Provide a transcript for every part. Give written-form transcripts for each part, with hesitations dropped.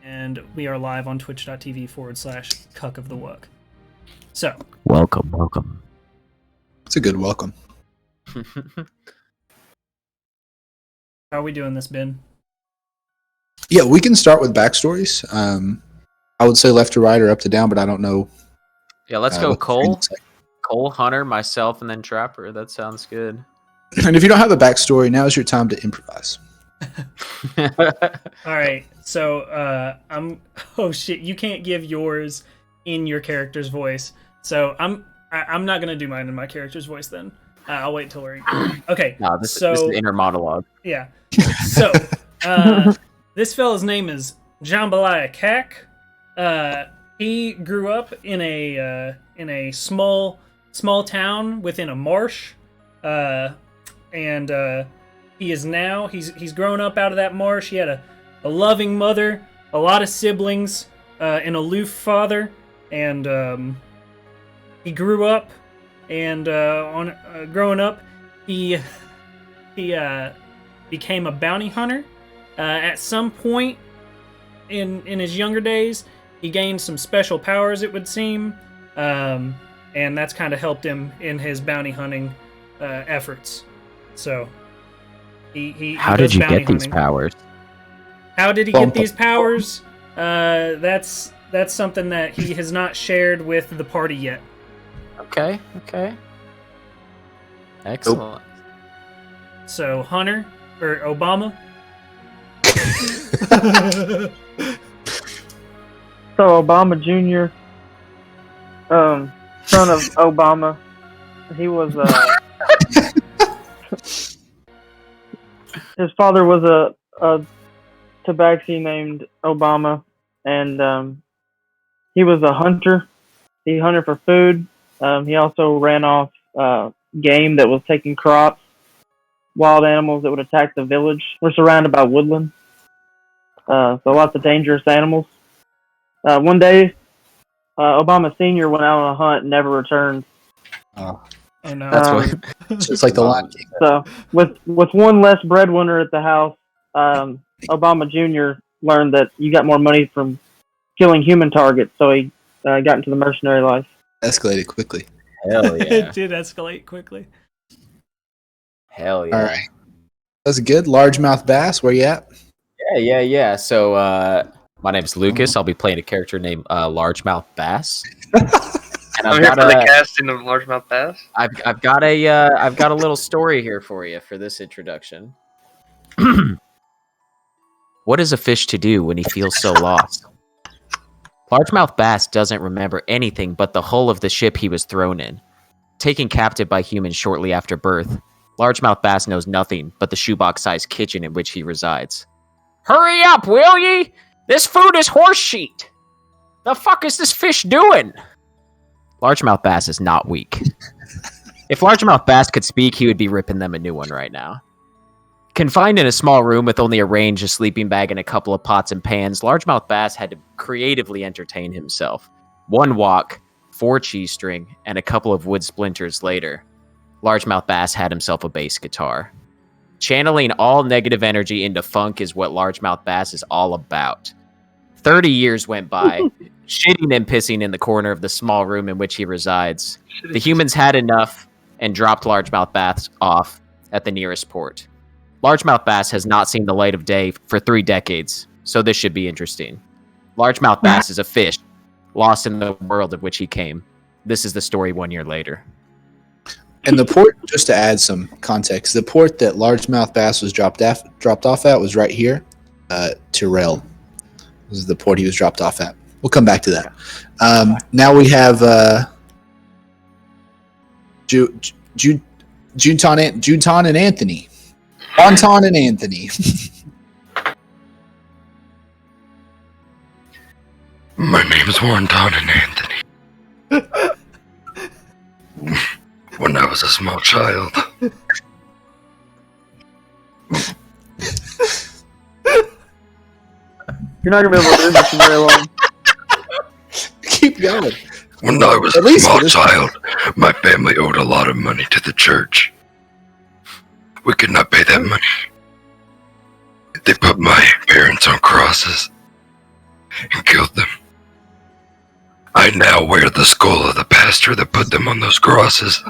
and we are live on twitch.tv/Cuck of the Wook. So, welcome. It's a good welcome. How are we doing this, Ben? Yeah, we can start with backstories. I would say left to right or up to down, but I don't know. Yeah, let's go Cole, Hunter, myself, and then Trapper. That sounds good. And if you don't have a backstory, now is your time to improvise. All right, so oh shit, you can't give yours in your character's voice. So I'm not gonna do mine in my character's voice then. I'll wait till we're okay. No, this is inner monologue. Yeah. So this fella's name is Jambalaya Kak. He grew up in a small town within a marsh, and he is now he's grown up out of that marsh. He had a loving mother, a lot of siblings, an aloof father, and he grew up. And growing up, he became a bounty hunter. At some point in his younger days, he gained some special powers, it would seem, and that's kind of helped him in his bounty hunting efforts. So he How did you get these powers? How did he get these powers? That's something that he has not shared with the party yet. Okay. Excellent. So, Hunter, or Obama? So, Obama Jr., son of Obama, he was, his father was a tabaxi named Obama, and he was a hunter. He hunted for food. He also ran off game that was taking crops, wild animals that would attack the village. We're surrounded by woodland, so lots of dangerous animals. One day, Obama Sr. went out on a hunt and never returned. Oh no! That's what. It's like the Lion King. So, with one less breadwinner at the house, Obama Jr. learned that you got more money from killing human targets, so he got into the mercenary life. Escalated quickly. Hell yeah. It did escalate quickly. Hell yeah. All right. That's good. Largemouth bass, where you at? Yeah. So, my name's Lucas. I'll be playing a character named Largemouth Bass. And I'm here for the casting of Largemouth Bass. I've got a little story here for you for this introduction. What is a fish to do when he feels so lost? Largemouth Bass doesn't remember anything but the hull of the ship he was thrown in. Taken captive by humans shortly after birth, Largemouth Bass knows nothing but the shoebox-sized kitchen in which he resides. Hurry up, will ye? This food is horse sheet. The fuck is this fish doing? Largemouth Bass is not weak. If Largemouth Bass could speak, he would be ripping them a new one right now. Confined in a small room with only a range, a sleeping bag, and a couple of pots and pans, Largemouth Bass had to creatively entertain himself. One wok, 4 cheese string, and a couple of wood splinters later, Largemouth Bass had himself a bass guitar. Channeling all negative energy into funk is what Largemouth Bass is all about. 30 years went by, shitting and pissing in the corner of the small room in which he resides. The humans had enough and dropped Largemouth Bass off at the nearest port. Largemouth Bass has not seen the light of day for 3 decades, so this should be interesting. Largemouth Bass is a fish, lost in the world of which he came. This is the story 1 year later. And the port, just to add some context, the port that Largemouth Bass was dropped off at was right here, Tyrell. This is the port he was dropped off at. We'll come back to that. Now we have Juton and Anthony. Anton and Anthony. My name's Warrenton and Anthony. When I was a small child. You're not going to be able to do this for very long. Keep going. When I was a small child, my family owed a lot of money to the church. We could not pay that money. They put my parents on crosses. and killed them. I now wear the skull of the pastor that put them on those crosses.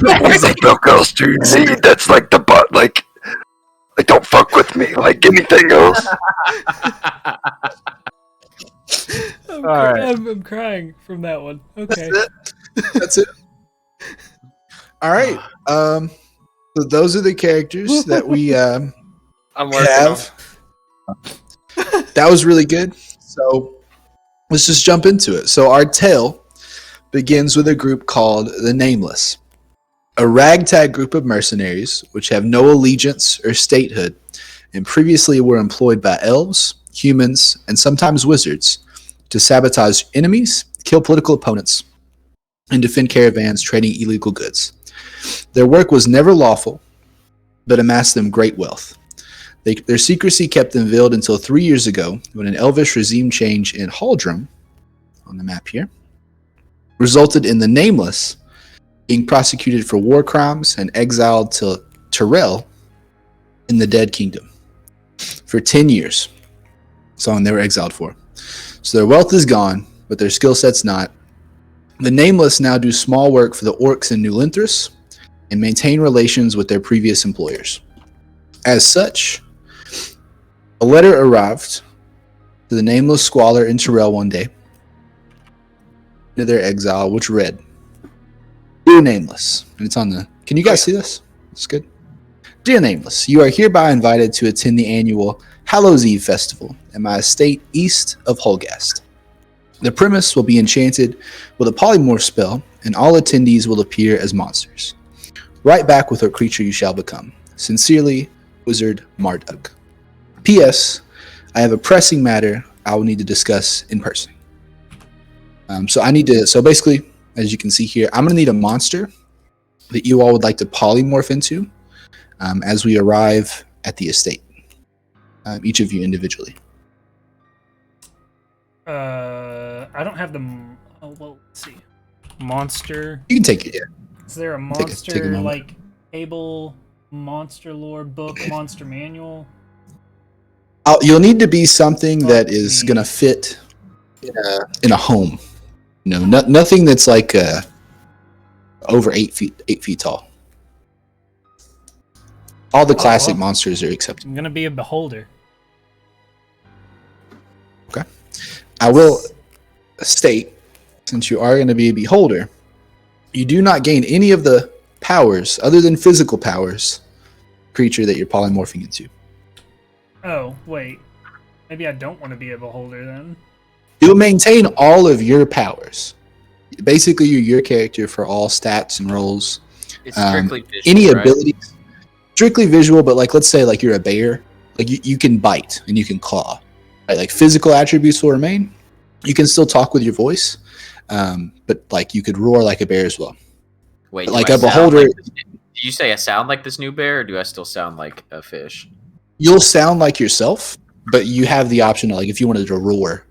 Wait, like milk else, dude. See, that's like the butt. Like, don't fuck with me. Like anything else. I'm crying from that one. Okay. That's it. All right. So those are the characters that we I'm working have. That was really good. So let's just jump into it. So our tale begins with a group called the Nameless, a ragtag group of mercenaries which have no allegiance or statehood and previously were employed by elves, humans, and sometimes wizards to sabotage enemies, kill political opponents, and defend caravans trading illegal goods. Their work was never lawful, but amassed them great wealth. Their secrecy kept them veiled until 3 years ago, when an elvish regime change in Haldrum, on the map here, resulted in the Nameless being prosecuted for war crimes and exiled to Tyrell in the Dead Kingdom for 10 years. That's all they were exiled for. So their wealth is gone, but their skill set's not. The Nameless now do small work for the orcs in New Linthras and maintain relations with their previous employers. As such, a letter arrived to the Nameless Squalor in Tyrell one day to their exile, which read, Dear Nameless, and it's on the... Can you guys see this? It's good. Dear Nameless, you are hereby invited to attend the annual Hallows Eve Festival at my estate east of Holgast. The premise will be enchanted with a polymorph spell, and all attendees will appear as monsters. Write back with what creature you shall become. Sincerely, Wizard Marduk. P.S. I have a pressing matter I will need to discuss in person. So basically, as you can see here, I'm going to need a monster that you all would like to polymorph into as we arrive at the estate. Each of you individually. I don't have the... Oh, well, let's see. Monster. You can take it, yeah. Is there a monster, like, Able Monster Lore book, Monster Manual? You'll need to be something that is going to fit in a home. You know, nothing that's like over 8 feet tall. All the classic monsters are accepted. I'm going to be a beholder. Okay. I will state, since you are going to be a beholder, you do not gain any of the powers other than physical powers creature that you're polymorphing into. Oh, wait. Maybe I don't want to be a beholder then. You'll maintain all of your powers. Basically, you're your character for all stats and rolls. It's strictly visual, any right? abilities. Strictly visual, but like let's say like you're a bear, like you can bite and you can claw. Right? Like physical attributes will remain. You can still talk with your voice, but like you could roar like a bear as well. Wait, but like a beholder. Do you say I sound like this new bear, or do I still sound like a fish? You'll sound like yourself, but you have the option to, like, if you wanted to roar,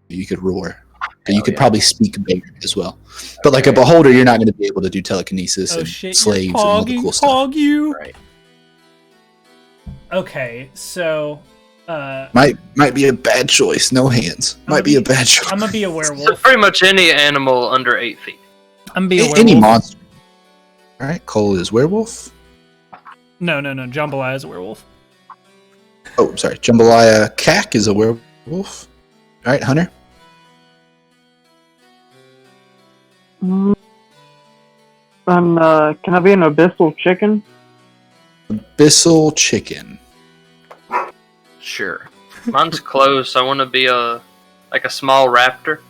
you could roar. And you could probably speak bear as well. But like a beholder, you're not going to be able to do telekinesis and slaves and all the cool stuff. You. Right. Okay, so might be a bad choice. No hands. Might be a bad choice. I'm gonna be a So werewolf. pretty much any animal under 8 feet. I'm gonna be a werewolf. Any monster. All right, Cole is werewolf. No. Jambalaya is a werewolf. Oh, sorry. Jambalaya Cack is a werewolf. All right, Hunter. Can I be an abyssal chicken? Abyssal chicken. Sure. Mine's close. I want to be a small raptor.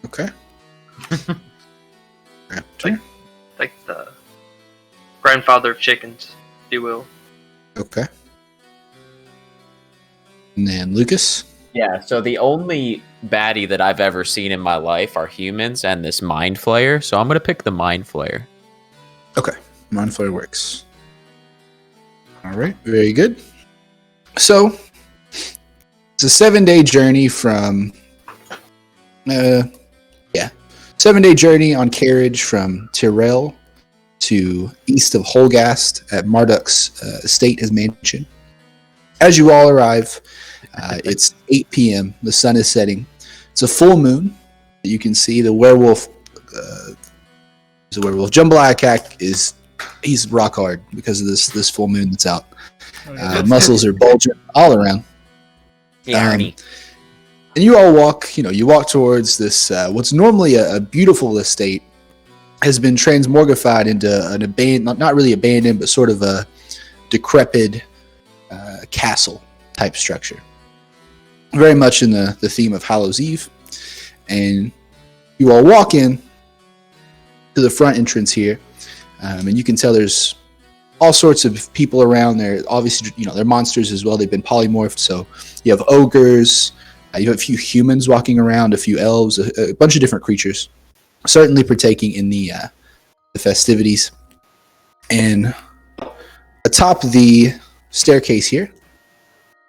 Okay. Raptor. Like the grandfather of chickens, if you will. Okay. And then Lucas. Yeah, so the only baddie that I've ever seen in my life are humans and this Mind Flayer, so I'm going to pick the Mind Flayer. Okay. Mind Flayer works. All right. Very good. So, it's a 7-day journey from... 7-day journey on carriage from Tyrell to east of Holgast at Marduk's estate, his mansion. As you all arrive, it's 8 p.m. The sun is setting. It's a full moon. You can see the werewolf. The werewolf Jambalaya Cack he's rock hard because of this full moon that's out. Muscles are bulging all around. Arnie. And you all walk. You walk towards this. What's normally a beautiful estate has been transmogrified into an abandoned, not really abandoned, but sort of a decrepit castle type structure. Very much in the theme of Hallows Eve. And you all walk in to the front entrance here, and you can tell there's all sorts of people around there. Obviously, they're monsters as well. They've been polymorphed, so you have ogres, you have a few humans walking around, a few elves, a bunch of different creatures, certainly partaking in the festivities. And atop the staircase here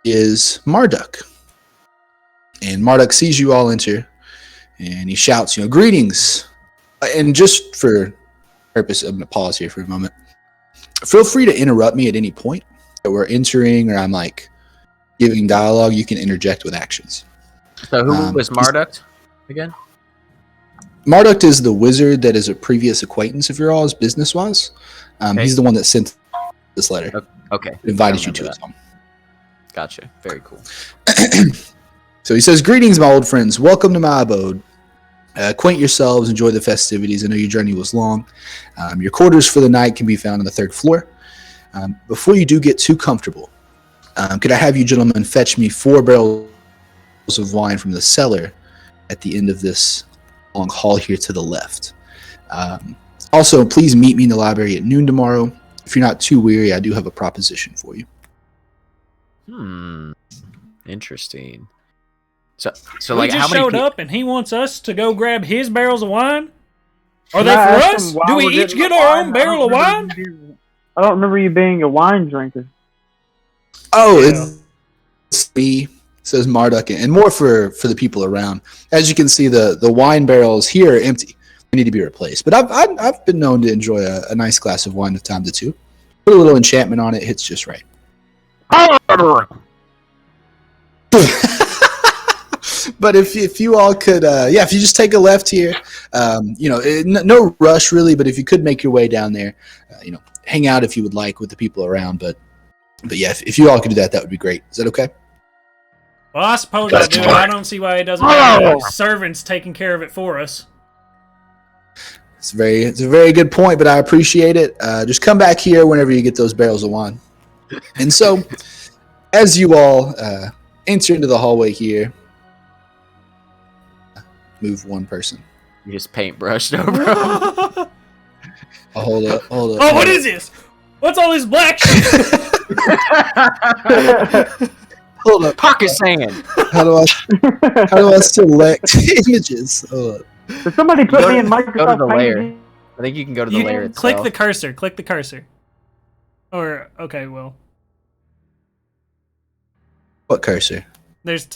is Marduk. And Marduk sees you all enter, and he shouts, greetings. And just for purpose, I'm going to pause here for a moment. Feel free to interrupt me at any point that we're entering or I'm giving dialogue. You can interject with actions. So who was Marduk again? Marduk is the wizard that is a previous acquaintance of yours, business-wise. Okay. He's the one that sent this letter. Okay. Invited you to his home. Gotcha. Very cool. So he says, greetings, my old friends. Welcome to my abode. Acquaint yourselves, enjoy the festivities. I know your journey was long. Your quarters for the night can be found on the 3rd floor. Before you do get too comfortable, could I have you gentlemen fetch me 4 barrels of wine from the cellar at the end of this long hall here to the left. Also, please meet me in the library at noon tomorrow. If you're not too weary, I do have a proposition for you. Interesting. So we like, just how many showed up and he wants us to go grab his barrels of wine? Are Can they I for ask us? him why Do we we're each getting get the our wine? own barrel of wine? I don't remember you being a wine drinker. Oh, it's me, says Marduk, and more for the people around. As you can see, the wine barrels here are empty. They need to be replaced. But I've been known to enjoy a nice glass of wine from time to two. Put a little enchantment on it, hits just right. But if you all could, if you just take a left here, no rush really, but if you could make your way down there, hang out if you would like with the people around. But yeah, if you all could do that, that would be great. Is that okay? Well, I suppose I'll do it. I don't see why he doesn't have servants taking care of it for us. It's a very good point, but I appreciate it. Just come back here whenever you get those barrels of wine. And so, as you all enter into the hallway here, move one person. You just paintbrushed over. Hold up. Oh, what is this? What's all this black shit? Hold up. Pocket sand. How do I select images? Hold up. Did somebody put me in Go to Microsoft the Paint layer. again? I think you can go to the layer itself. Click the cursor. Click the cursor. Or okay, well, What cursor? there's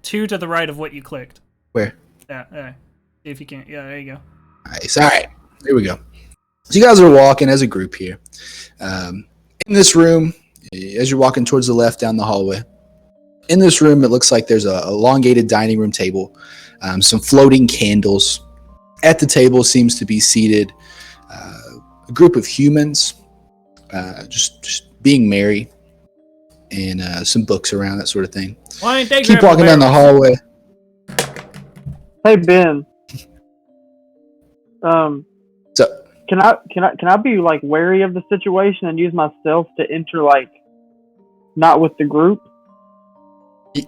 two to the right of what you clicked. Where? Yeah. See if you can. Yeah, there you go. Nice. All right. Here we go. So you guys are walking as a group here. In this room, as you're walking towards the left down the hallway, in this room, it looks like there's a elongated dining room table, some floating candles. At the table seems to be seated a group of humans, just being merry, and some books around, that sort of thing. Why ain't they Keep grabbing walking down the barrels? hallway. Hey Ben. So, Can I be like wary of the situation and use my stealth to enter not with the group?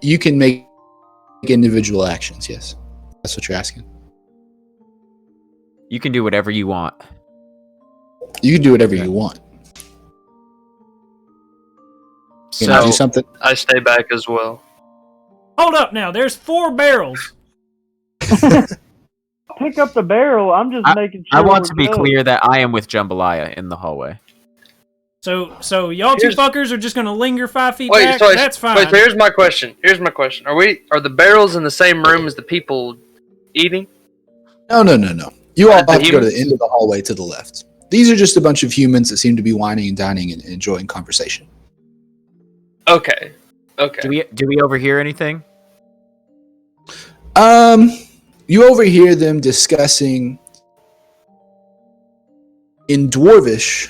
you can make individual actions, yes. That's what you're asking. You can do whatever you want. You can do whatever you want. Can I do something? I stay back as well. Hold up now. There's 4 barrels. Pick up the barrel. I'm just making sure. I want to be good. clear that I am with Jambalaya in the hallway. So y'all two fuckers are just gonna linger 5 feet back? That's fine. Wait, so here's my question. Are the barrels in the same room as the people eating? No. You all have to go to humans? the end of the hallway to the left. these are just a bunch of humans that seem to be whining and dining and enjoying conversation. Okay. Okay. Do we overhear anything? You overhear them discussing in Dwarvish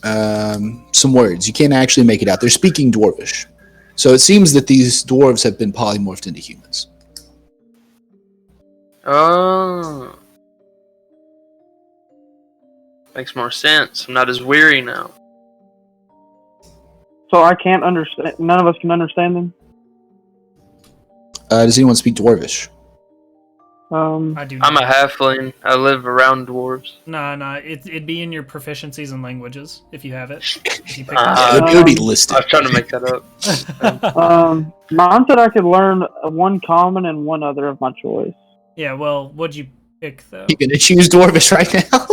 some words. You can't actually make it out. They're speaking Dwarvish. So it seems that these dwarves have been polymorphed into humans. Oh. Makes more sense. I'm not as weary now. So I can't understand. None of us can understand them. Does anyone speak Dwarvish? I do. I'm a not. halfling. I live around dwarves. No. It'd be in your proficiencies in languages if you have it. If you pick It would be listed. I was trying to make that up. Mine said I could learn one common and one other of my choice. Yeah. Well, what'd you pick though? You're gonna choose Dwarvish right now.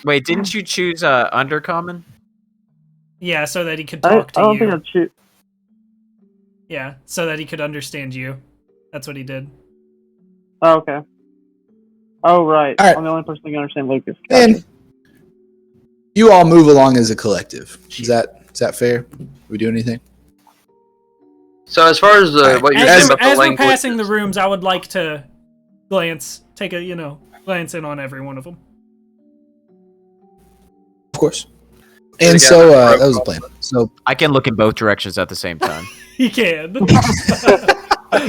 Wait, didn't you choose Undercommon? Yeah, so that he could I talk to don't you. think I'd choose. Yeah, so that he could understand you. That's what he did. Oh, okay. Oh, right. All right. I'm the only person who can understand Lucas. And Gotcha. you all move along as a collective. Is that fair? We do anything? So as far as what you're saying As, about the as we're language, passing the rooms, I would like to take a glance in on every one of them. Of course. Yeah, And they so got that was the plan. So I can look in both directions at the same time. He can.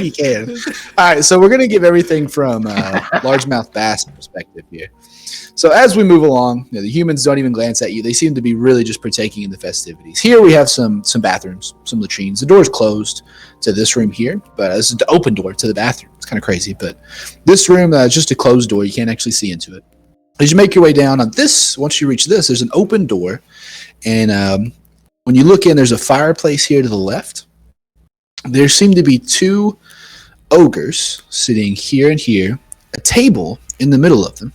you can. All right, so we're gonna give everything from largemouth bass perspective here. So as we move along, the humans don't even glance at you. They seem to be really just partaking in the festivities. Here we have some bathrooms, some latrines. The door's closed to this room here, but it's an open door to the bathroom. It's kind of crazy, but this room is just a closed door. You can't actually see into it. As you make your way down on this, once you reach this, there's an open door, and when you look in, there's a fireplace here to the left. There seem to be two ogres sitting here and here, a table in the middle of them,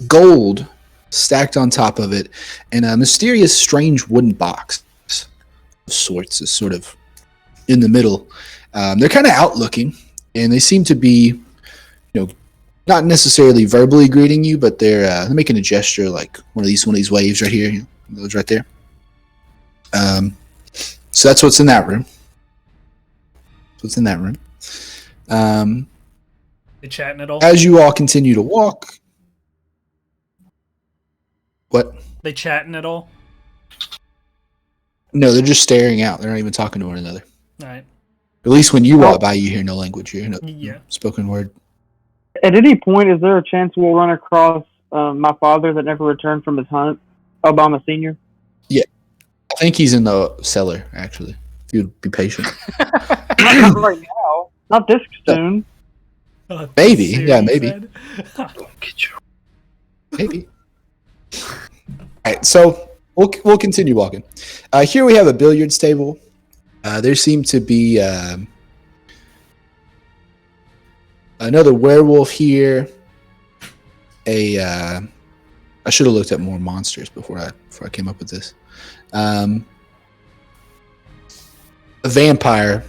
gold stacked on top of it, and a mysterious, strange wooden box of sorts is sort of in the middle. They're kind of out looking, and they seem to be, not necessarily verbally greeting you, but they're making a gesture like one of these waves right here, those right there. So that's what's in that room. They chatting at all? As you all continue to walk, what? They chatting at all? No, they're just staring out. They're not even talking to one another. All right. At least when you walk by, you hear no language. You hear no Yeah. spoken word. At any point, is there a chance we'll run across my father that never returned from his hunt, Obama Sr.? I think he's in the cellar, actually. If you'd be patient. Not right now. Not this soon. Maybe. Siri Yeah, maybe. said. Get you. Maybe. All right, so we'll continue walking. Here we have a billiards table. There seem to be another werewolf here. I should have looked at more monsters before I came up with this. A vampire.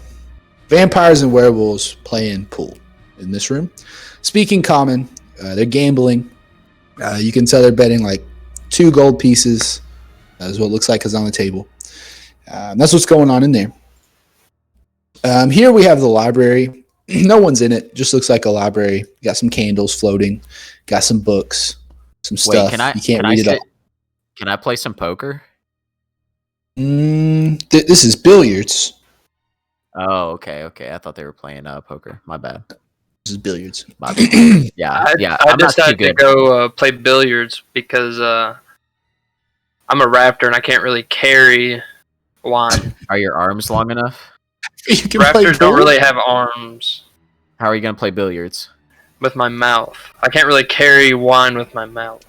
Vampires and werewolves playing pool in this room. Speaking common, they're gambling. You can tell they're betting like 2 gold pieces. That's what it looks like is on the table. That's what's going on in there. Here we have the library. No one's in it. Just looks like a library. You got some candles floating. Got some books. Some stuff. You can't read it all. Can I play some poker? This is billiards. Oh, okay. I thought they were playing poker. My bad. This is billiards. My bad. Yeah. I I'm not too decided to good. go play billiards because I'm a raptor and I can't really carry wine. Are your arms long enough? You can play Raptors pool? don't really have arms How are you gonna play billiards? with my mouth. I can't really carry wine with my mouth.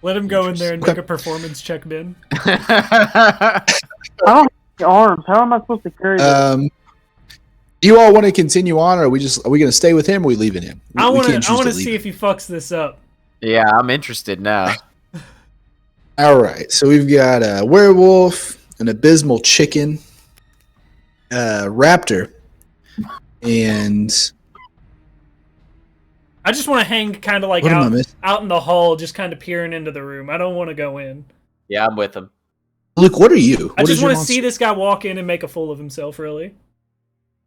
Let him go in there and make a performance check, Ben. I don't have arms. How am I supposed to carry this? You all want to continue on, or are we going to stay with him, or are we leaving him? I We want can't choose to leave see him. if he fucks this up. Yeah, I'm interested now. All right, so we've got a werewolf, an abysmal chicken, a raptor, and I just want to hang kind of like What am I missing? out in the hall, just kind of peering into the room. I don't want to go in. Yeah, I'm with him. Luke, what are you? I What just is your want to monster? see this guy walk in and make a fool of himself, really.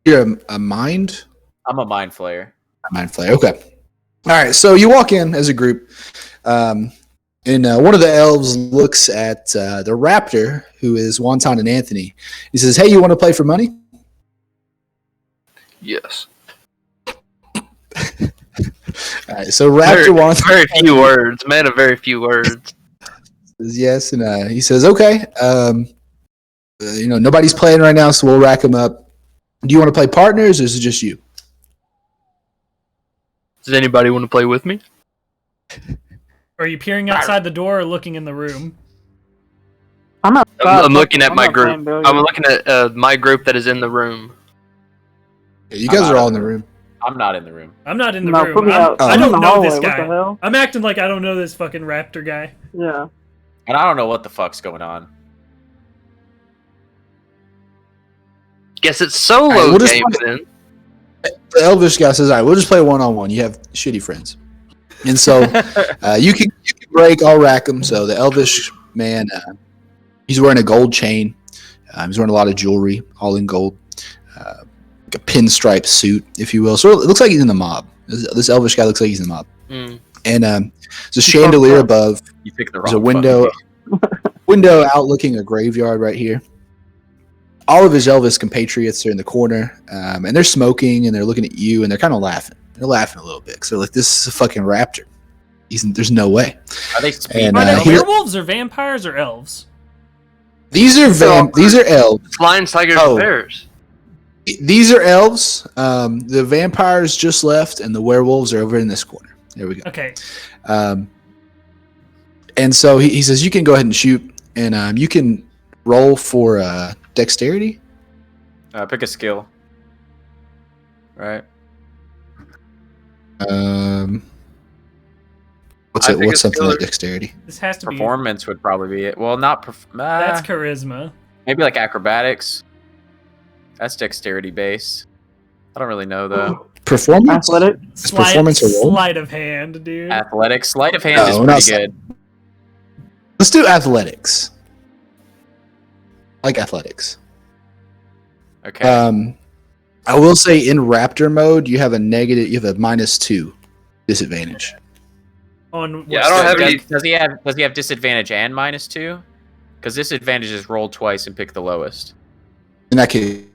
You're a mind? I'm a mind flayer. Mind flayer. Okay. All right. So you walk in as a group, and one of the elves looks at the raptor, who is Wonton and Anthony. He says, "Hey, you want to play for money?" Yes. All right. So Raptor wants very few words. Man of very few words. says yes, and he says, "Okay. Nobody's playing right now, so we'll rack them up. Do you want to play partners, or is it just you?" Does anybody want to play with me? Are you peering outside the door or looking in the room? I'm I'm looking at I'm my not playing group. billiards. I'm looking at my group that is in the room. Yeah, you guys are all in the room. I'm not in the room. I'm not in the No, room. put me out. I I'm in don't the know hallway. this What the guy. hell? I'm acting like I don't know this fucking raptor guy. Yeah. And I don't know what the fuck's going on. Guess it's solo Alright, we'll just game play- then. The elvish guy says, "All right, we'll just play 1-on-1. You have shitty friends." And so you can break, I'll rack them. So the elvish man, he's wearing a gold chain. He's wearing a lot of jewelry, all in gold, like a pinstripe suit, if you will. So it looks like he's in the mob. This elvish guy looks like he's in the mob. Mm. And there's a chandelier above. You picked the wrong. There's a window, outlooking a graveyard right here. All of his Elvis compatriots are in the corner, and they're smoking and they're looking at you and they're kind of laughing. They're laughing a little bit because they're like, "This is a fucking raptor. There's no way." Are they speed? And, Are they here- werewolves or vampires or elves? These are elves. Lions, tigers, Oh. and bears. These are elves. The vampires just left, and the werewolves are over in this corner. There we go. Okay. And so he says, "You can go ahead and shoot, and you can roll for dexterity." Pick a skill. Right. What's I it? think What's it's something skill like is- dexterity? This has to be. Performance would probably be it. Well, not That's charisma. maybe like acrobatics. That's dexterity based. I don't really know though. Performance. Athletic. performance a roll? Sleight of hand, dude. Athletics, sleight of hand No, is not pretty sleight. good. Let's do athletics. I like athletics. Okay. I will say in raptor mode, you have a -2 disadvantage. On Yeah, what I don't have side? any- Does he have disadvantage and -2? Because disadvantage is roll twice and pick the lowest. In that case,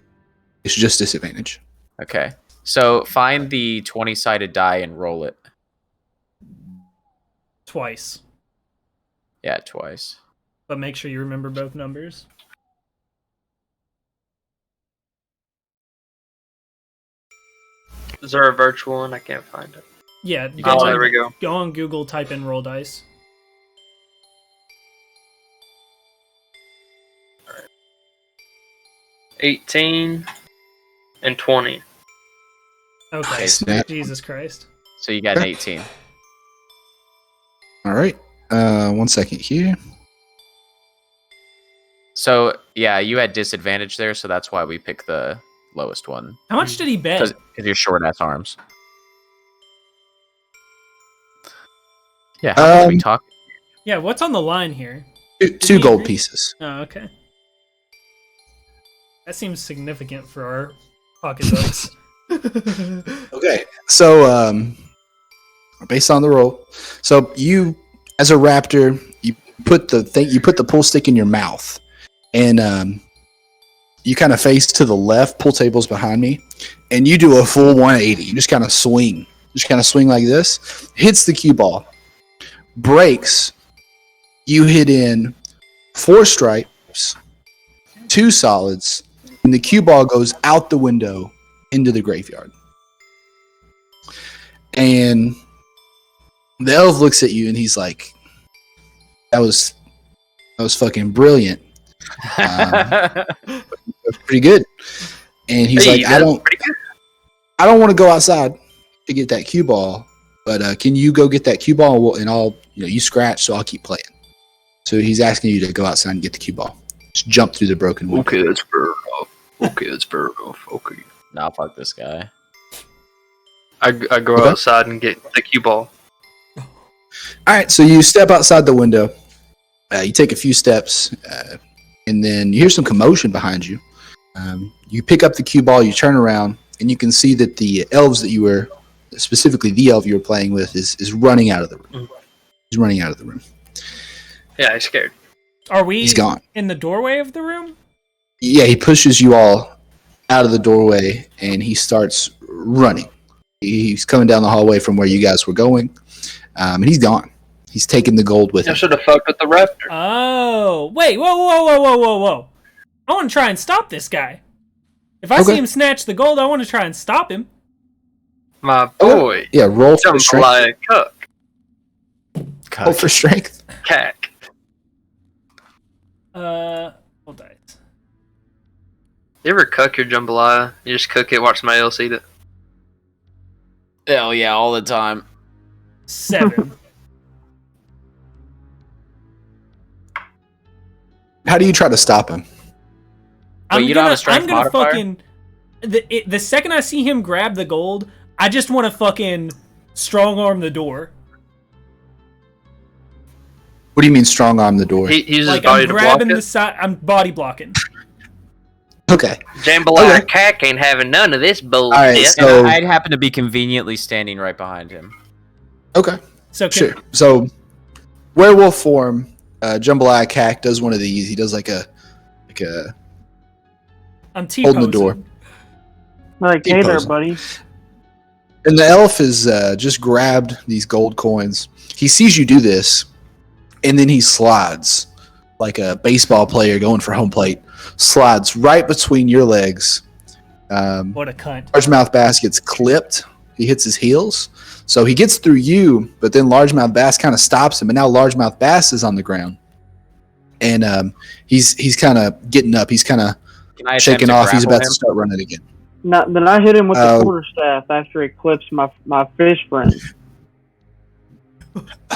it's just disadvantage. Okay. So find the 20-sided die and roll it. Twice. Yeah, twice. But make sure you remember both numbers. Is there a virtual one? I can't find it. Yeah, you Oh, go, there we go. go on Google, type in roll dice. Alright. 18 and 20. Okay. Snap. Jesus Christ. So you got an 18. All right. 1 second here. So yeah, you had disadvantage there, so that's why we picked the lowest one. How much did he bet? Because you're short ass arms. Yeah, how much are we talking? Yeah, what's on the line here? Two he gold agree? pieces. Oh, okay. That seems significant for our pocketbooks. Okay. So based on the roll, so you as a raptor, you put the pull stick in your mouth, and you kind of face to the left. Pool table's behind me, and you do a full 180. You just kind of swing, like this. Hits the cue ball, breaks. You hit in 4 stripes, 2 solids, and the cue ball goes out the window into the graveyard. And the elf looks at you and he's like, that was fucking brilliant. That's pretty good. And he's Hey, like, that's pretty good. I don't want to go outside to get that cue ball, but can you go get that cue ball and I'll, you scratch, so I'll keep playing. So he's asking you to go outside and get the cue ball. Just jump through the broken window. Okay, that's fair enough. Okay. Nah, fuck this guy. I go Okay. outside and get the cue ball. All right, so you step outside the window. You take a few steps, and then you hear some commotion behind you. You pick up the cue ball, you turn around, and you can see that the elves that you were, specifically the elf you were playing with, is running out of the room. He's running out of the room. Yeah, I'm scared. Are we He's gone. in the doorway of the room? Yeah, he pushes you all out of the doorway, and he starts running. He's coming down the hallway from where you guys were going, and he's gone. He's taken the gold with I him. should have fucked with the raptor. Oh, wait, whoa. I want to try and stop this guy. If I see him snatch the gold, I want to try and stop him. My boy. Yeah, roll for strength. Jambalaya Roll for strength. Cack. Roll dice. You ever cook your jambalaya? You just cook it, watch somebody else eat it. Hell yeah, all the time. 7. How do you try to stop him? Wait, you don't have a strength I'm gonna modifier? fucking the second I see him grab the gold, I just want to fucking strong arm the door. What do you mean strong arm the door? He uses Like his body I'm to block grabbing it. the side, I'm body blocking. Okay. Jambalaya Okay. Cack ain't having none of this bullshit. All right, so I'd happen to be conveniently standing right behind him. okay, So sure. So werewolf form, Jambalaya Cack does one of these. He does like a I'm holding the door. Like, Keep hey there, posing. buddy. And the elf has just grabbed these gold coins. He sees you do this, and then he slides like a baseball player going for home plate. Slides right between your legs. What a cunt. Largemouth Bass gets clipped. He hits his heels. So he gets through you, but then Largemouth Bass kind of stops him, and now Largemouth Bass is on the ground. And he's kind of getting up. He's kind of Can I attempt shaking to off. He's grapple about him? to start running again. Now, then I hit him with the quarterstaff after he clips my fish friend.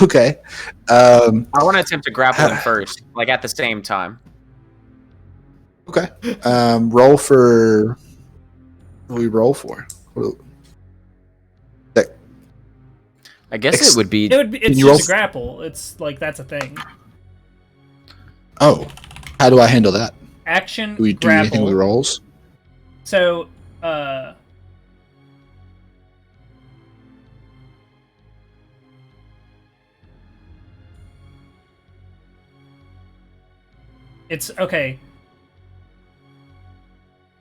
Okay. I want to attempt to grapple him first, like at the same time. Okay. Roll for. What do we roll for? I guess it would be. It's you roll just a grapple. It's like that's a thing. Oh, how do I handle that? Action Do we do anything grapple. with rolls? So it's okay.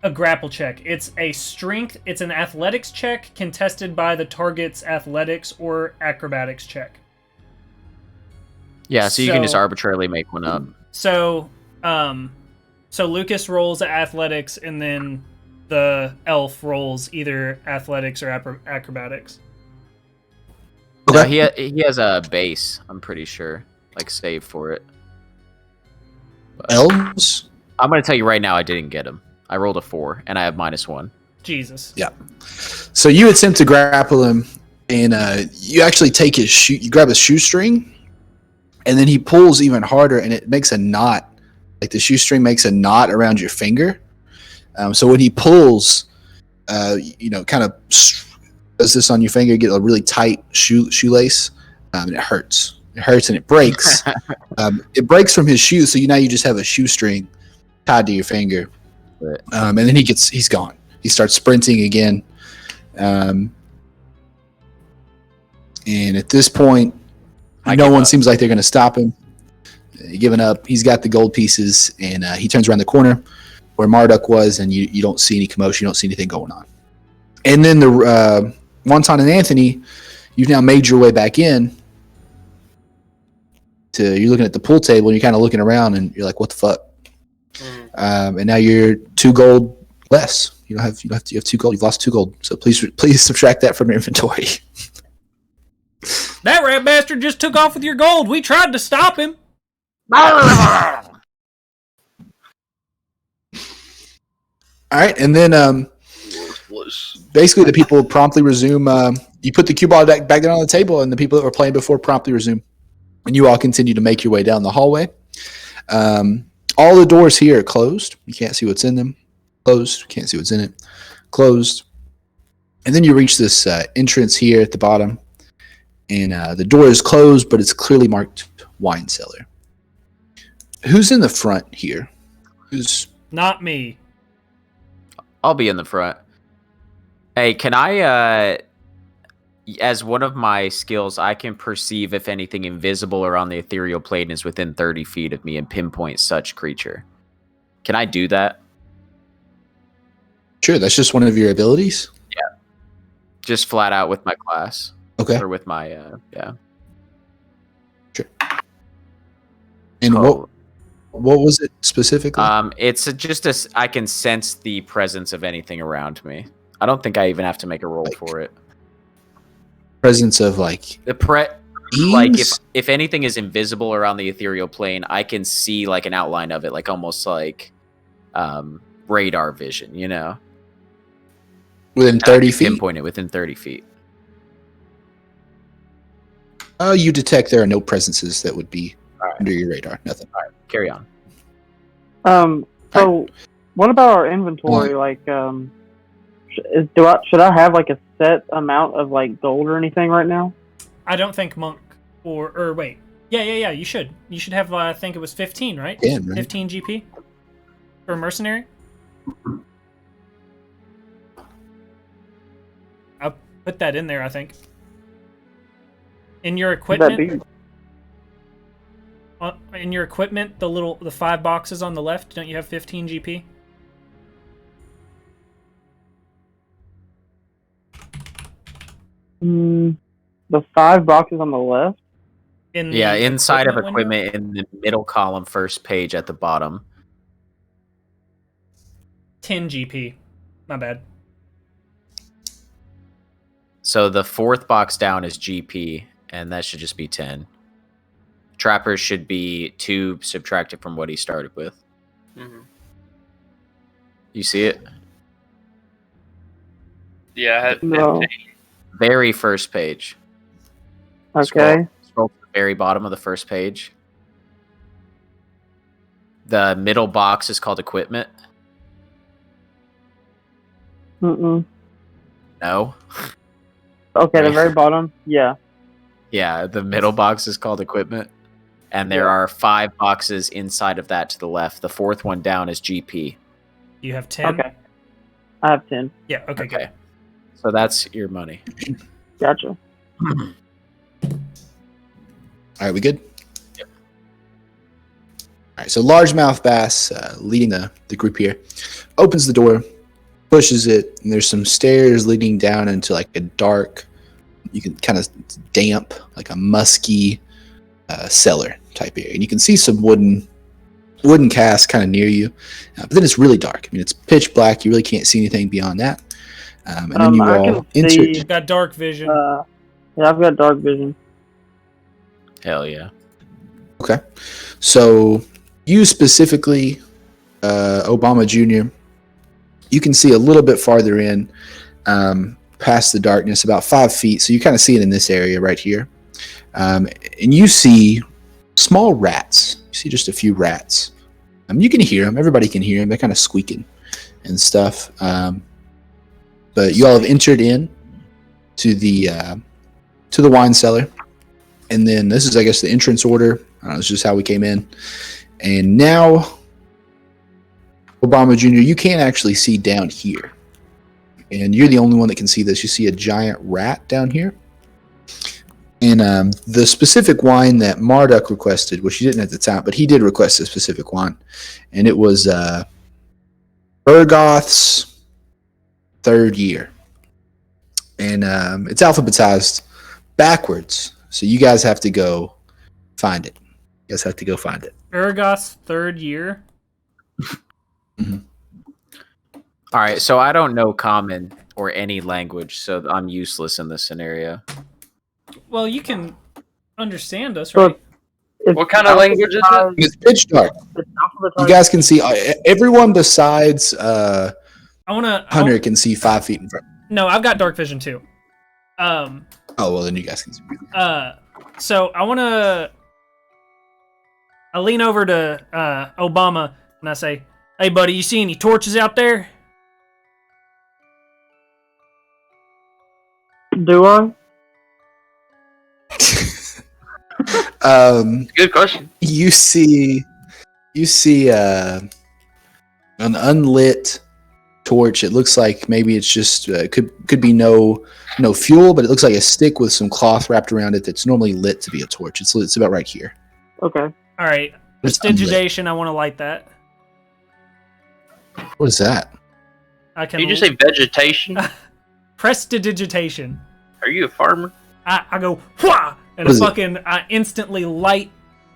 A grapple check. It's a strength. It's an athletics check contested by the target's athletics or acrobatics check. Yeah, so you can just So- arbitrarily make one up. So, so Lucas rolls athletics, and then the elf rolls either athletics or acrobatics. No, he has a base. I'm pretty sure, like save for it. But Elves? I'm gonna tell you right now, I didn't get him. I rolled a 4, and I have -1. Jesus. Yeah. So you attempt to grapple him, and you actually take his shoe. You grab his shoestring, and then he pulls even harder, and it makes a knot. Like the shoestring makes a knot around your finger. So when he pulls, kind of does this on your finger, you get a really tight shoelace, and it hurts. It hurts and it breaks. It breaks from his shoe, so now you just have a shoestring tied to your finger. And then he's gone. He starts sprinting again. And at this point, no one seems like they're going to stop him. Giving up. He's got the gold pieces, and he turns around the corner where Marduk was, and you don't see any commotion. You don't see anything going on. And then the Wonton and Anthony, you've now made your way back in. You're looking at the pool table, and you're kind of looking around, and you're like, "What the fuck?" And now you're 2 gold less. You have 2 gold. You've lost 2 gold. So please subtract that from your inventory. That rat bastard just took off with your gold. We tried to stop him. All right, and then basically the people promptly resume. You put the cue ball back down on the table, and the people that were playing before promptly resume. And you all continue to make your way down the hallway. All the doors here are closed. You can't see what's in them. Closed. Can't see what's in it. Closed. And then you reach this entrance here at the bottom, and the door is closed, but it's clearly marked wine cellar. Who's in the front here? Who's Not me. I'll be in the front. Hey, can I, as one of my skills, I can perceive if anything invisible or on the ethereal plane is within 30 feet of me and pinpoint such creature. Can I do that? Sure, that's just one of your abilities? Yeah. Just flat out with my class. Okay. Or with my, yeah. Sure. And So, what was it specifically? it's just I can sense the presence of anything around me. I don't think I even have to make a roll for it. Presence of like like beings? if anything is invisible around the ethereal plane, I can see like an outline of it, like almost like radar vision, you know? Within And I 30 can feet? pinpoint it within 30 feet. You detect there are no presences that would be under your radar. Nothing. All right, carry on. So what about our inventory? Like, should I have like a set amount of like gold or anything right now? I don't think monk or wait. Yeah. You should. You should have. I think it was 15, right? Yeah, right. 15 GP for mercenary. I'll put that in there. I think. In your equipment. In your equipment, the 5 boxes on the left. Don't you have 15 GP? The 5 boxes on the left. Inside of window? equipment in the middle column, first page at the bottom. 10 GP. My bad. So the 4th box down is GP, and that should just be 10. Trapper should be 2 subtracted from what he started with. Mm-hmm. You see it? Yeah, I had 15. No. Very first page. Okay. Scroll to the very bottom of the first page. The middle box is called equipment. Mm-mm. No. Okay, the very bottom. Yeah. Yeah, the middle box is called equipment. And there are 5 boxes inside of that to the left. The 4th one down is GP. You have 10? Okay. I have 10. Yeah, okay, good. So that's your money. Gotcha. All right, we good? Yep. All right, so largemouth bass leading the group here opens the door, pushes it, and there's some stairs leading down into like a dark, you can kind of damp, like a musky cellar type area. And you can see some wooden casts kind of near you, but then it's really dark. I mean, it's pitch black. You really can't see anything beyond that. And then you I all can enter. see- You've got dark vision. Yeah, I've got dark vision. Hell yeah. Okay. So you specifically, Obama Jr., you can see a little bit farther in, past the darkness, about 5 feet. So you kind of see it in this area right here. And you see small rats. You see just a few rats. You can hear them. Everybody can hear them. They're kind of squeaking and stuff. But you all have entered in to the wine cellar. And then this is, I guess, the entrance order. This is just how we came in. And now, Obama Jr., you can't actually see down here. And you're the only one that can see this. You see a giant rat down here. And the specific wine that Marduk requested, which he didn't at the time, but he did request a specific wine. And it was Bergoth's 3rd year. And it's alphabetized backwards. So you guys have to go find it. Urgoth's 3rd year. Mm-hmm. All right, so I don't know common or any language, so I'm useless in this scenario. Well, you can understand us, So right? What kind of language is it? It's pitch dark. You guys can see everyone besides I Hunter can see 5 feet in front. No, I've got dark vision too. Oh, well, then you guys can see. So I lean over to Obama and I say, "Hey, buddy, you see any torches out there?" Do I? Good question. You see an unlit torch. It looks like maybe it's just could be no fuel, but it looks like a stick with some cloth wrapped around it that's normally lit to be a torch. It's about right here. Okay. All right. It's unlit. Prestidigitation. I want to light that. What is that? I can. Did you just say vegetation? Prestidigitation. Are you a farmer? I go wha, and What is it? I instantly light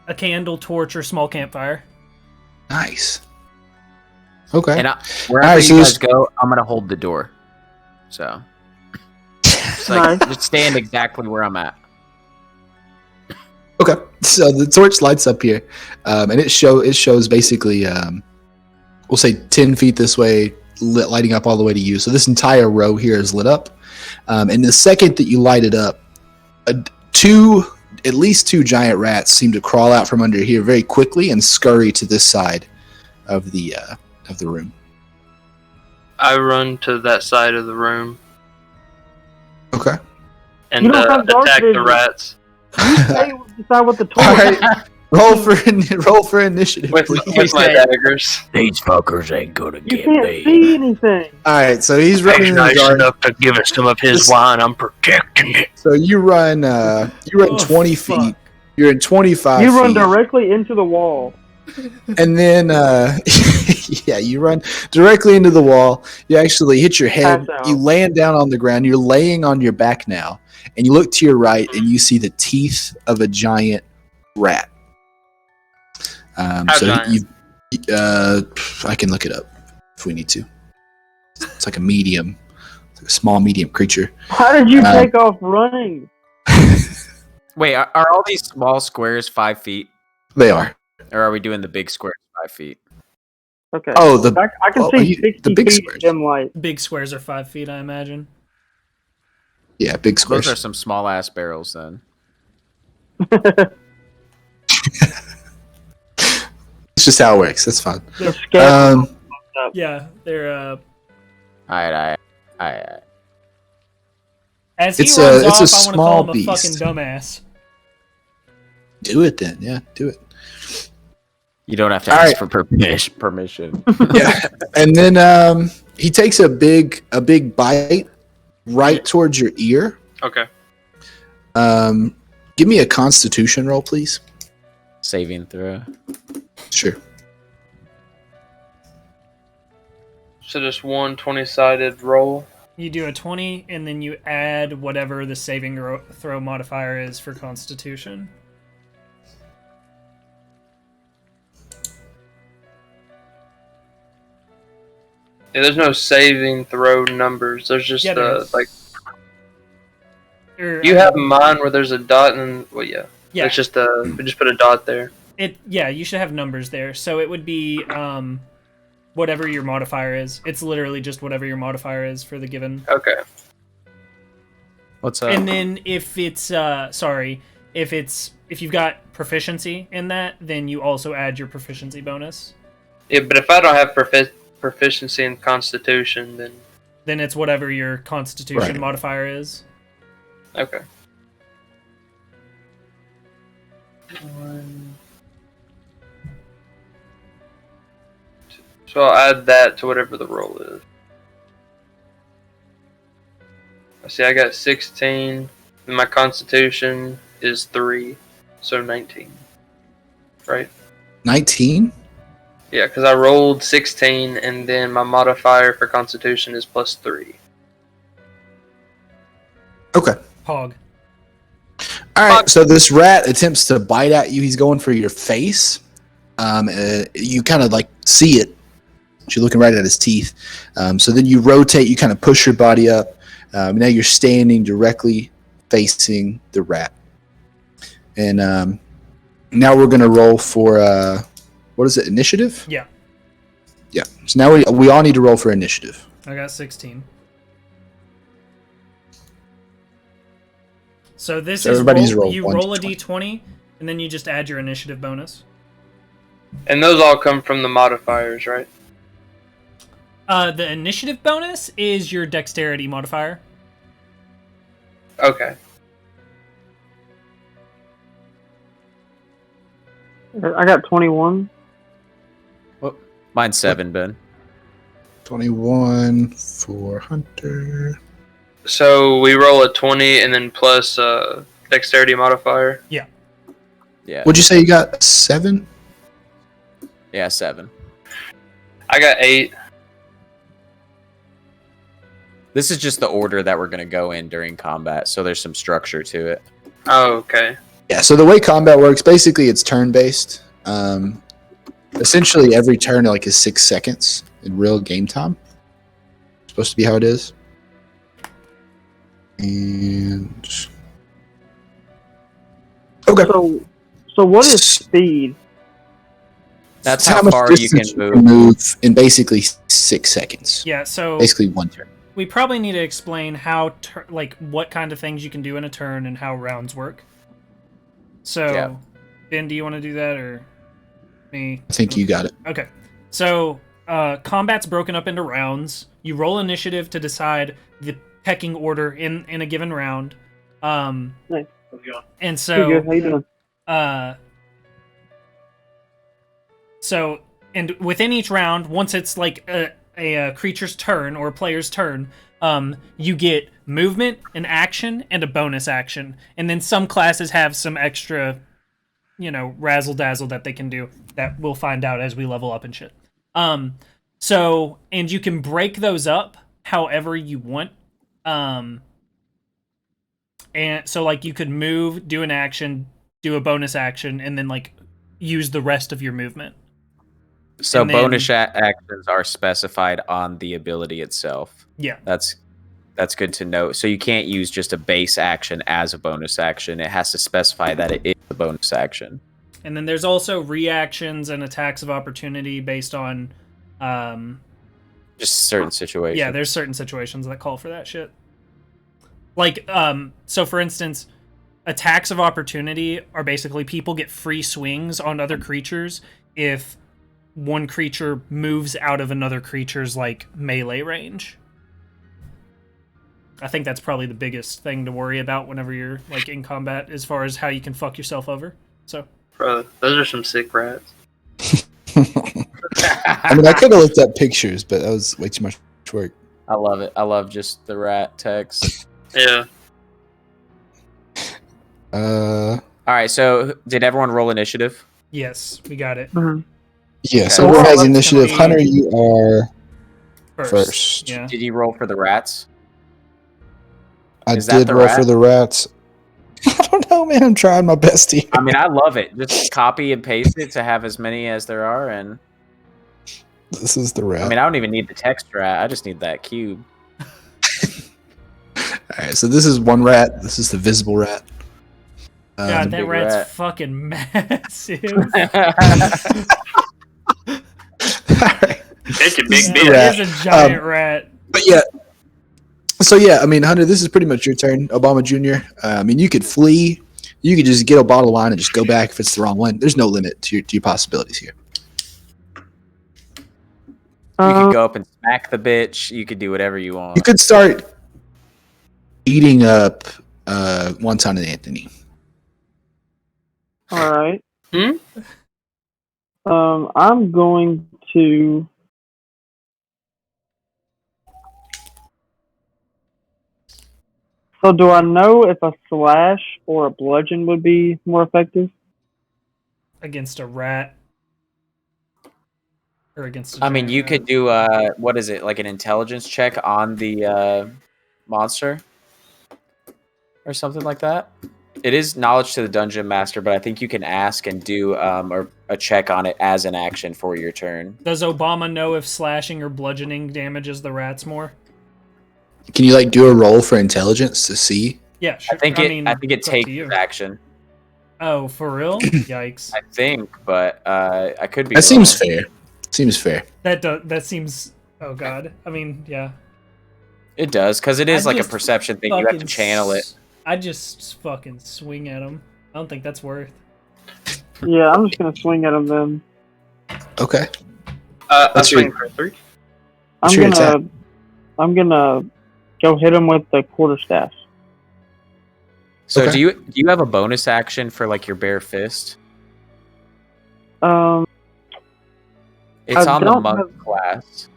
a candle, torch, or small campfire. Nice. Okay. And wherever Alright, so you this- guys go, I'm gonna hold the door. So, it's like Nice. just stand exactly where I'm at. Okay, so the torch lights up here, and it shows basically, we'll say 10 feet this way, lighting up all the way to you. So this entire row here is lit up, and the second that you light it up, at least two giant rats seem to crawl out from under here very quickly and scurry to this side of the room. I run to that side of the room Okay. and You don't have dark attack the vision. rats Hey, decide what the torch. All right. roll for initiative, with please. my daggers. These fuckers ain't gonna You get can't me. see anything. All right, so he's running He's in the nice dark. enough to give us some of his This- wine. I'm protecting it. So you run Oh, 20 fuck. feet. You're in 25 You run feet. directly into the wall. And then, yeah, you run directly into the wall. You actually hit your head. Pass out. You land down on the ground. You're laying on your back now. And you look to your right and you see the teeth of a giant rat. How So giant? I can look it up if we need to. It's like a medium, it's like a small, medium creature. How did you Uh, take off running? Wait, are all these small squares 5 feet, They are. or are we doing the big squares 5 feet? Okay. Oh, I can oh, see you- 60 the big feet squares. dim light. Big squares are 5 feet, I imagine. Yeah, big Those squares. are some small ass barrels then. It's just how it works. That's fine. The scale. Yeah, they're Alright. as he It's runs a off, I want to small call him a beast. fucking dumbass. Do it then. Yeah, do it. You don't have to All ask right. for permission. Yeah, and then he takes a big bite right towards your ear. Okay. Give me a Constitution roll, please. Saving throw. Sure. So just one 20-sided roll. You do a 20, and then you add whatever the saving throw modifier is for Constitution. Yeah, there's no saving throw numbers. There's just Yeah, there is. like Or, you have mine where there's a dot and well, yeah. yeah, It's just we just put a dot there. you should have numbers there. So it would be whatever your modifier is. It's literally just whatever your modifier is for the given. Okay. What's up? And then if it's if you've got proficiency in that, then you also add your proficiency bonus. Yeah, but if I don't have proficiency in Constitution, Then it's whatever your Constitution Right. modifier is. okay. So I'll add that to whatever the roll is. I see I got 16, and my Constitution is 3, so 19. Right? 19. Yeah, because I rolled 16, and then my modifier for Constitution is +3. Okay. Pog. All right. So this rat attempts to bite at you. He's going for your face. You kind of like see it. You're looking right at his teeth. So then you rotate. You kind of push your body up. Now you're standing directly facing the rat. And now we're gonna roll for what is it? Initiative. Yeah, Yeah. So now we all need to roll for initiative. I got 16. So this So is everybody's rolled you 1 roll a to 20. d20, and then you just add your initiative bonus. And those all come from the modifiers, right? The initiative bonus is your dexterity modifier. Okay. I got 21. Mine's 7, Ben. 21 for Hunter. So we roll a 20 and then plus dexterity modifier. Yeah. Would you say you got 7? Yeah, 7. I got 8. This is just the order that we're going to go in during combat, so there's some structure to it. Oh, okay. Yeah, so the way combat works, basically it's turn-based. Essentially, every turn like is 6 seconds in real game time. Supposed to be how it is. And okay, So what is speed? That's It's how much far you distance can move. move in basically 6 seconds. Yeah, so Basically 1 turn. we probably need to explain how, what kind of things you can do in a turn and how rounds work. So, Yeah. Ben, do you want to do that or me? I think you got it. Okay. So, combat's broken up into rounds. You roll initiative to decide the pecking order in a given round. Nice. And Pretty good. How you doing? So, and within each round, once it's like a creature's turn or a player's turn, you get movement, an action, and a bonus action. And then some classes have some extra, razzle dazzle that they can do that we'll find out as we level up and shit. So, and you can break those up however you want. And so, like, you could move, do an action, do a bonus action, and then like use the rest of your movement. So And then- bonus actions are specified on the ability itself. Yeah. That's good to know. So you can't use just a base action as a bonus action. It has to specify that it is a bonus action. And then there's also reactions and attacks of opportunity based on, Just certain situations. yeah, there's certain situations that call for that shit. Like, so for instance, attacks of opportunity are basically people get free swings on other creatures if one creature moves out of another creature's, like, melee range. I think that's probably the biggest thing to worry about whenever you're, like, in combat, as far as how you can fuck yourself over. So, Bro, those are some sick rats. I mean, I could have looked up pictures, but that was way too much work. I love it. I love just the rat text. Yeah. All right, so did everyone roll initiative? yes, we got it. Mhm. Yeah, so Okay. everyone has Let's initiative. go. Hunter, you are first. Yeah. Did you roll for the rats? I Is that did the roll rat? for the rats. I don't know, man. I'm trying my best here. I mean, I love it. Just copy and paste it to have as many as there are, and This is the rat. I mean, I don't even need the text rat. I just need that cube. All right, so this is one rat. This is the visible rat. God, that big rat's rat. fucking massive. Alright. It's a big This is bitch. the rat. It is a giant rat. But yeah. So yeah, I mean, Hunter, this is pretty much your turn, Obama Jr. I mean, you could flee. You could just get a bottle of wine and just go back if it's the wrong one. There's no limit to your possibilities here. You could go up and smack the bitch. You could do whatever you want. You could start eating up Wonton and Anthony. All right. Hmm? I'm going to. So, do I know if a slash or a bludgeon would be more effective? Against a rat. Or against a I mean, giant you rat. could do what is it, like an intelligence check on the monster or something like that. It is knowledge to the dungeon master, but I think you can ask and do a check on it as an action for your turn. Does Obama know if slashing or bludgeoning damages the rats more? Can you like do a roll for intelligence to see? Yeah, sure. I think it it's up to takes you. action. Oh, for real? Yikes. I think, but I could be. That seems wrong. fair. Seems fair. That seems. Oh god. I mean, yeah. It does, because it is I like a just perception thing. You have to fucking channel it. I just fucking swing at him. I don't think that's worth. Yeah, I'm just gonna swing at him then. Okay. I That's swing your- for 3. What's your attack? I'm gonna go hit him with the quarterstaff. So Okay. do you have a bonus action for like your bare fist? It's I on the don't monk have- class.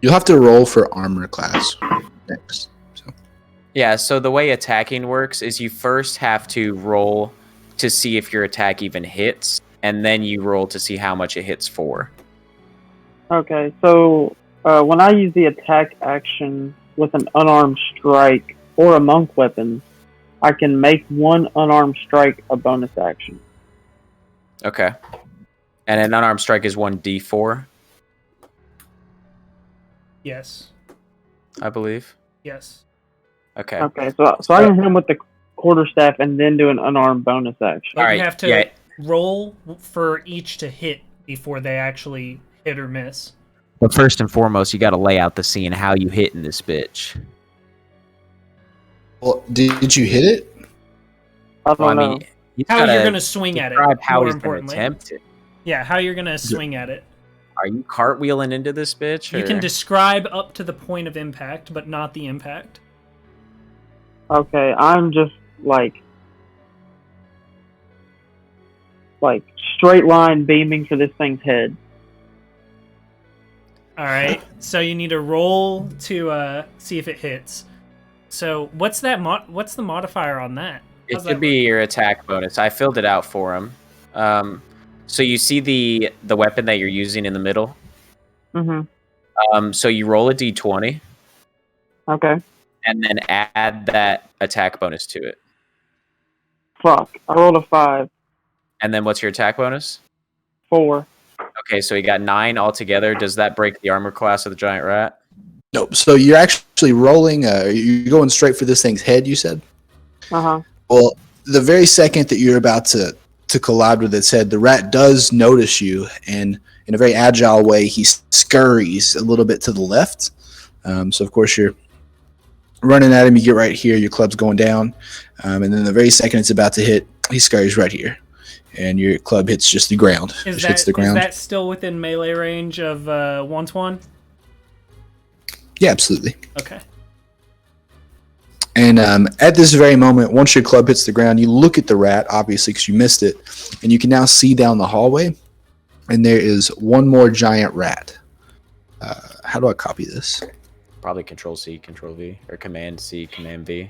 You'll have to roll for armor class next. So. Yeah, so the way attacking works is you first have to roll to see if your attack even hits, and then you roll to see how much it hits for. Okay, so when I use the attack action with an unarmed strike or a monk weapon, I can make one unarmed strike a bonus action. Okay. And an unarmed strike is 1d4, Yes. I believe. Yes. Okay. Okay, so I can hit him with the quarterstaff and then do an unarmed bonus action. But Alright, you have to yeah. roll for each to hit before they actually hit or miss. But first and foremost, you got to lay out the scene how you hitting this bitch. Well, did you hit it? I don't Well, I know. mean, you How gotta you're going to swing at it, describe how more he's gonna importantly. attempt it. Yeah, how you're going to swing at it. Are you cartwheeling into this bitch? You can or- describe up to the point of impact, but not the impact. Okay, I'm just like straight line beaming for this thing's head. All right, so you need to roll to see if it hits. So what's that? What's the modifier on that? It How's should that be work? your attack bonus. I filled it out for him. So you see the weapon that you're using in the middle. Mm-hmm. So you roll a d20 Okay. and then add that attack bonus to it. Fuck. I rolled a 5. And then what's your attack bonus? 4. Okay, so you got 9 altogether. Does that break the armor class of the giant rat? Nope. So you're actually rolling. You're going straight for this thing's head. You said. Uh-huh. Well, the very second that you're about to collide with its head, the rat does notice you, and in a very agile way, he scurries a little bit to the left. So of course you're running at him. You get right here. Your club's going down, and then the very second it's about to hit, he scurries right here, and your club hits just the ground. Is Just hits the that ground. still within melee range of 1-1? Yeah, absolutely. Okay. And at this very moment, once your club hits the ground, you look at the rat, obviously, because you missed it, and you can now see down the hallway, and there is one more giant rat. How do I copy this? Probably Control C, Control V, or Command C, Command V.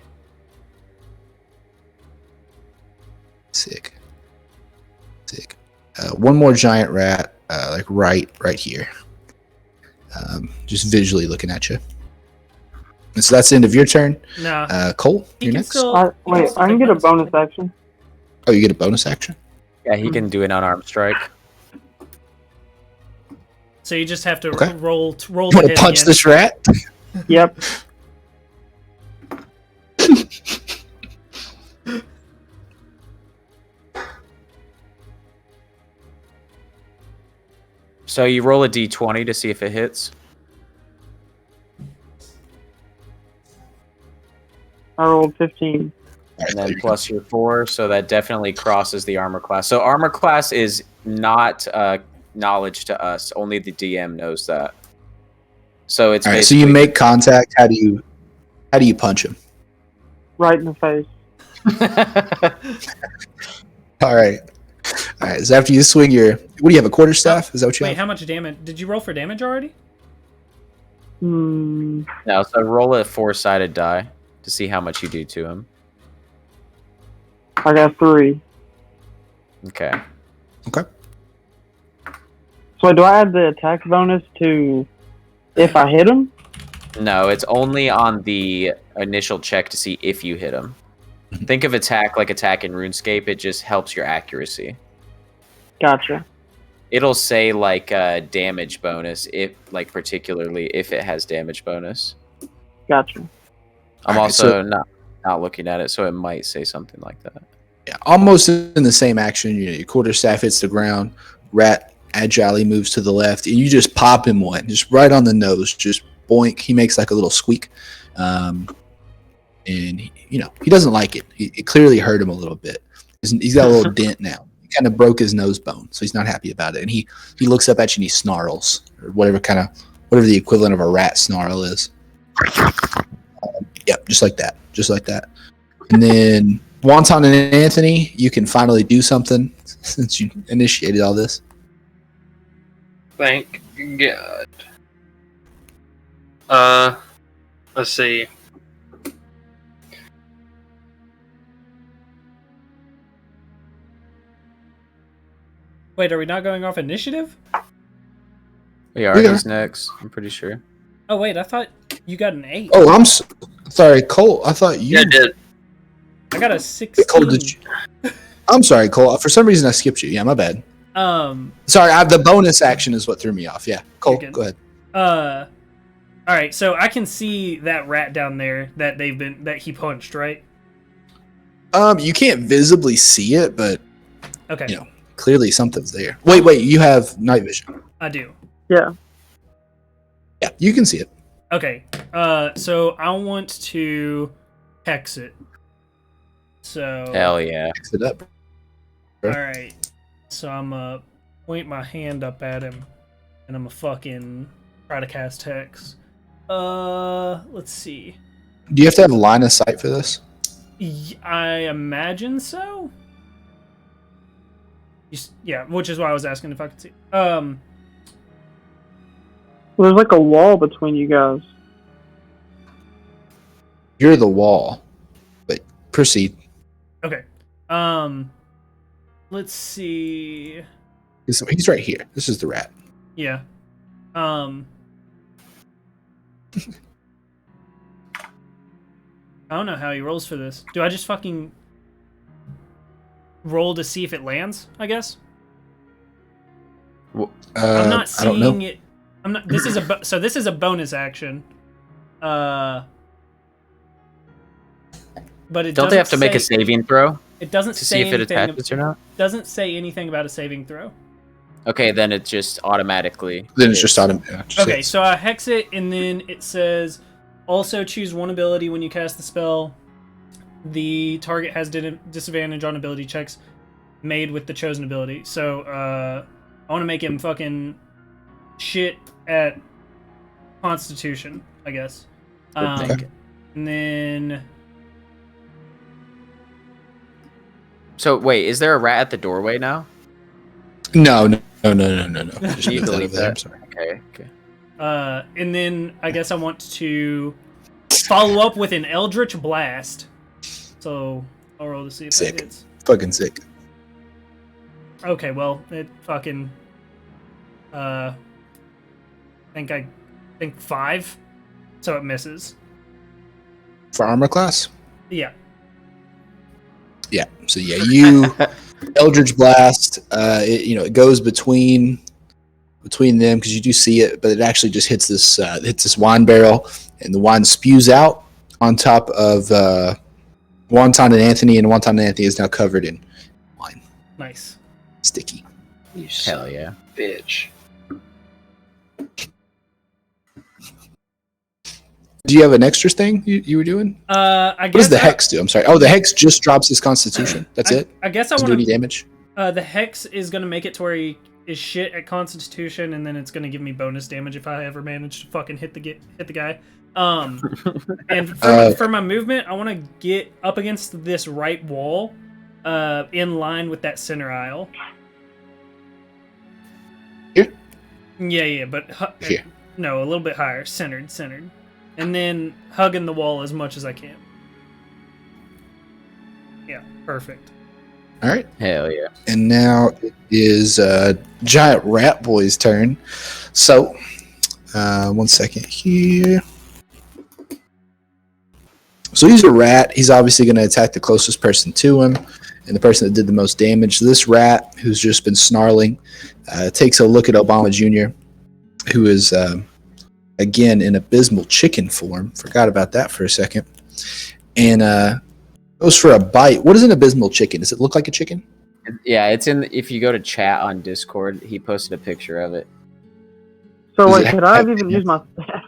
Sick. One more giant rat, like right here. Just visually looking at you. And so that's the end of your turn. No. Cole, He you're can next. still. Wait, I can get a bonus action. Oh, you get a bonus action? Yeah, he can do an unarmed strike. So you just have to Okay. roll You to want to hit punch again. this rat? Yep. So you roll a d20 to see if it hits. I rolled 15. And then plus your 4, so that definitely crosses the armor class. So armor class is not knowledge to us. Only the DM knows that. So it's All right, so basically you make contact. How do you punch him? Right in the face. All right. So after you swing your, what do you have? A quarterstaff? Is that what you Wait, have? how much damage? Did you roll for damage already? Hmm. No, so roll a 4-sided die to see how much you do to him. I got 3. Okay. Okay. So do I add the attack bonus to if I hit him? No, it's only on the initial check to see if you hit him. Think of attack like attack in RuneScape. It just helps your accuracy. Gotcha. It'll say like damage bonus, if like particularly if it has damage bonus. Gotcha. I'm Alright, also not looking at it, so it might say something like that. Yeah, almost in the same action. Your quarterstaff hits the ground. Rat agilely moves to the left, and you just pop him one, just right on the nose. Just boink. He makes like a little squeak, and he doesn't like it. It clearly hurt him a little bit. He's got a little dent now. kind of broke his nose bone, so he's not happy about it. And he looks up at you and he snarls, or whatever the equivalent of a rat snarl is. Yep, just like that. And then Wonton and Anthony, you can finally do something since you initiated all this. Thank God. Let's see. Wait, are we not going off initiative? We are. He's next. I'm pretty sure. Oh wait, I thought you got an 8. Oh, I'm sorry, Cole. I thought you. Yeah, I did. I got a 16. Cole, did you? I'm sorry, Cole. For some reason, I skipped you. Yeah, my bad. Sorry, the bonus action is what threw me off. Yeah, Cole, go ahead. All right, so I can see that rat down there that he punched, right? You can't visibly see it, but Okay, clearly something's there. Wait, you have night vision. I do. Yeah. Yeah, you can see it. Okay, so I want to hex it. So Hell yeah. Fix it up. all right, so I'm gonna point my hand up at him, and I'm gonna fucking try to cast hex. Let's see. Do you have to have a line of sight for this? I imagine so. Yeah, which is why I was asking if I could see. Well, there's like a wall between you guys. You're the wall. But proceed. Okay. Let's see. He's right here. This is the rat. Yeah. I don't know how he rolls for this. Do I just fucking roll to see if it lands, I guess? I'm not seeing it. I'm not. This is this is a bonus action. But it Don't they have to make a saving throw It doesn't to say see if it anything. attaches or not? Doesn't say anything about a saving throw. Okay, then it just automatically. Then it's just automatic. Yeah, Okay, so I hex it, and then it says, also choose one ability when you cast the spell. The target has disadvantage on ability checks made with the chosen ability. So I want to make him fucking shit at Constitution, I guess. Okay. And then... So wait, is there a rat at the doorway now? No. Just You move that believe over there. I'm that? sorry. Okay. And then I guess I want to follow up with an Eldritch Blast. So I'll roll to see if Sick. that hits. Fucking sick. Okay, well, it fucking think 5, so it misses. For armor class? Yeah. Yeah. So yeah, you Eldritch Blast. It goes between them because you do see it, but it actually just hits this wine barrel, and the wine spews out on top of Wonton and Anthony, and Wonton and Anthony is now covered in wine. Nice. Sticky. You Hell yeah. bitch. Do you have an extra thing you were doing? I What guess does the hex do? I'm sorry. Oh, the hex just drops his constitution. That's it? I guess I Doesn't do want any to. damage? The hex is gonna make it to where he is shit at Constitution, and then it's gonna give me bonus damage if I ever manage to fucking hit the guy. And for my movement, I want to get up against this right wall, in line with that center aisle. Here? Yeah, but Here. no, a little bit higher, centered, and then hugging the wall as much as I can. Yeah, perfect. All right. Hell yeah. And now it is Giant Rat Boy's turn. So, 1 second here. So he's a rat. He's obviously going to attack the closest person to him and the person that did the most damage. This rat, who's just been snarling, takes a look at Obama Jr., who is, again, in abysmal chicken form. Forgot about that for a second. And goes for a bite. What is an abysmal chicken? Does it look like a chicken? Yeah, it's in. If you go to chat on Discord, he posted a picture of it. So, Does wait, it could I have- have even used my staff?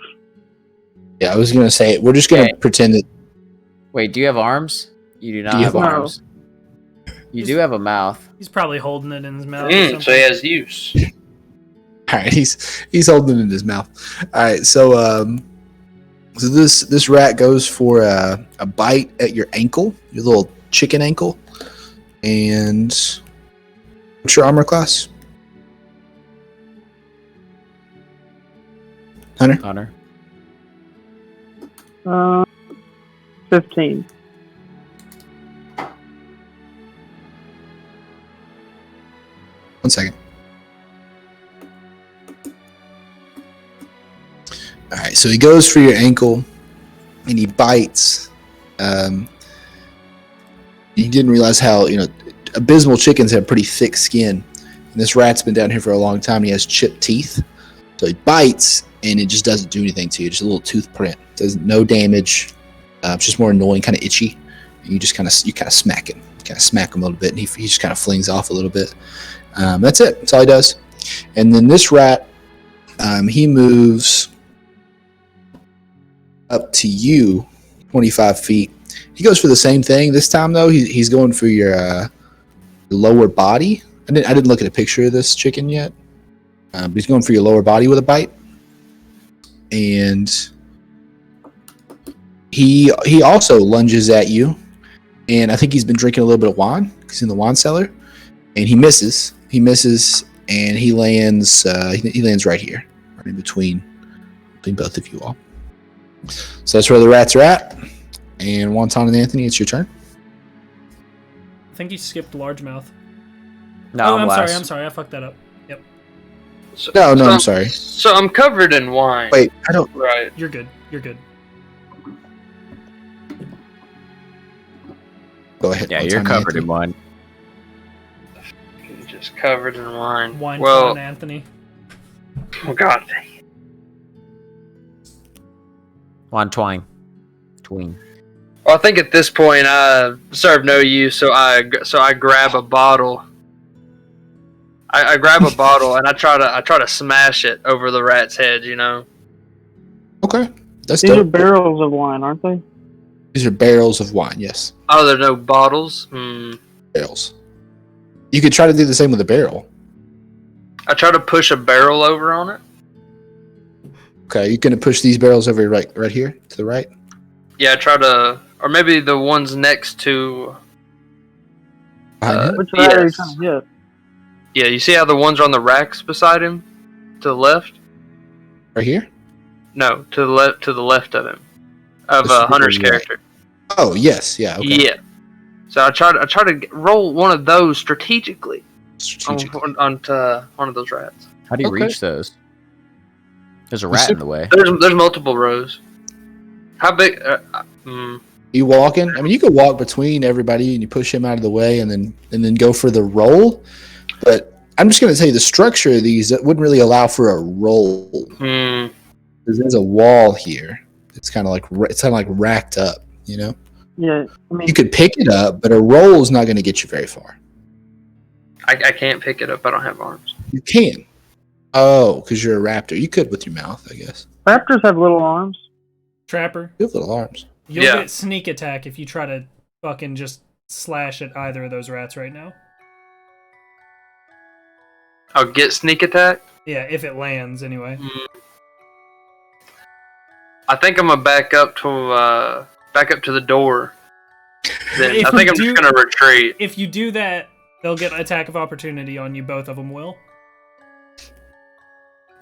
Yeah, I was going to say, we're just going to Okay. pretend that. Wait, do you have arms? You do not Do you have have arms. You do have a mouth. He's probably holding it in his mouth. Or So he something. has use. All right, he's holding it in his mouth. All right, so this rat goes for a bite at your ankle, your little chicken ankle, and what's your armor class, Hunter? 15. One second. All right, so he goes for your ankle, and he bites. You didn't realize how abysmal chickens have pretty thick skin, and this rat's been down here for a long time. And he has chipped teeth, so he bites, and it just doesn't do anything to you. Just a little tooth print. Does no damage. It's just more annoying, kind of itchy. And you just kind of smack him, a little bit, and he just kind of flings off a little bit. That's it. That's all he does. And then this rat, he moves up to you, 25 feet. He goes for the same thing. This time, though, he's going for your lower body. I didn't look at a picture of this chicken yet, but he's going for your lower body with a bite. And he also lunges at you, and I think he's been drinking a little bit of wine. He's in the wine cellar, and he misses. And he lands. He lands right here, right in between both of you all. So that's where the rats are at. And Wonton and Anthony, it's your turn. I think he skipped largemouth. No, I'm sorry. I fucked that up. Yep. No, I'm sorry. So I'm covered in wine. Wait, I don't. Right. You're good. Go ahead. Yeah, Wonton you're and covered Anthony. in wine. Just covered in wine. Wine Well, on Anthony. oh god dang it. Wine twine. Tween. Well, I think at this point I serve no use, so I grab a bottle. I grab a bottle and I try to smash it over the rat's head. Okay, that's These are dope. barrels of wine, aren't they? These are barrels of wine. Yes, Oh, there are no bottles. barrels. You could try to do the same with a barrel. I try to push a barrel over on it. Okay, you're gonna push these barrels over right here to the right. Yeah, I try to, or maybe the ones next to. Behind him? Which rat are you Yes. trying to hit? Yeah, you see how the ones are on the racks beside him, to the left? Right here. No, to the left of him, of This would be Hunter's right. character. Oh yes, yeah. Okay. Yeah. So I try to roll one of those strategically Strategic. onto one of those rats. How do you Okay. reach those? There's a rat in the way. There's multiple rows. How big? You walking? I mean, you could walk between everybody and you push him out of the way, and then go for the roll. But I'm just going to tell you the structure of these that wouldn't really allow for a roll. There's a wall here. It's kind of like racked up. Yeah, I mean, You could pick it up, but a roll is not going to get you very far. I can't pick it up. I don't have arms. You can. Oh, because you're a raptor. You could with your mouth, I guess. raptors have little arms. Trapper, You have little arms. you'll Yeah. get sneak attack if you try to fucking just slash at either of those rats right now. I'll get sneak attack. Yeah, if it lands anyway. I think I'm gonna back up to the door. Then If I think you I'm do- just gonna retreat. If you do that, they'll get an attack of opportunity on you. Both of them will.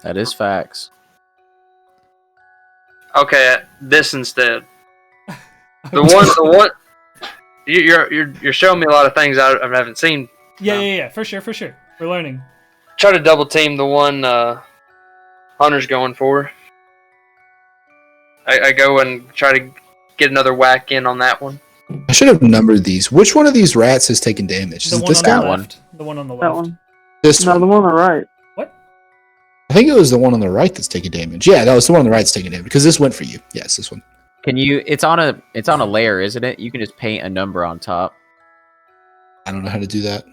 That is facts. Okay, this instead. The one. You're showing me a lot of things I haven't seen. Yeah, for sure. We're learning. Try to double team the one Hunter's going for. I go and try to get another whack in on that one. I should have numbered these. Which one of these rats has taken damage? Is The it one this on guy? the one? left. The one on the left. That one. This No, one. the one on the right. I think it was the one on the right that's taking damage. Yeah, that was the one on the right that's taking damage because this went for you. Yes, this one. Can you? It's on a layer, isn't it? You can just paint a number on top. I don't know how to do that.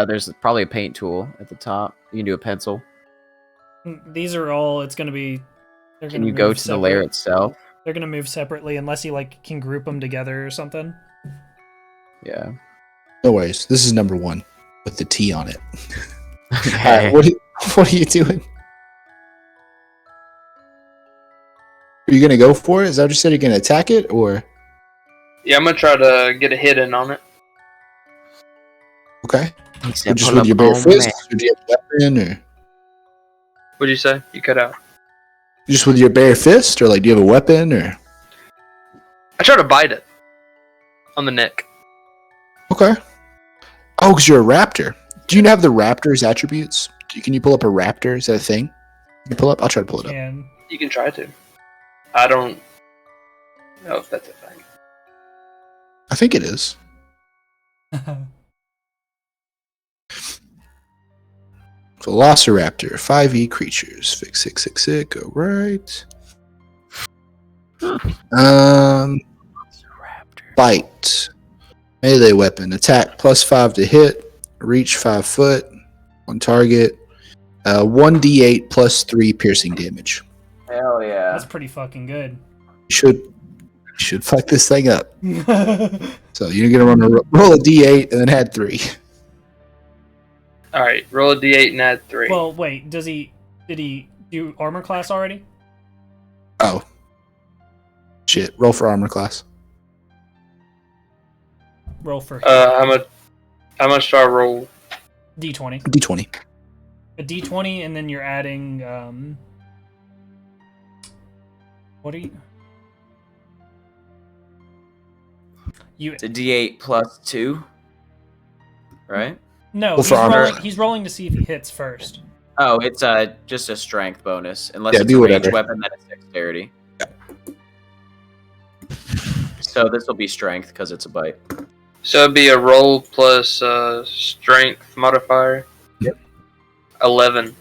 There's probably a paint tool at the top. You can do a pencil. These are all. It's gonna be. They're Can gonna you go move to the layer separate. itself? They're gonna move separately unless you can group them together or something. Yeah. No worries. This is number 1 with the T on it. Okay. What are you doing? Are you gonna go for it? Is that what you said? You're gonna attack it, or Yeah, I'm gonna try to get a hit in on it. okay? He Or said, just "Pull with up your bare on fist, me." or do you have a weapon, or What'd you say? You cut out. just with your bare fist, or like do you have a weapon, or I try to bite it on the neck. okay? Oh, because you're a raptor. Do you have the raptor's attributes? Can you pull up a raptor? Is that a thing? You pull up? I'll try to pull it up. Can You can try to. I don't know if that's a thing. I think it is. Velociraptor, 5e creatures, fix 666. All right. Bite, melee weapon, attack +5 to hit, reach 5 foot, on target, 1d8 +3 piercing damage. Hell yeah. That's pretty fucking good. You should fuck this thing up. So you're gonna roll a d8 and then add 3. All right, roll a d8 and add 3. Well, wait. Did he do armor class already? Oh, shit! Roll for armor class. Roll for how much do I roll? D20. D20. A D20, and then you're adding what are you? It's a D8 plus 2, right? No, Well, for armor. he's rolling to see if he hits first. Oh, it's just a strength bonus. Unless Yeah, it's do a ranged whatever. weapon, then it's dexterity. So this will be strength because it's a bite. So it'd be a roll plus strength modifier. Yep. 11.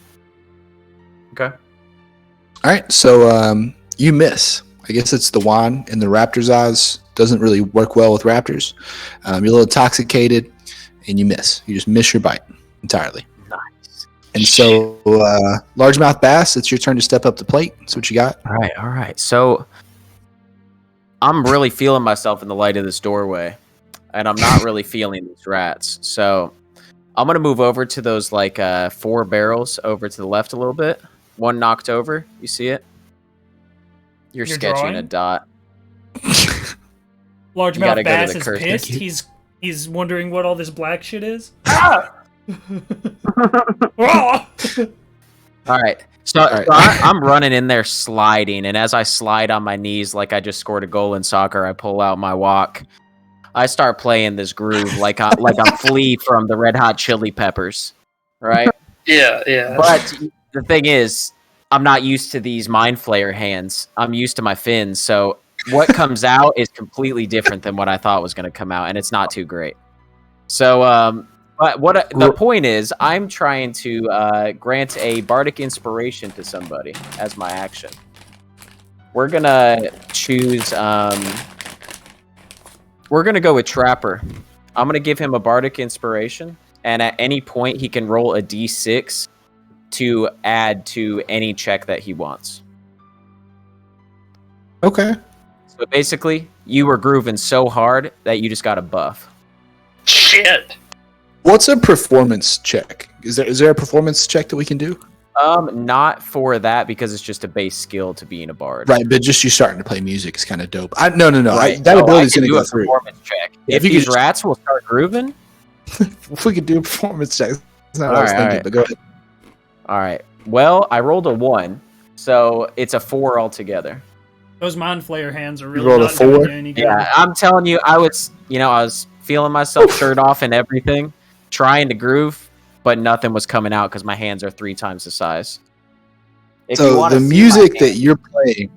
Okay. All right, so you miss. I guess it's the wand in the raptor's eyes. Doesn't really work well with raptors. You're a little intoxicated, and you miss. You just miss your bite entirely. Nice. And so, largemouth bass, it's your turn to step up the plate. That's what you got. All right. So I'm really feeling myself in the light of this doorway, and I'm not really feeling these rats. So I'm gonna move over to those 4 barrels over to the left a little bit. One knocked over. You see it? You're sketching drawing? a dot. Largemouth gotta go to bass the is cursor. pissed. He's wondering what all this black shit is. Ah! Oh! All right. So, right. so I'm running in there sliding, and as I slide on my knees like I just scored a goal in soccer, I pull out my walk. I start playing this groove like I'm Flea from the Red Hot Chili Peppers, right? Yeah. But the thing is, I'm not used to these Mind Flayer hands. I'm used to my fins, so what comes out is completely different than what I thought was going to come out, and it's not too great. So, but the point is, I'm trying to grant a bardic inspiration to somebody as my action. We're gonna choose. We're gonna go with Trapper. I'm gonna give him a bardic inspiration, and at any point he can roll a d6 to add to any check that he wants. Okay. So basically, you were grooving so hard that you just got a buff. Shit. What's a performance check? Is there a performance check that we can do? Not for that because it's just a base skill to being a bard. Right, but just you starting to play music is kind of dope. No. Right. That ability is I can going to do go a through. performance check. Yeah, if if you these could just- rats will start grooving. If we could do a performance check, that's not what I was All thinking. right. But go ahead. All right. Well, I rolled a 1, so it's a 4 altogether. Those Mind Flayer hands are really rolled a not doing 4? you any good. Yeah, I'm telling you, I was feeling myself shirt off and everything, trying to groove, but nothing was coming out because my hands are 3 times the size. If you So wanna the see my music that hands- you're playing,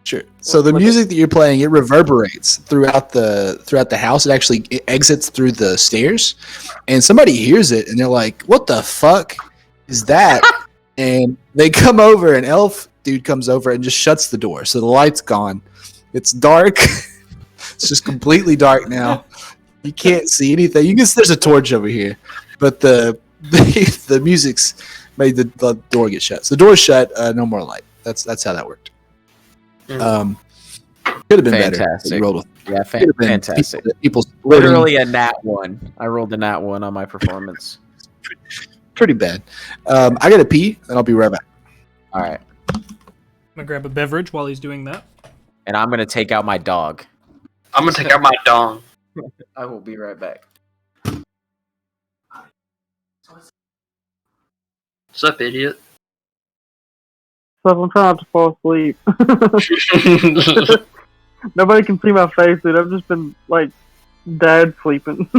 sure. So the Look at- music that you're playing, it reverberates throughout the house. It actually exits through the stairs, and somebody hears it, and they're like, "What the fuck is that?" And they come over, and elf dude comes over and just shuts the door, so the light's gone. It's dark. It's just completely dark now. You can't see anything. You can. There's a torch over here, but the music's made the door get shut. So the door's shut. No more light. That's how that worked. Could have been better. but Fantastic. You rolled with. Yeah, Could have been fantastic. People splitting. Literally a nat 1. I rolled a nat 1 on my performance. Pretty bad. I gotta pee, and I'll be right back. All right. I'm gonna grab a beverage while he's doing that. And I'm going to take out my dog. I'm gonna take out my dong. I will be right back. What's up, idiot? So I'm trying not to fall asleep. Nobody can see my face, dude. I've just been like dad sleeping,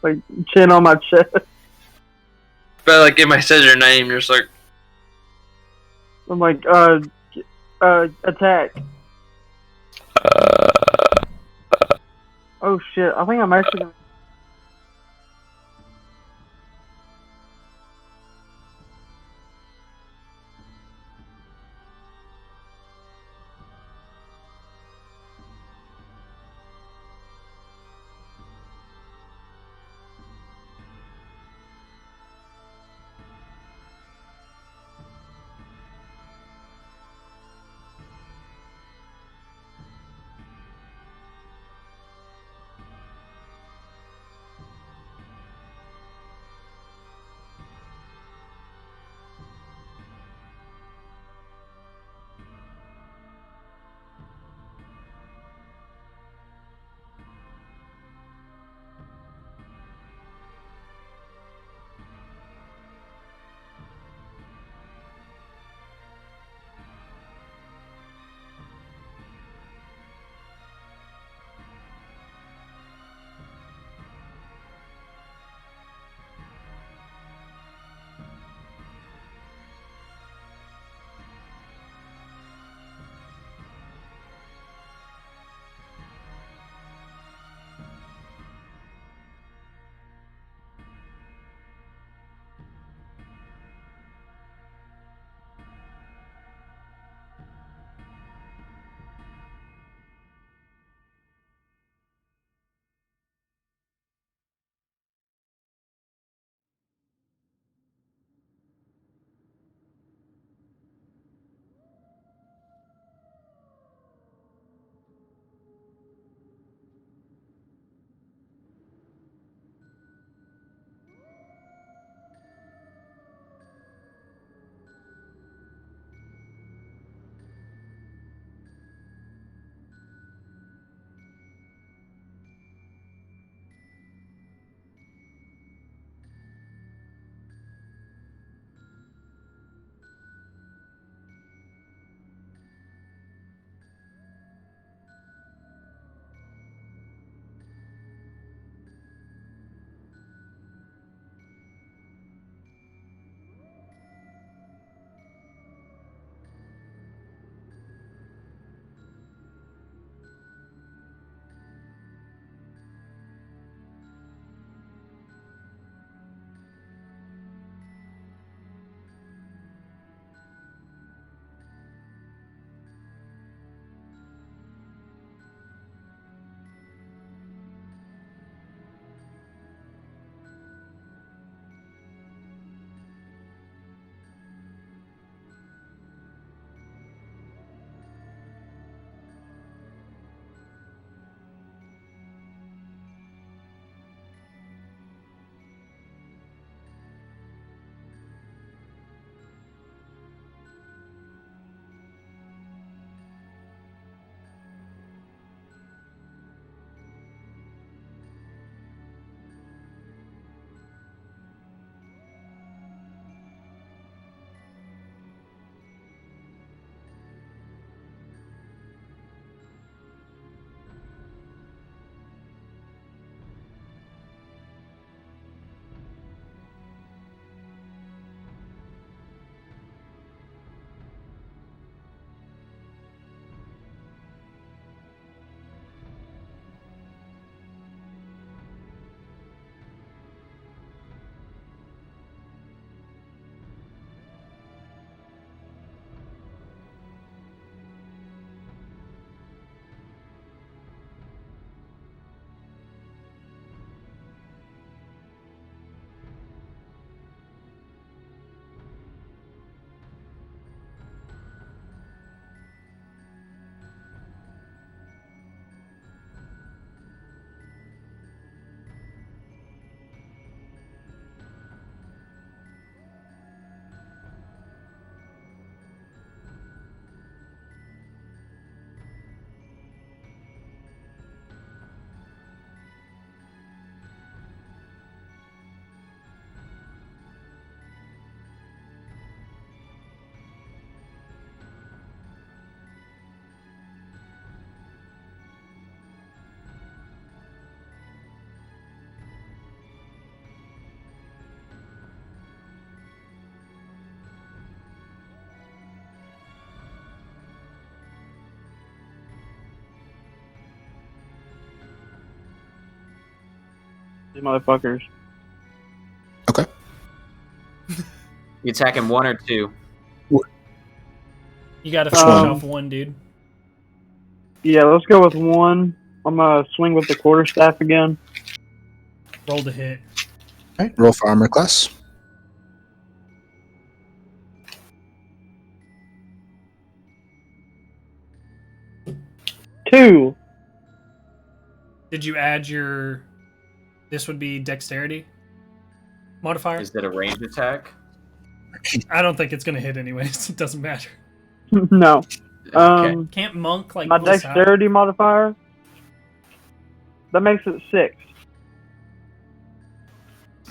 like chin on my chest. But like, if I says your name, you're just like, I'm like, attack. Oh shit! I think I'm actually gonna. these motherfuckers. Okay. You attack him 1 or 2. You gotta Which finish one? off one, dude. Yeah, let's go with 1. I'm gonna swing with the quarterstaff again. Roll to hit. All right. Roll for armor class. 2. Did you add your... This would be dexterity modifier? Is that a ranged attack? I don't think it's gonna hit anyways. It doesn't matter. No. Okay. Can't monk like My bliss out? dexterity modifier. That makes it 6.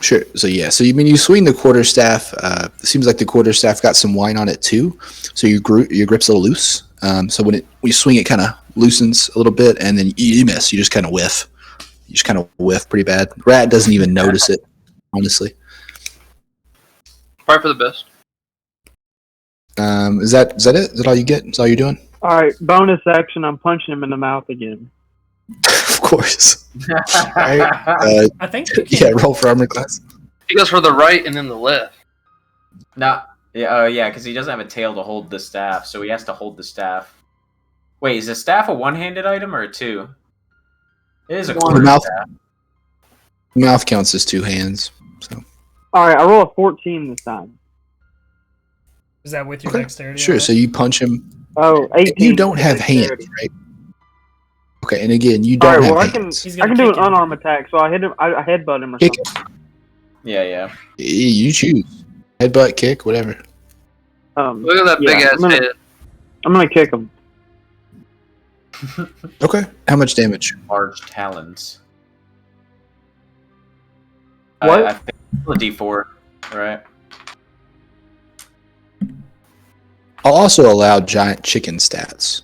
Sure. So yeah. So you swing the quarterstaff. It seems like the quarterstaff got some wine on it too. So your grip's a little loose. So when you swing, it kind of loosens a little bit, and then you miss. You just kind of whiff. You just kind of whiff pretty bad. Rat doesn't even notice it, honestly. Probably for the best. Is that it? Is that all you get? Is that all you're doing? Alright, bonus action, I'm punching him in the mouth again. Of course. Right. I think. Yeah. Roll for armor class. He goes for the right and then the left. No. Yeah, because he doesn't have a tail to hold the staff, so he has to hold the staff. Wait, is the staff a one-handed item or a 2? It is a One. quarter Mouth. staff. Mouth counts as 2 hands. So Alright, I roll a 14 this time. Is that with your okay. dexterity? Sure. on So it? you punch him. Oh, 18. You don't have dexterity. hands, right? Okay. And again, you don't Alright, have well, hands. He's I gonna can do an kick him. unarmed attack, so I hit him. I headbutt him or Kick something. Yeah. You choose. Headbutt, kick, whatever. Look at that Yeah, big ass head. I'm gonna kick him. Okay. How much damage? Large talons. What? I think a D4, right? I'll also allow giant chicken stats.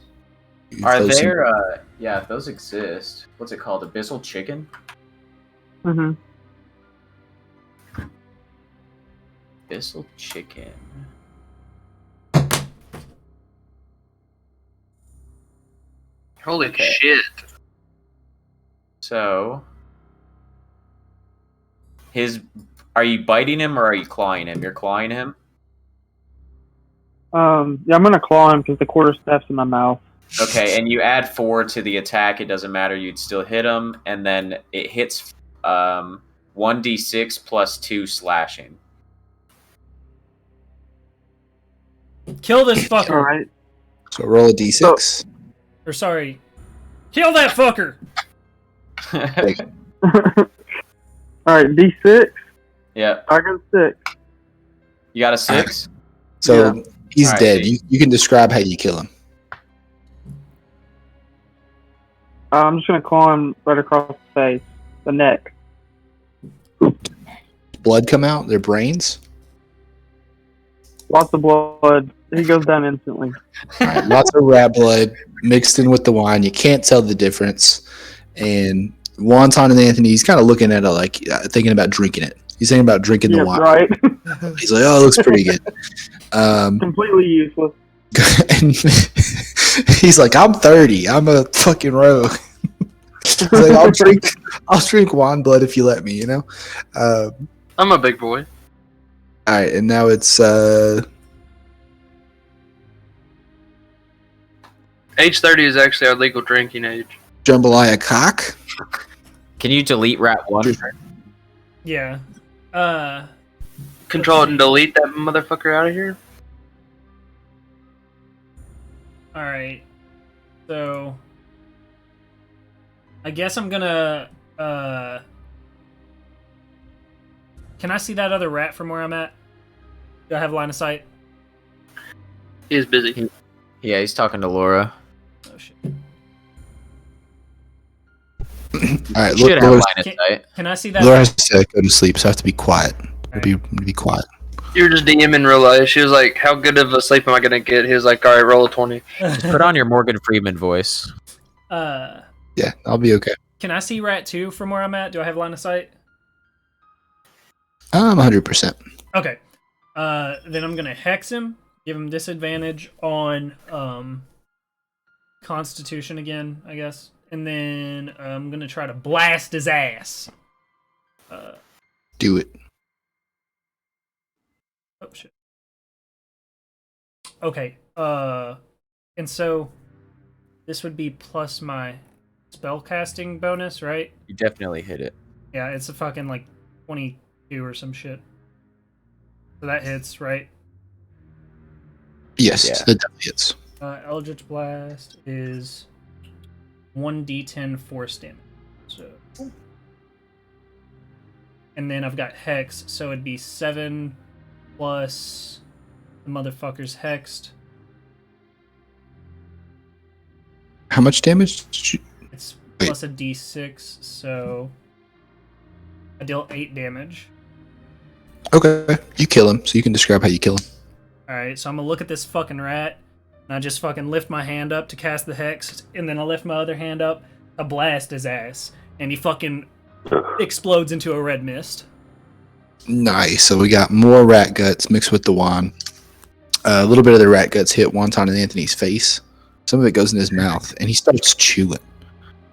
Are Those there, yeah, if those exist. What's it called? Abyssal chicken? Mm-hmm. Abyssal chicken. Holy Okay. shit. So, are you biting him or are you clawing him? You're clawing him? Yeah, I'm gonna claw him because the quarterstaff's in my mouth. Okay, and you add 4 to the attack, it doesn't matter, you'd still hit him, and then it hits 1d6 plus 2 slashing. Kill this fucker. Alright. So roll a d6. Or sorry, kill that fucker. Alright, D6. Yeah, I got 6. you got a 6? So he's Alright, dead. so You can describe how you kill him. I'm just gonna claw him right across the face, the neck. Blood come out. Their brains. Lots of blood. He goes down instantly. Alright, lots of rat blood mixed in with the wine. You can't tell the difference. And Wonton and Anthony, he's kind of looking at it like thinking about drinking it. He's thinking about drinking the Yeah, wine. right. He's like, "Oh, it looks pretty good." Completely useless. And he's like, "I'm 30. I'm a fucking rogue." He's like, I'll drink wine blood if you let me. I'm a big boy. All right, and now it's Age 30 is actually our legal drinking age. Jambalaya cock. Can you delete rat 1? Yeah. Control and delete that motherfucker out of here. All right. So, I guess I'm gonna. Can I see that other rat from where I'm at? Do I have line of sight? He is busy. Yeah, he's talking to Laura. Oh shit. All right, Should have Laura, line of sight. Can I see that? Laura has to go to sleep, so I have to be quiet. Be quiet. You were just DM in real life. She was like, "How good of a sleep am I gonna get?" He was like, "All right, roll a 20." Put on your Morgan Freeman voice. Yeah, I'll be okay. Can I see rat 2 from where I'm at? Do I have line of sight? I'm 100%. Okay. Then I'm gonna hex him. Give him disadvantage on Constitution again, I guess. And then I'm gonna try to blast his ass. Do it. Oh shit. Okay. And so this would be plus my spell casting bonus, right? You definitely hit it. Yeah, it's a fucking like 22 or some shit. So that hits, right? Yes, Yeah. that definitely hits. Eldritch Blast is 1d10 force damage. So, and then I've got Hex, so it'd be 7 plus the motherfucker's hexed. How much damage? It's Wait. plus a d6, so I deal 8 damage. Okay, you kill him, so you can describe how you kill him. Alright, so I'm gonna look at this fucking rat, and I just fucking lift my hand up to cast the hex, and then I lift my other hand up to blast his ass, and he fucking explodes into a red mist. Nice. So we got more rat guts mixed with the wand. A little bit of the rat guts hit Wonton and Anthony's face. Some of it goes in his mouth, and he starts chewing.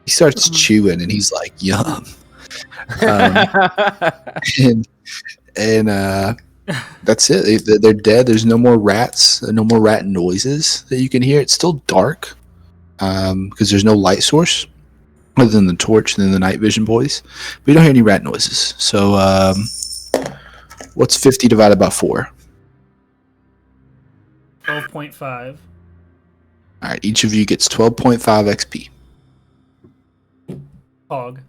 He starts chewing, and he's like, "Yum." And that's it. They're dead. There's no more rats. No more rat noises that you can hear. It's still dark because there's no light source other than the torch and then the night vision boys. But you don't hear any rat noises. So what's 50 divided by 4? 12.5. All right, each of you gets 12.5 XP. Hog.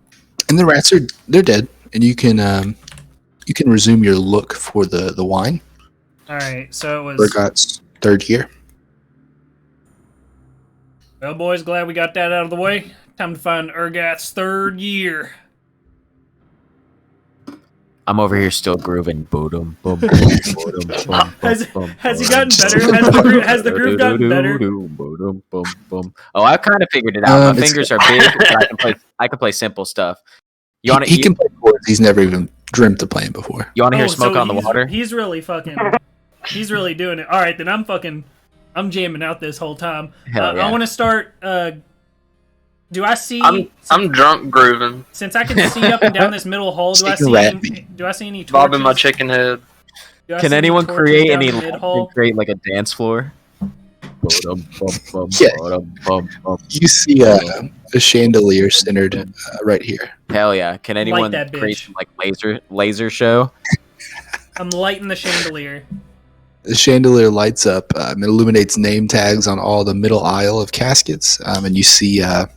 And the rats they're dead, and you can resume your look for the wine. Alright, so it was... Bergot's 3rd year. Well, boys, glad we got that out of the way. Time to find Urgat's 3rd year. I'm over here still grooving. Boom, boom, boom, Has he gotten better? Has the groove gotten better? Oh, I kind of figured it out. My It's- fingers are big, but I can play simple stuff. You want He to can play chords he's never even dreamt of playing before. hear Smoke on the Water? He's really fucking... He's really doing it. Alright, then I'm jamming out this whole time. Hell yeah. I want to start... do I see... I'm drunk grooving, Since I can see up and down this middle hole, do I Stick a see rat any torches? bobbing my chicken head. Do I Can see any anyone torches create down any the mid-hole? create like a dance floor? Yeah. You see a chandelier centered right here. Hell yeah! Can anyone that create bitch. some like laser show? I'm lighting the chandelier. The chandelier lights up. It illuminates name tags on all the middle aisle of caskets, and you see in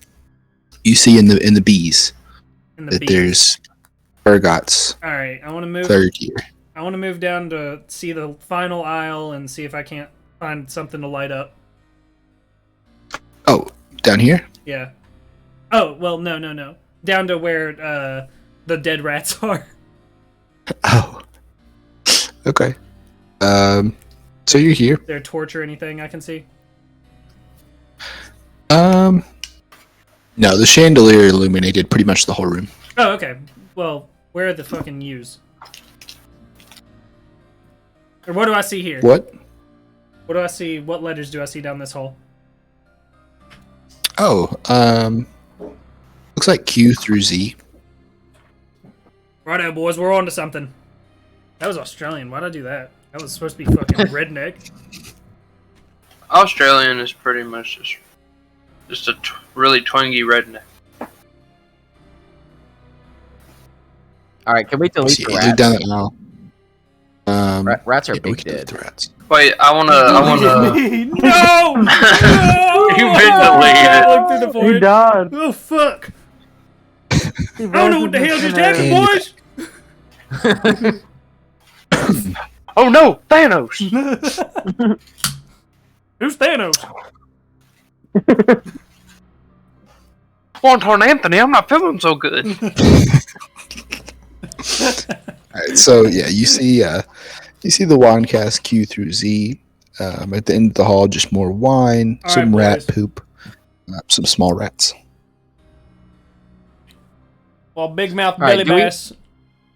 the bees In the that bees. there's Bergot's All right, I want to move. 3rd year. I want to move down to see the final aisle and see if I can't find something to light up. Oh, down here? Yeah. Oh well, no. Down to where the dead rats are. Oh. Okay. So you're here. Their torch or anything I can see. No, the chandelier illuminated pretty much the whole room. Oh, okay. Well, where are the fucking U's? Or what do I see here? What? What do I see? What letters do I see down this hole? Oh, looks like Q through Z. Righto, boys, we're on to something. That was Australian. Why'd I do that? That was supposed to be fucking redneck. Australian is pretty much just a really twangy redneck. All right, can we delete See, the look rats? down that aisle. Rats are Yeah, we big can delete dead. the rats. Wait, I wanna. No! You've been deleted. Look through the He void. died. Oh fuck! He I don't know what the hell just happened, boys. Oh no, Thanos! Who's Thanos? Wonton Anthony, I'm not feeling so good. All right, so yeah, you see the wine cast Q through Z. At the end of the hall, just more wine, All some right, rat boys. poop, some small rats. While Big Mouth All right, Billy do we- Bass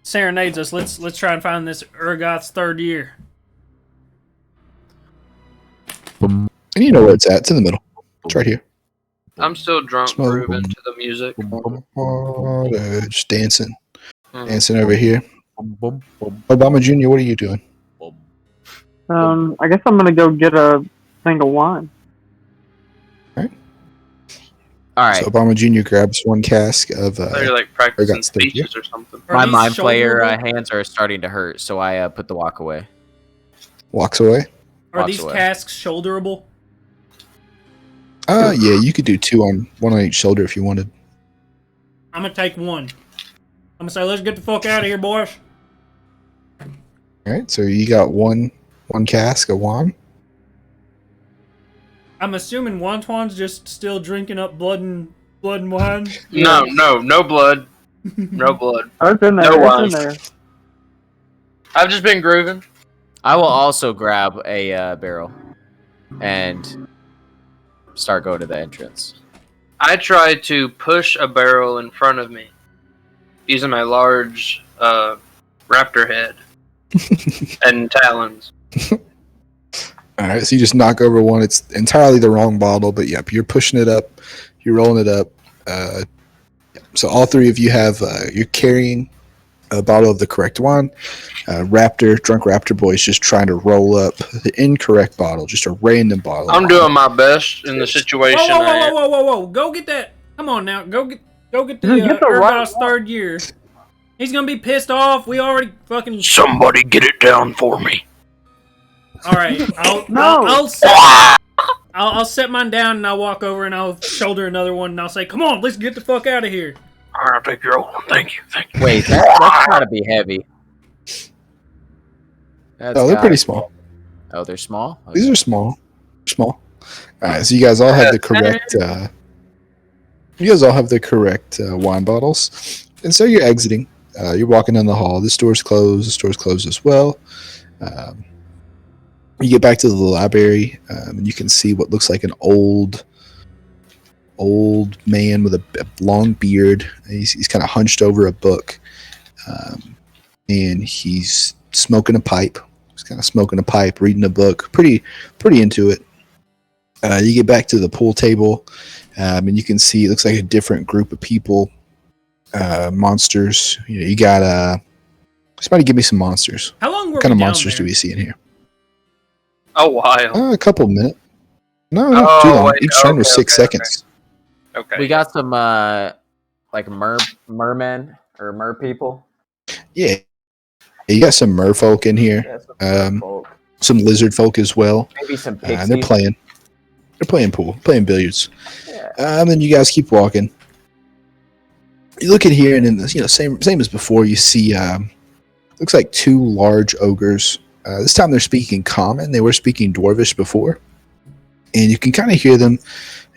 serenades us, let's try and find this Urgot's 3rd year. And you know where it's at. It's in the middle. It's right here. I'm still drunk Smoke. grooving to the music. Just dancing. Dancing over here. Obama Jr., what are you doing? I guess I'm gonna go get a thing of wine. All right. So Obama Jr. grabs one cask of. They're like practicing speeches or something. Are My these mind player shoulderable? hands are starting to hurt, so I put the walk away. Walks away. Are Walks these away. casks shoulderable? Yeah, you could do one on each shoulder if you wanted. I'm gonna take one. I'm gonna say, let's get the fuck out of here, boys. All right, so you got one cask of wine. I'm assuming Wanton's just still drinking up blood and wine. No blood. No blood. Oh, it's in there. No It's wine. in there. I've just been grooving. I will also grab a barrel and start going to the entrance. I tried to push a barrel in front of me using my large raptor head and talons. All right, so you just knock over one. It's entirely the wrong bottle, but yep, you're pushing it up. You're rolling it up. So all three of you have you're carrying a bottle of the correct wine. Drunk Raptor boy is just trying to roll up the incorrect bottle, just a random bottle. I'm doing my best in the situation. Whoa! Go get that! Come on now, go get the Get the right Urgos third year. He's gonna be pissed off. We already fucking. Somebody get it down for me. All right, No. I'll set mine down and I'll walk over and I'll shoulder another one and I'll say, "Come on, let's get the fuck out of here." I'll take your old one. Thank you. Wait, that's gotta be heavy. Oh, they're pretty small. Oh, they're small? Okay. These are small. Small. All right, so you guys all have the correct. You guys all have the correct wine bottles, and so you're exiting. You're walking down the hall. The store's closed. The store's closed as well. You get back to the library, and you can see what looks like an old man with a long beard. He's kind of hunched over a book, and he's smoking a pipe. He's kind of smoking a pipe, reading a book, pretty into it. You get back to the pool table, and you can see it looks like a different group of people. Monsters. You got somebody give me some monsters. How long were What kind we of down monsters there? do we see in here? A while. A couple minutes. No, not too long. wait, Each turn was 6 okay. seconds. Okay. We got some like mermen or mer people. Yeah. You got some merfolk in here. Yeah, some folk. Some lizard folk as well. Maybe some And pixies. they're playing pool, playing billiards. Yeah. And then you guys keep walking. You look in here, and in the same as before, you see looks like two large ogres. This time they're speaking common. They were speaking dwarvish before, and you can kind of hear them.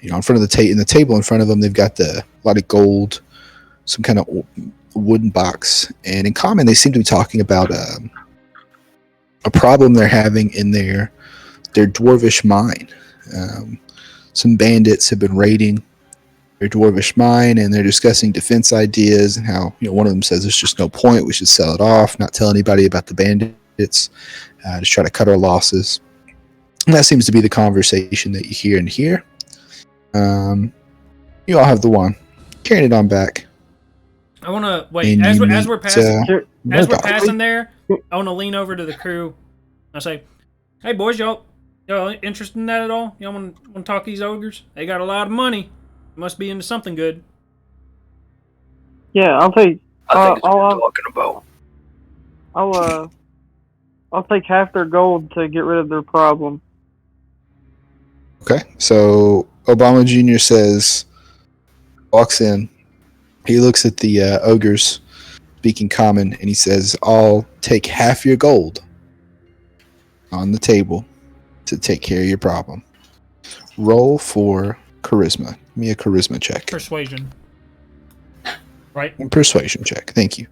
In front of the table in front of them, they've got a lot of gold, some kind of wooden box, and in common they seem to be talking about a problem they're having in their dwarvish mine. Some bandits have been raiding their dwarvish mine, and they're discussing defense ideas and how one of them says there's just no point, we should sell it off, not tell anybody about the bandits, just try to cut our losses. And that seems to be the conversation that you hear in here. You all have the wine, carrying it on back. I want to wait And as you we're meet, passing Murdoch. there. I want to lean over to the crew. I say, "Hey boys, y'all interested in that at all? Y'all want to talk these ogres? They got a lot of money. Must be into something good." Yeah, I'll take. I think it's what I'll we're talking about. I'll take half their gold to get rid of their problem. Okay, so Obama Jr. walks in. He looks at the ogres speaking common, and he says, "I'll take half your gold on the table to take care of your problem. Roll for charisma. Give me a charisma check. Persuasion. Right? Persuasion check. Thank you.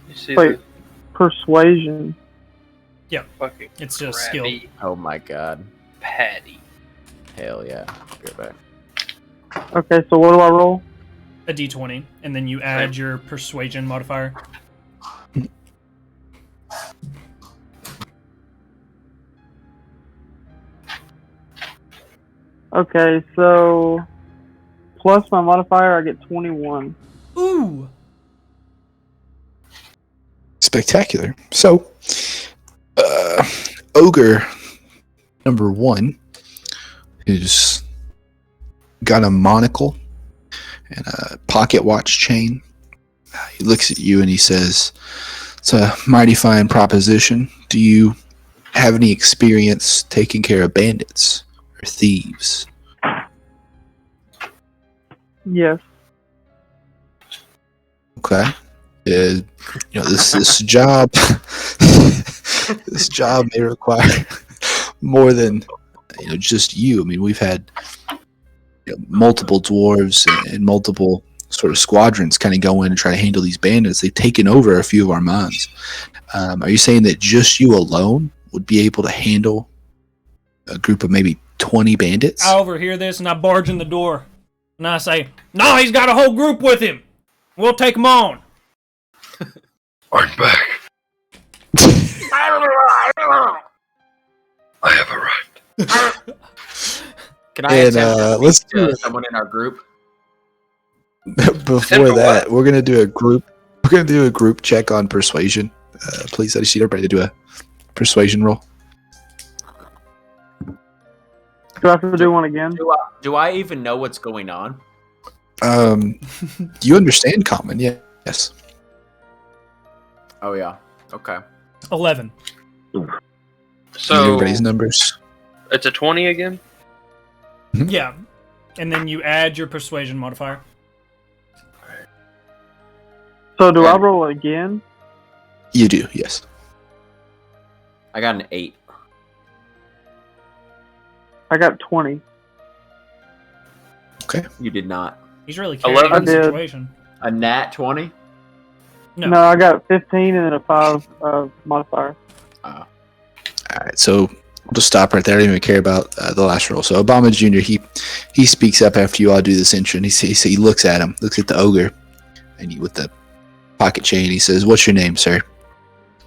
You see Wait. Persuasion. the fucking It's just skill. crabby Oh my god. patty. Hell yeah. Go back. Okay, so what do I roll? A d20, and then you add your persuasion modifier. Okay, so plus my modifier, I get 21. Ooh. Spectacular. So, ogre number 1, who's got a monocle and a pocket watch chain. He looks at you and he says, "It's a mighty fine proposition. Do you have any experience taking care of bandits or thieves?" Yes. Okay. This job this job may require more than just you. I mean, we've had multiple dwarves and multiple sort of squadrons kind of go in and try to handle these bandits. They've taken over a few of our mines. Are you saying that just you alone would be able to handle a group of maybe 20 bandits? I overhear this and I barge in the door. And I say, "No, he's got a whole group with him. We'll take him on." I'm back. I have arrived. Can I And, attempt to let's speak to do it. someone in our group? Before that, we're gonna do a group check on persuasion. Please, I just need everybody to do a persuasion roll. Do I have to do one again? Do I even know what's going on? You understand common? Yeah. Yes. Oh yeah. Okay. 11. Need So everybody's numbers. it's a 20 again. Yeah. And then you add your persuasion modifier. So do I roll again? You do. Yes. I got an 8. I got 20. You did not. He's really carrying 11. the I did. situation. A nat 20? No. No, I got 15 and then a 5 modifier. All right. So we'll just stop right there. I don't even care about the last roll. So Obama Jr. He speaks up after you all do this intro. And he looks at him, looks at the ogre, and with the pocket chain, he says, "What's your name, sir?"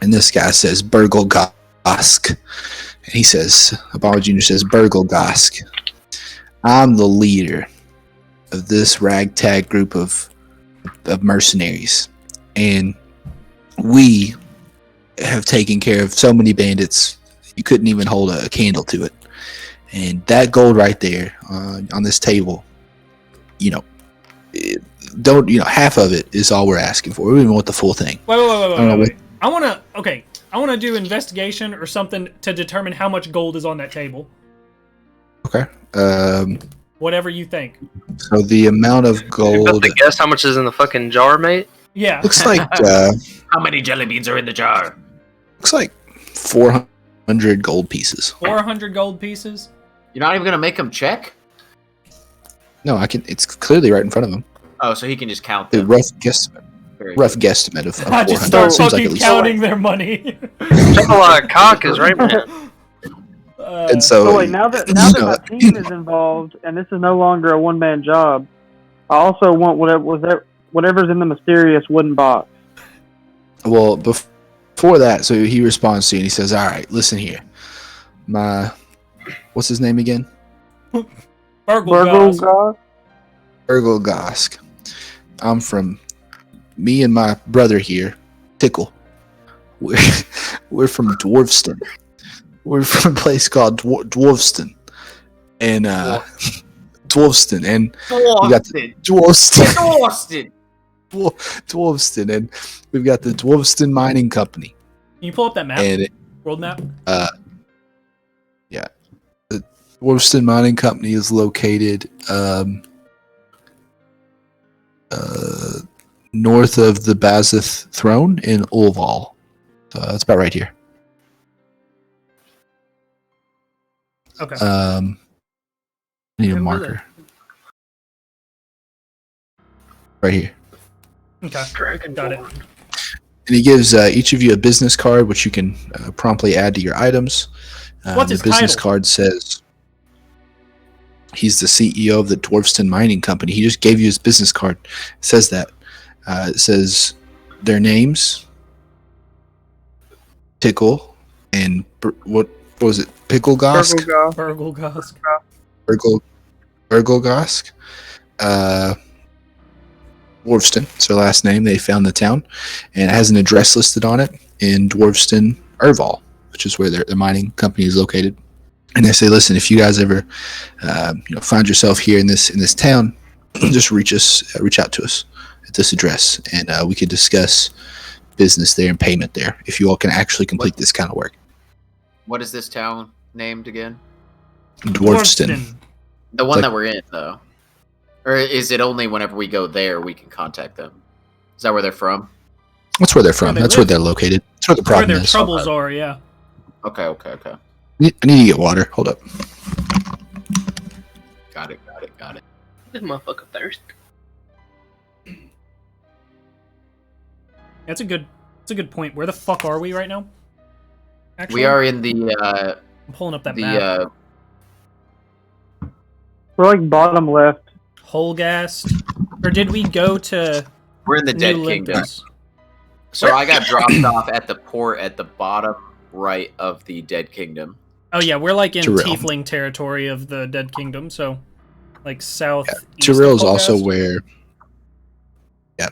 And this guy says, "Burglegosk." And he says, Obama Jr. says, "Burglegosk, I'm the leader of this ragtag group of mercenaries. And we have taken care of so many bandits, you couldn't even hold a candle to it. And that gold right there on this table, half of it is all we're asking for. We don't even want the full thing." Wait. I want to do investigation or something to determine how much gold is on that table. Okay. Whatever you think. So the amount of You gold about to guess how much is in the fucking jar, mate? Yeah. looks like How many jelly beans are in the jar? 400 gold pieces. 400 gold pieces. You're not even gonna make him check? No, I can. It's clearly right in front of him. Oh, so he can just count The them. rough guesstimate. Very Rough good. guesstimate of I just 400. start Seems like fucking at least. counting their money. Jambalaya cock is right, man. And so, So wait, now that my team is involved and this is no longer a one-man job, I also want whatever's in the mysterious wooden box. well, before that, so he responds to you and he says, "All right, listen here. What's his name again? Burglegosk. God? Ergolgosk. Me and my brother here, Tickle. We're from Dwarfston. We're from a place called Dwarfston. And, Dwarfston. And we got the Dwarfston! Dwarfston. And we've got the Dwarfston Mining Company. Can you pull up that map? And World map? yeah. The Dwarfston Mining Company is located north of the Bazith Throne in Ulval. So that's about right here. Okay. Need a And where marker. Right here. Okay. Dragon Got it. And he gives each of you a business card, which you can promptly add to your items. What's the his business title? card says he's the CEO of the Dwarfston Mining Company. He just gave you his business card. It says that. It says their names, Tickle, and what was it? Picklegosk? Burglegosk. Burglegosk. Dwarfston. It's their last name. They found the town, and it has an address listed on it in Dwarfston, Irval, which is where their mining company is located. And they say, listen, if you guys ever find yourself here in this town, just reach out to us at this address, and we can discuss business there and payment there if you all can actually complete this kind of work. What is this town named again? Dwarfston. The one that we're in, though. Or is it only whenever we go there we can contact them? Is that where they're from? That's where they're from. That's where they're located. That's where the problem where their is. troubles are, yeah. Okay. I need to get water. Hold up. Got it. This motherfucker thirst. That's a good point. Where the fuck are we right now? Actually, We are in the I'm pulling up that map. We're like bottom left. Holgast. Or did we go to we're in the Dead New Kingdom. Olympus? So I got dropped off at the port at the bottom right of the Dead Kingdom. Oh yeah, we're like in Tyrell. Tiefling territory of the Dead Kingdom, so like south. Tyrell is also where. Yeah,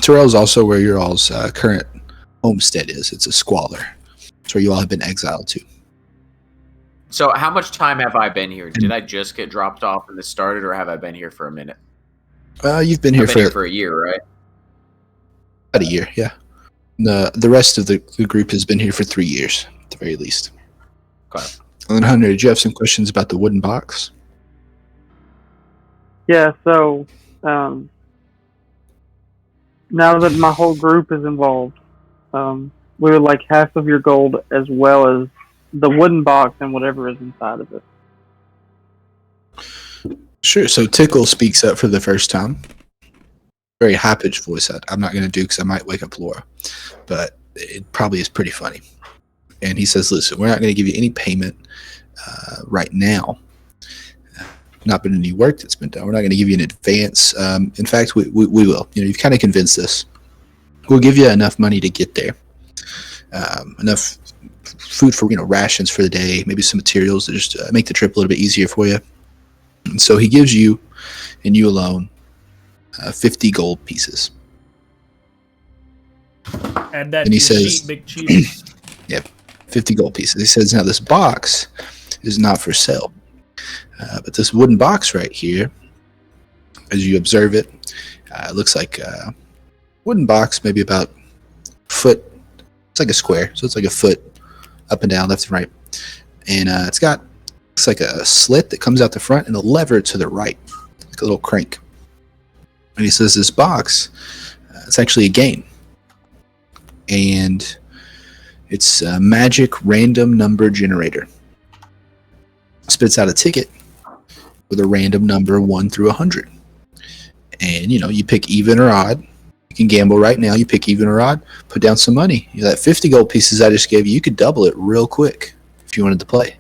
Tyrell is also where your all's current homestead is. It's a squalor. It's where you all have been exiled to. So how much time have I been here? Did I just get dropped off when this started, or have I been here for a minute? You've been here I've been here for a year, right? about a year. Yeah. The rest of the group has been here for 3 years at the very least. Okay. And then Hunter, did you have some questions about the wooden box? Yeah, so now that my whole group is involved, we would like half of your gold as well as the wooden box and whatever is inside of it. Sure. So Tickle speaks up for the first time. Very high-pitched voice. I'm not going to do because I might wake up Laura, but it probably is pretty funny. And he says, listen, we're not going to give you any payment right now. Not been any work that's been done. We're not going to give you an advance. In fact, we will. You've kind of convinced us. We'll give you enough money to get there. Enough food for rations for the day, maybe some materials to just make the trip a little bit easier for you. And so he gives you, and you alone, 50 gold pieces. Add that And he to the says- sheet, big cheese. Yeah, 50 gold pieces. He says, now this box is not for sale. But this wooden box right here, as you observe it, it looks like a wooden box, maybe about a foot. It's like a square, so it's like a foot up and down, left and right. And it's like a slit that comes out the front and a lever to the right, like a little crank. And he says this box, it's actually a game. And it's a magic random number generator. Spits out a ticket with a random number 1 through 100. And, you pick even or odd. You can gamble right now. You pick even or odd, put down some money. That 50 gold pieces I just gave you, you could double it real quick if you wanted to play.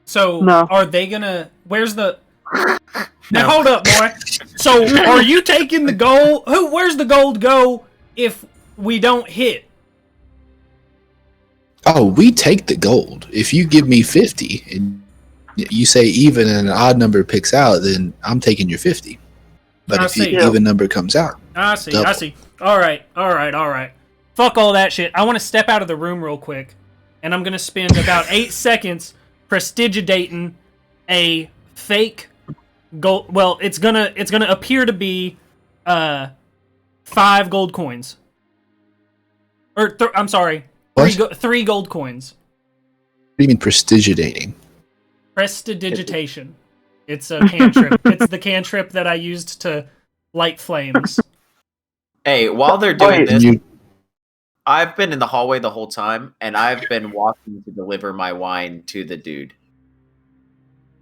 So No. are they gonna? Where's the? Now hold up, boy. So are you taking the gold? Where's the gold go if we don't hit? Oh, we take the gold. If you give me 50 and you say even and an odd number picks out, then I'm taking your 50. But I if the see. even number comes out, I see. double. I see. All right. Fuck all that shit. I want to step out of the room real quick, and I'm gonna spend about 8 seconds prestidigitating a fake gold. Well, it's gonna appear to be 5 gold coins. Or I'm sorry, What? 3 gold coins. What do you mean prestidigitating? Prestidigitation. It's a cantrip. It's the cantrip that I used to light flames. Hey, while they're doing Wait, this, You, I've been in the hallway the whole time, and I've been walking to deliver my wine to the dude.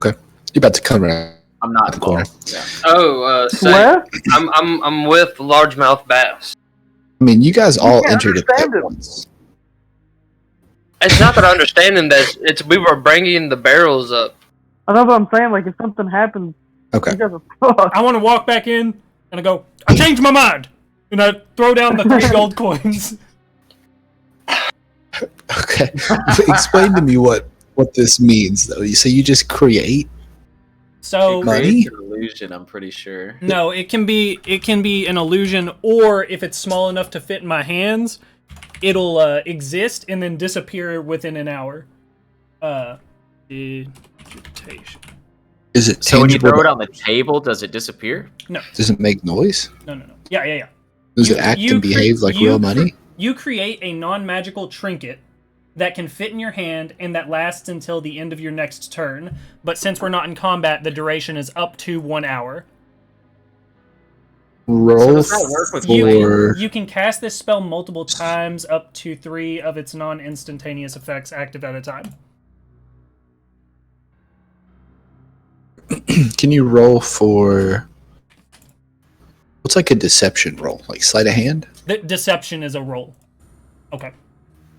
you're about to come around I'm not the corner. Yeah. Oh, Where? I'm with largemouth bass. I mean, you guys all can't entered it understand at him. once. It's not that I understand him. It's we were bringing the barrels up. I know what I'm saying. Like if something happens, Okay. you guys are fucked. I want to walk back in and I go, I changed my mind! And I throw down the 3 gold coins. Okay. Explain to me what what this means, though. So you just create So It money? creates an illusion, I'm pretty sure. no, it can be an illusion, or if it's small enough to fit in my hands, it'll exist and then disappear within an hour. Digitation. Is it So when you tangible? throw it on the table, does it disappear? Does it make noise? No. Yeah. Does You- it act you and behave cre- like you real cre- money? You create a non-magical trinket that can fit in your hand and that lasts until the end of your next turn. But since we're not in combat, the duration is up to 1 hour. Roll does that work with for. You can cast this spell multiple times, up to 3 of its non-instantaneous effects active at a time. Can you roll for? What's like a deception roll? Like sleight of hand? The deception is a roll. Okay.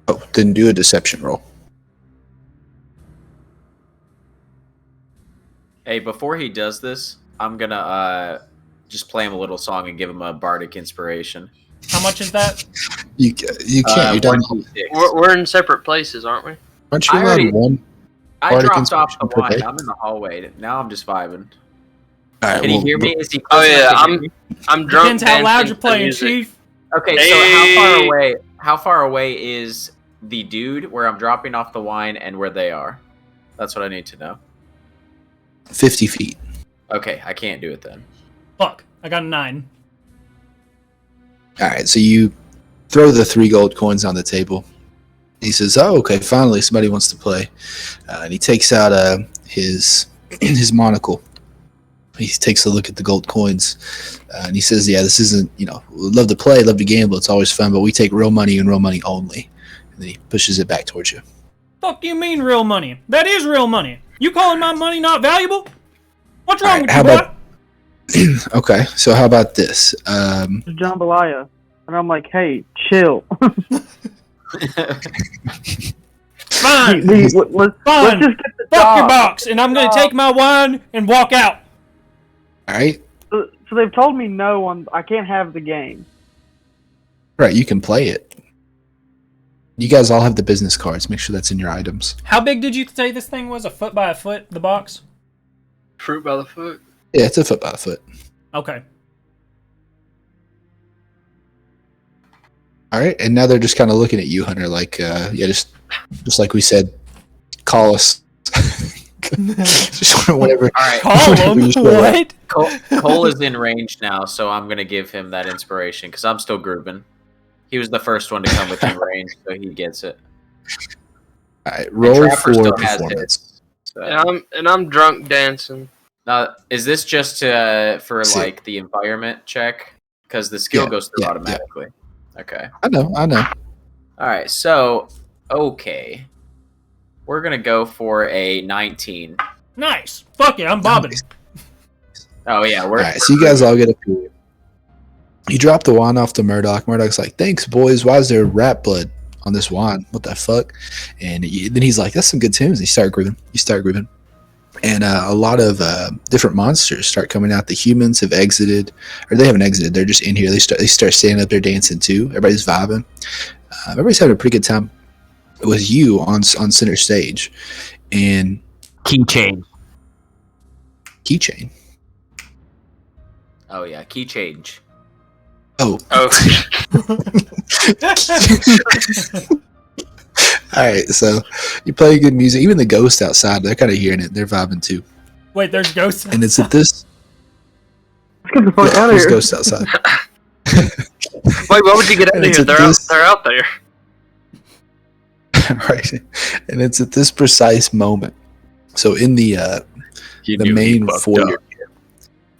Oh, then do a deception roll. Hey, before he does this, I'm gonna just play him a little song and give him a bardic inspiration. How much is that? You can't. You're done. 1d6. We're in separate places, aren't we? Aren't you I allowed already- one? I bardic dropped off the inspiration per wine. day? I'm in the hallway. Now I'm just vibing. All right, Can he well, hear me? Is he Oh close enough yeah, to hear me? I'm drunk. Depends how loud dancing you're to playing, music. Chief. Okay, so Hey! how far away is the dude where I'm dropping off the wine and where they are? That's what I need to know. 50 feet. Okay, I can't do it then. Fuck. I got a 9. All right, so you throw the 3 gold coins on the table. He says, "Oh, okay, finally somebody wants to play," and he takes out his monocle. He takes a look at the gold coins, and he says, "Yeah, this isn't. We love to play, love to gamble. It's always fun, but we take real money and real money only." And then he pushes it back towards you. Fuck you mean real money? That is real money. You calling my money not valuable? What's wrong with you, how boy? about- Okay, so how about this? Jambalaya. And I'm like, hey, chill. Fine. let's Fine. just get the Fuck your job. box, and I'm gonna take my wine and walk out. All right, So they've told me no, I can't have the game. right, you can play it. You guys all have the business cards. Make sure that's in your items. How big did you say this thing was? A foot by a foot, the box? Fruit by the foot. Yeah, it's a foot by a foot. Okay. All right, and now they're just kind of looking at you, Hunter. Like, just like we said, call us. Just whatever. All right, Call him? We just go What? Cole is in range now, so I'm gonna give him that inspiration because I'm still grooving. He was the first one to come within range, so he gets it. All right, And roll Trapper for still has performance. his. So. And I'm drunk dancing. Now, is this just for See. like the environment check? Because the skill Yeah, goes through yeah, automatically. Okay. I know. All right. So, okay, we're gonna go for a 19. Nice. Fuck it, I'm bobbing. Nice. Oh yeah, we're All right, so you guys all get a period. You drop the wine off to Murdoch. Murdoch's like, "Thanks, boys. Why is there rat blood on this wine? What the fuck?" And then he's like, "That's some good tunes." And you start grooving. And a lot of different monsters start coming out. The humans have exited, or they haven't exited. They're just in here. They start standing up there dancing too. Everybody's vibing. Everybody's having a pretty good time. It was you on center stage, and Keychain. keychain. Oh yeah, key change. Oh, Oh, all right. So you play good music. Even the ghosts outside, they're kind of hearing it. They're vibing too. Wait, there's ghosts. And it's at this. Let's get the fuck out of There's here. ghosts outside. wait, why would you get out And of it's here? at They're out there. Right, and it's at this precise moment. So in the main foyer,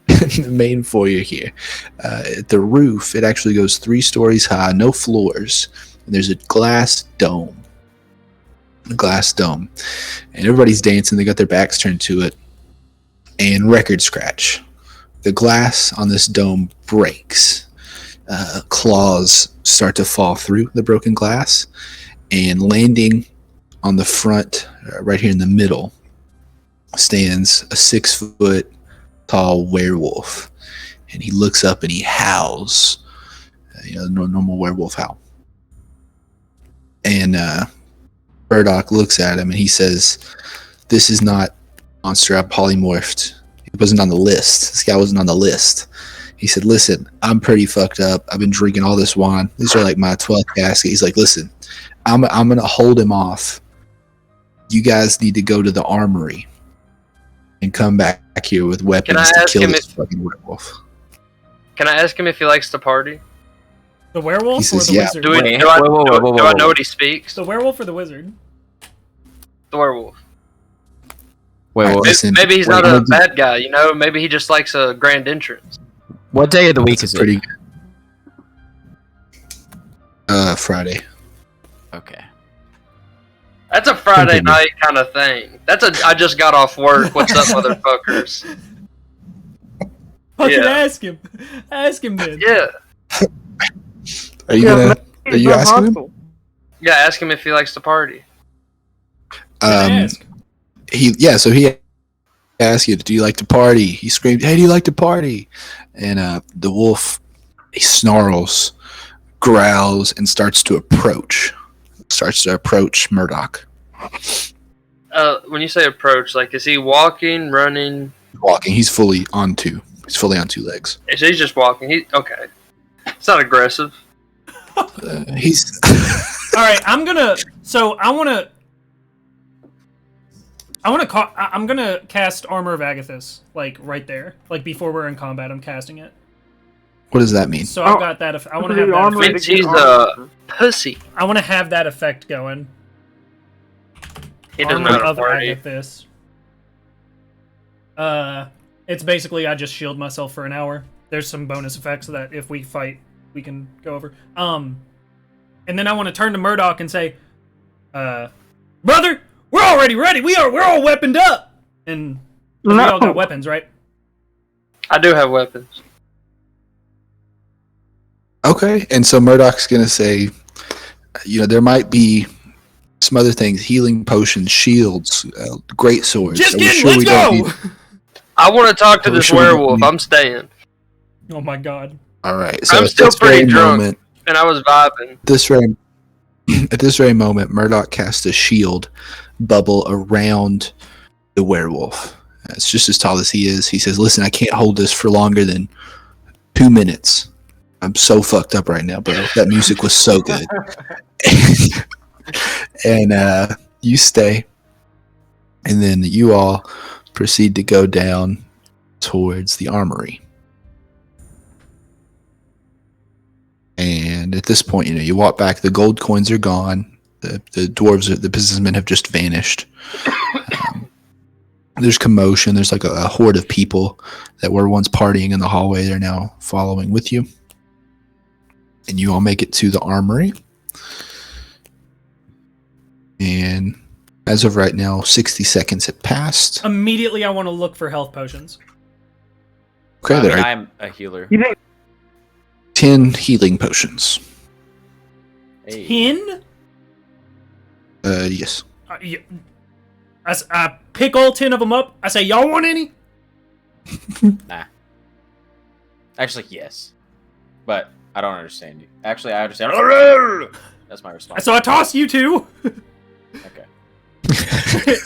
the main foyer here, at the roof, it actually goes 3 stories high, no floors, and there's a glass dome. And everybody's dancing. They got their backs turned to it, and record scratch. The glass on this dome breaks. Claws start to fall through the broken glass, and landing on the front, right here in the middle, stands a 6-foot tall werewolf. And he looks up and he howls, normal werewolf howl. And Murdoch looks at him and he says, "This is not monster. I polymorphed. It wasn't on the list. This guy wasn't on the list." He said, "Listen, I'm pretty fucked up. I've been drinking all this wine. These are like my 12th casket." He's like, "Listen, I'm going to hold him off. You guys need to go to the armory and come back here with weapons to kill this fucking werewolf." Can I ask him if he likes to party? The werewolf He says, or the yeah. wizard? Do I know what he speaks? The werewolf or the wizard? The werewolf. Wait, Alright, what, listen, Maybe he's what not I'm a gonna do- bad guy, you know? Maybe he just likes a grand entrance. what day of the week That's is pretty it? good. Friday. Okay. That's a Friday Continue. night kind of thing. That's a I just got off work. What's up, motherfuckers? Fucking Yeah. ask him. Ask him then. Yeah. Are you Yeah, are you asking him? Yeah, ask him if he likes to party. Ask. So he asked you, "Do you like to party?" He screamed, "Hey, do you like to party?" And the wolf, he snarls, growls, and starts to approach Murdoch. When you say approach, like, is he walking, running? Walking. He's fully on two legs. So he's just walking. Okay. It's not aggressive. He's All right, I'm gonna. So I wanna I'm gonna cast Armor of Agathis, like right there, like before we're in combat. I'm casting it. What does that mean? So I've got that. I want to have that. Armor Effect. Means he's a pussy. I want to have that effect going. He doesn't Armor know how to of party. Agathis. It's basically I just shield myself for an hour. There's some bonus effects that if we fight, we can go over. And then I want to turn to Murdoch and say, "Brother, we're already ready. We're all weaponed up." And we all got weapons, right? I do have weapons. Okay, and so Murdoch's gonna say, there might be some other things: healing potions, shields, great swords. Just Are we kidding. sure we Let's don't go. need- I want to talk to Oh, this sure we don't werewolf. need- I'm staying. Oh my god. All right. So I'm at still this pretty very drunk. moment, And I was vibing. at this very moment, Murdoch casts a shield bubble around the werewolf. It's just as tall as he is. He says, "Listen, I can't hold this for longer than 2 minutes. I'm so fucked up right now, bro. That music was so good." And you stay. And then you all proceed to go down towards the armory. And at this point, you walk back. The gold coins are gone. The dwarves, the businessmen have just vanished. There's commotion. There's like a horde of people that were once partying in the hallway. They're now following with you. And you all make it to the armory. And as of right now, 60 seconds have passed. Immediately, I want to look for health potions. Okay, there are I'm a healer. You think 10 healing potions. Hey. 10? Yes. I pick all 10 of them up. I say, "Y'all want any?" Nah. Actually, yes. But I don't understand you. Actually, I understand. That's my response. So I toss you 2. Okay.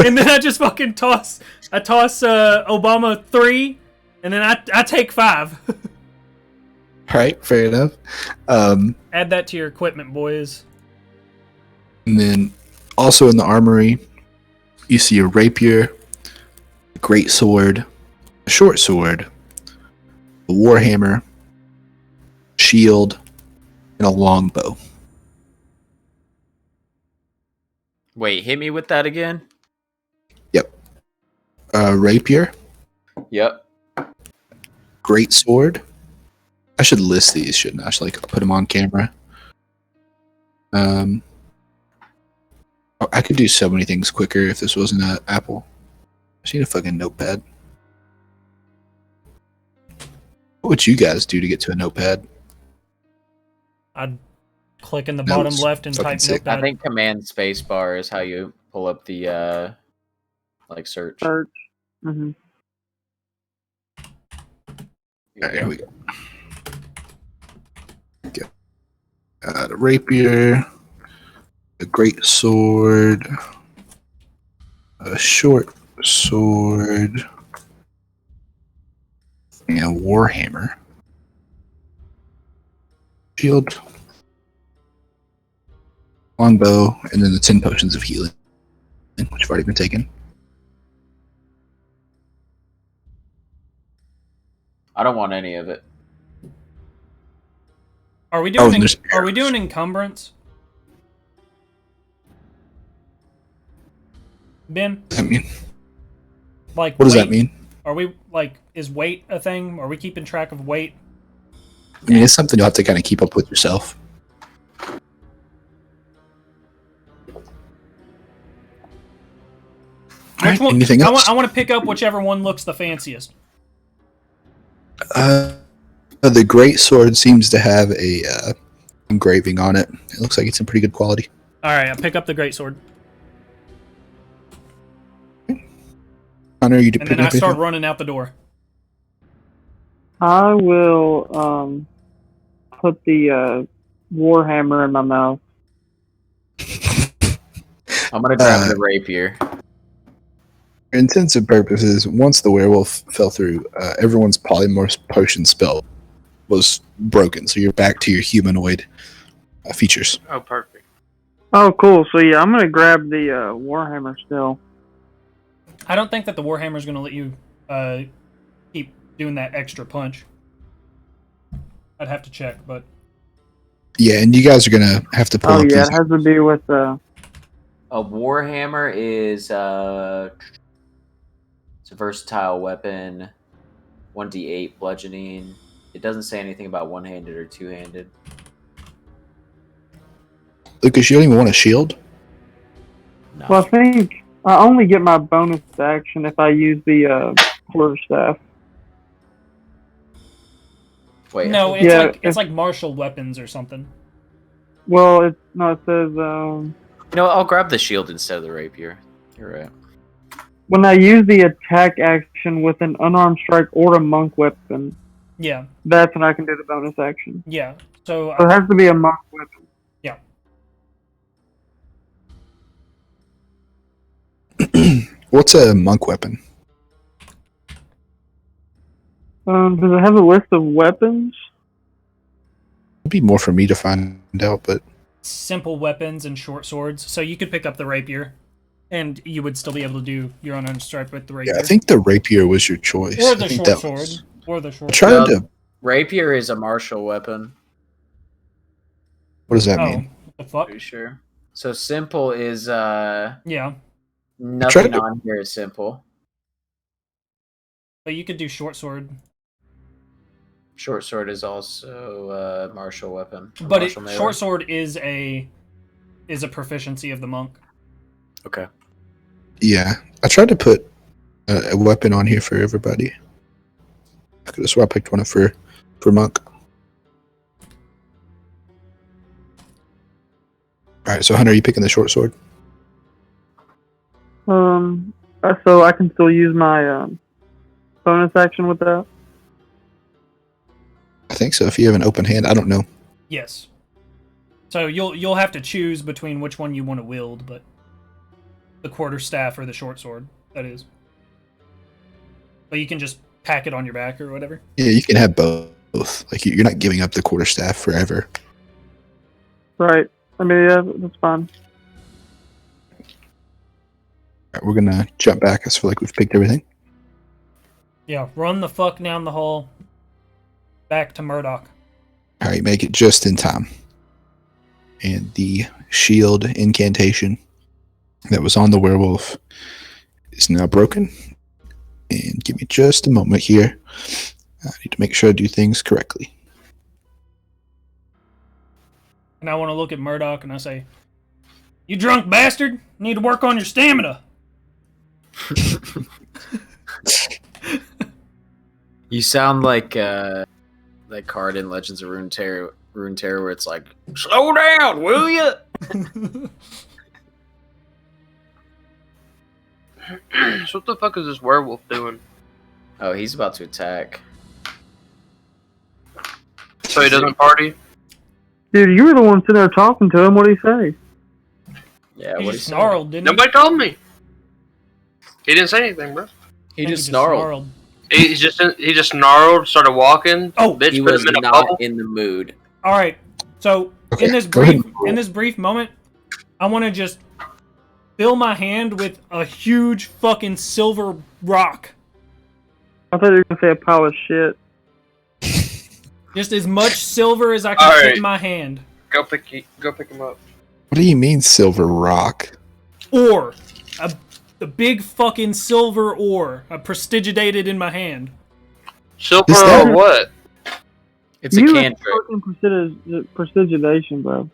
And then I just fucking toss. I toss Obama 3, and then I take 5. All right, fair enough. Add that to your equipment, boys. And then also in the armory, you see a rapier, a great sword, a short sword, a warhammer, shield, and a longbow. Wait, hit me with that again? Yep. Rapier, Yep. great sword. I should list these, shouldn't I? I should put them on camera. I could do so many things quicker if this wasn't an Apple. I need a fucking notepad. What would you guys do to get to a notepad? I'd click in the That bottom was left and fucking type sick. notepad. I think command spacebar is how you pull up the search. search? Mm-hmm. All right, here we go. The rapier, a great sword, a short sword, and a warhammer. Shield, longbow, and then the 10 potions of healing, which have already been taken. I don't want any of it. Are we doing? there's Are we arrows. doing encumbrance? Ben, What does that mean? like What does weight? that mean? Are we like? Is weight a thing? Are we keeping track of weight? I mean, it's something you'll have to kind of keep up with yourself. Which one? Anything else? I want to pick up whichever one looks the fanciest. The great sword seems to have a engraving on it. It looks like it's in pretty good quality. All right, I pick up the greatsword, Connor, you and then I start running out the door. I will put the warhammer in my mouth. I'm gonna grab the rapier. For intents and purposes, once the werewolf fell through, everyone's polymorph potion spell was broken, so you're back to your humanoid features. Oh, perfect. Oh, cool. So yeah, I'm gonna grab the warhammer still. I don't think that the warhammer is going to let you keep doing that extra punch. I'd have to check, but Yeah, and you guys are gonna have to pull Oh up yeah, these. it has to do with A warhammer is it's a versatile weapon, 1d8 bludgeoning. It doesn't say anything about one-handed or two-handed. Lucas, you don't even want a shield? No. Well, I think I only get my bonus action if I use the quarterstaff. Wait. no, it's Yeah, like it's like martial weapons or something. Well, it says No, I'll grab the shield instead of the rapier. You're right. when I use the attack action with an unarmed strike or a monk weapon, Yeah, that's when I can do the bonus action. yeah. So So it has to be a monk weapon. What's a monk weapon? Does it have a list of weapons? It'd be more for me to find out, but simple weapons and short swords. So you could pick up the rapier, and you would still be able to do your unarmed strike with the rapier. yeah, I think the rapier was your choice. or I the think short that sword, was. or the short. I'm trying sword. to. Rapier is a martial weapon. What does that Oh, mean? what the fuck? Pretty sure. So simple is Yeah, nothing on here is simple. but you could do short sword. Short sword is also a martial weapon. But martial melee. short sword is a proficiency of the monk. Okay. Yeah, I tried to put a weapon on here for everybody. I could have swore I picked one up for monk. All right, so Hunter, are you picking the short sword? So I can still use my bonus action with that. I think so. If you have an open hand, I don't know. Yes. So you'll have to choose between which one you want to wield, but the quarterstaff or the short sword, that is. But you can just pack it on your back or whatever. Yeah, you can have both. Like you're not giving up the quarterstaff forever. Right. I mean, yeah, that's fine. All right, we're gonna jump back. I feel like we've picked everything. Yeah, run the fuck down the hall, back to Murdoch. All right, make it just in time. And the shield incantation that was on the werewolf is now broken. And give me just a moment here. I need to make sure I do things correctly. And I want to look at Murdoch and I say, "You drunk bastard! You need to work on your stamina." You sound like that card in Legends of Runeterra where it's like, "Slow down, will you?" So what the fuck is this werewolf doing? Oh, he's about to attack. So he doesn't party? Dude, you were the one sitting there talking to him. What did he say? Yeah, He what just he snarled, didn't he? Nobody told me. He didn't say anything, bro. He I think just snarled. He just snarled, started walking. Oh, bitch He put was him in a not bubble. in the mood. All right. So Okay, in this go ahead brief moment, I want to just fill my hand with a huge fucking silver rock. I thought you were gonna say a pile of shit. Just as much silver as I can All fit right. in my hand. Go pick him up. What do you mean silver rock? Ore. A big fucking silver ore. Prestidigitated in my hand. Silver Is that- or what? It's a You cantrip. fucking prestidigitation, bro.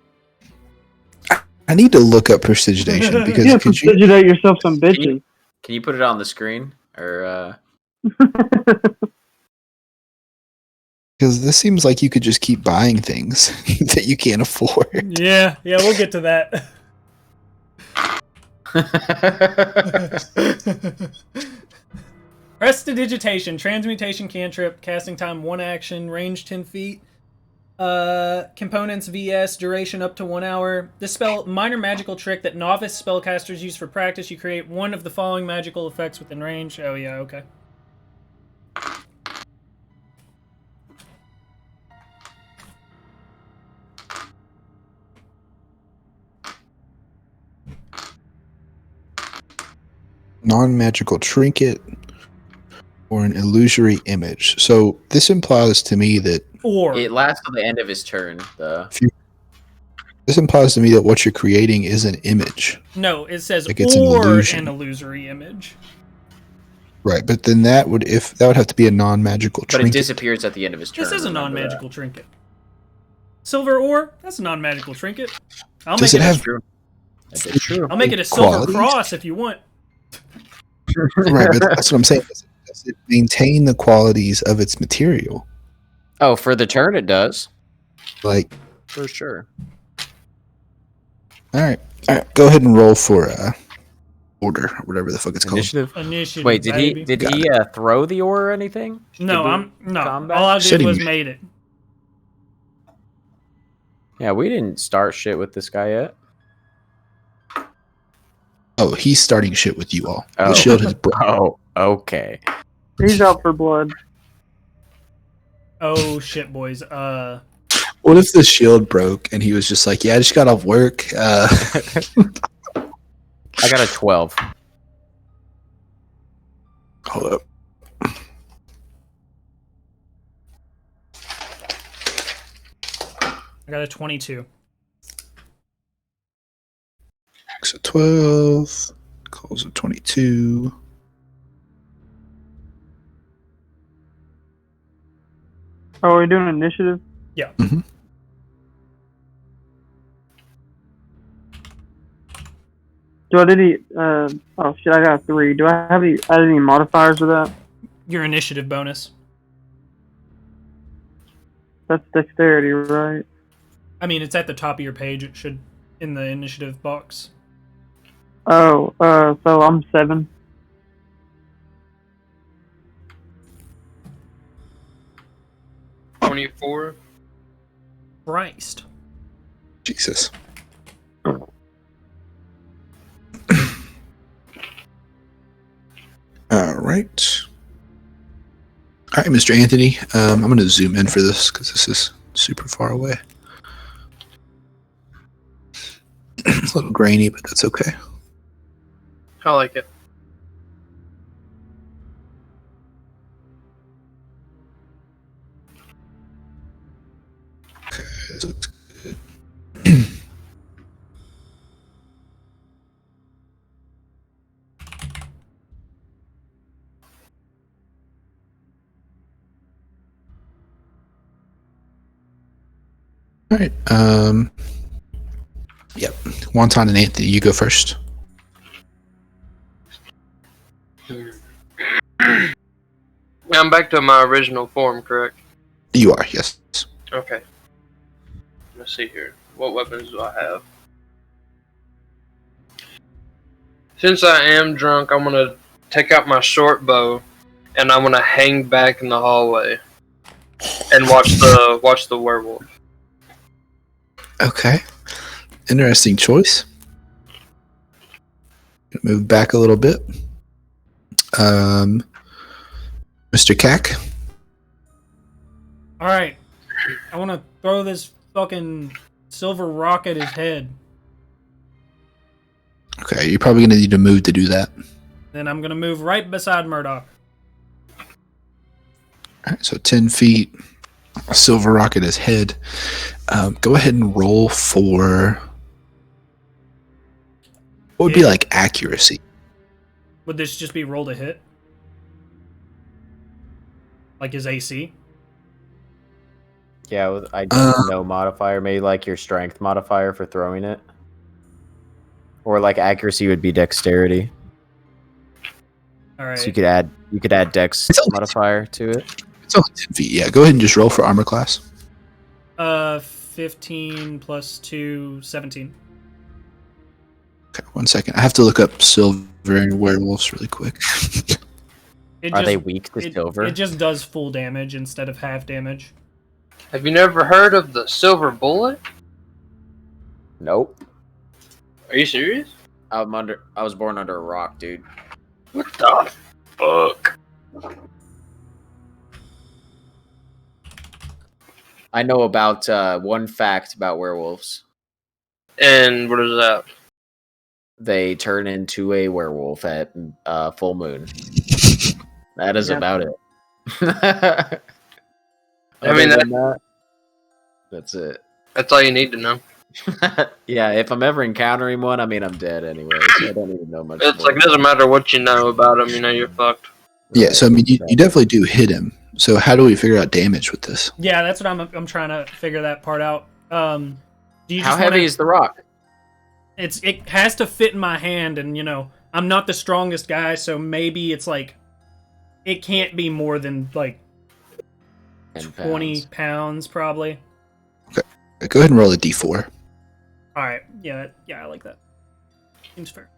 I need to look up prestidigitation You because gotta could you? prestidigitate yourself some bitches. Can you put it on the screen? Or Because this seems like you could just keep buying things that you can't afford. Yeah, we'll get to that. Prestidigitation, transmutation cantrip, casting time 1 action, range 10 feet. Components VS, duration up to 1 hour. This spell, minor magical trick that novice spellcasters use for practice. You create one of the following magical effects within range. Oh yeah, okay. Non-magical trinket or an illusory image. So this implies to me that Or it lasts till the end of his turn. this implies to me that what you're creating is an image. no, it says Like it's an or illusion. an illusory image. Right, but then that would have to be a non-magical But it trinket. disappears at the end of his turn. This is a remember non-magical trinket. Silver ore, that's a non-magical trinket. I'll Does make it it. have that. That's true. I'll make it a silver qualities? cross if you want. Right, but that's what I'm saying. Does it maintain the qualities of its material? Oh, for the turn it does. Like, For sure. all right, go ahead and roll for order or whatever the fuck it's called. Initiative. Initiative. Wait, did baby. he throw the ore or anything? No, Did we- no. combat? All I Said did he was made- made it. Yeah, we didn't start shit with this guy yet. Oh, he's starting shit with you all. Oh. The shield has broken. Oh, okay. He's out for blood. Oh shit, boys. What if the shield broke and he was just like, "Yeah, I just got off work." I got a 12. Hold up. I got a 22. So 12 calls of 22. Oh, are we doing initiative? Yeah. Mhm. Do I did any? Oh shit! I got a 3. Do I have any? Add any modifiers to that? Your initiative bonus. That's dexterity, right? I mean, it's at the top of your page. It should in the initiative box. Oh, so I'm 7. $24. Christ. Jesus. All right. All right, Mr. Anthony. I'm going to zoom in for this because this is super far away. It's a little grainy, but that's okay. I like it. This looks good. All right. Yep. Wonton and Anthony, you go first. I'm back to my original form, correct? You are, yes. Okay. Let's see here. What weapons do I have? Since I am drunk, I'm gonna take out my short bow, and I'm gonna hang back in the hallway and watch the werewolf. Okay. Interesting choice. Move back a little bit. Mr. Cack. All right, I want to throw this fucking silver rock at his head. Okay, you're probably gonna need to move to do that. Then I'm gonna move right beside Murdoch. All right, so 10 feet. A silver rock at his head. Go ahead and roll for. What would be like accuracy? Would this just be roll to hit? Like his AC? Yeah, I don't know modifier. Maybe like your strength modifier for throwing it. Or like accuracy would be dexterity. All right. So you could add dex modifier to it. It's only 10 feet. Yeah, go ahead and just roll for armor class. 15 plus 2, 17. Okay, 1 second. I have to look up silver and werewolves really quick. Are they weak to silver? It just does full damage instead of half damage. Have you never heard of the silver bullet? Nope. Are you serious? I was born under a rock, dude. What the fuck? I know about one fact about werewolves. And what is that? They turn into a werewolf at full moon. That is about it. I mean, that's it. That's all you need to know. Yeah, if I'm ever encountering one, I mean, I'm dead anyway, so I don't even know much. It's like, it doesn't matter what you know about him, you know, you're fucked. Yeah, so I mean, you definitely do hit him. So how do we figure out damage with this? Yeah, that's what I'm trying to figure that part out. Do you just How heavy is the rock? It has to fit in my hand, and you know, I'm not the strongest guy, so maybe it's like it can't be more than like 20 pounds probably. Okay, go ahead and roll a d4. All right, yeah, I like that. Seems fair.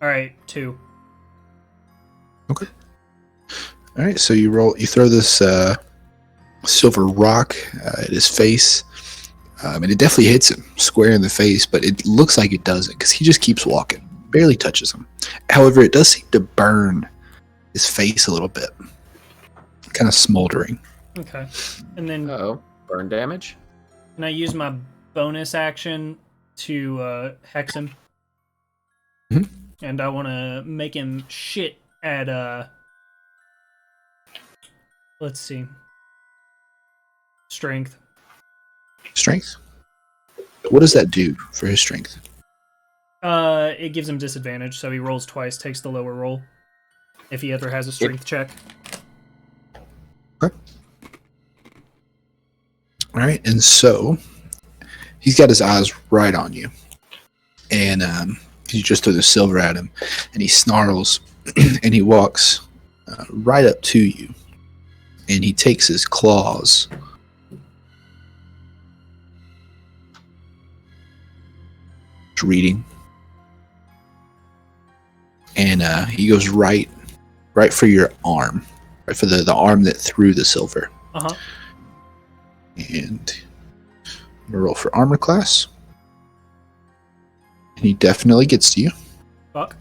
All right, 2. Okay. All right, so you throw this silver rock at his face, and it definitely hits him square in the face, but it looks like it doesn't because he just keeps walking, barely touches him. However, it does seem to burn his face a little bit, kind of smoldering. Okay, and then burn damage. Can I use my bonus action to hex him? Mm-hmm. And I want to make him shit at let's see, strength. Strength. What does that do for his strength? It gives him disadvantage, so he rolls twice, takes the lower roll if he ever has a strength check. Okay. All right, and so he's got his eyes right on you, and you just throw the silver at him, and he snarls, and he walks right up to you, and he takes his claws. Reading, and he goes right for your arm, right for the arm that threw the silver. And I'm gonna roll for armor class, and he definitely gets to you. Fuck.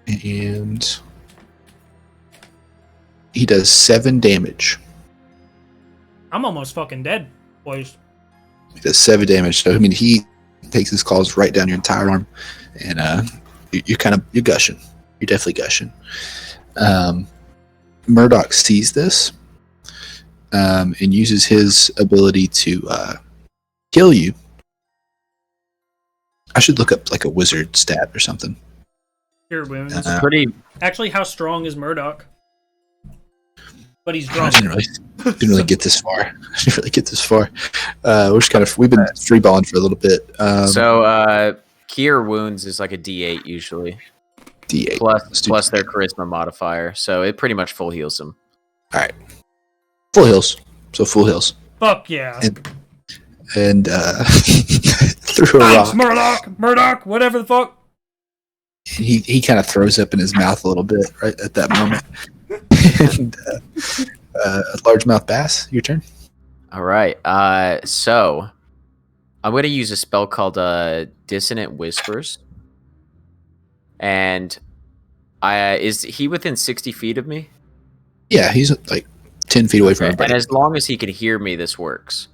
And he does 7 damage. I'm almost fucking dead, boys. He does 7 damage. So I mean, he takes his claws right down your entire arm, and you're gushing. You're definitely gushing. Murdoch sees this and uses his ability to kill you. I should look up like a wizard stat or something. Cure wounds. Pretty. Actually, how strong is Murdoch? But he's drunk. Didn't really get this far. We're just we've been freeballing for a little bit. So cure wounds is like a D8 usually. D8 plus their charisma modifier, so it pretty much full heals them. All right, full heals. So full heals. Fuck yeah. And threw a rock. Murdoch, whatever the fuck. He kind of throws up in his mouth a little bit right at that moment. And largemouth bass, your turn. All right. So I'm going to use a spell called Dissonant Whispers. And is he within 60 feet of me? Yeah, he's like 10 feet away from everybody. And as long as he can hear me, this works.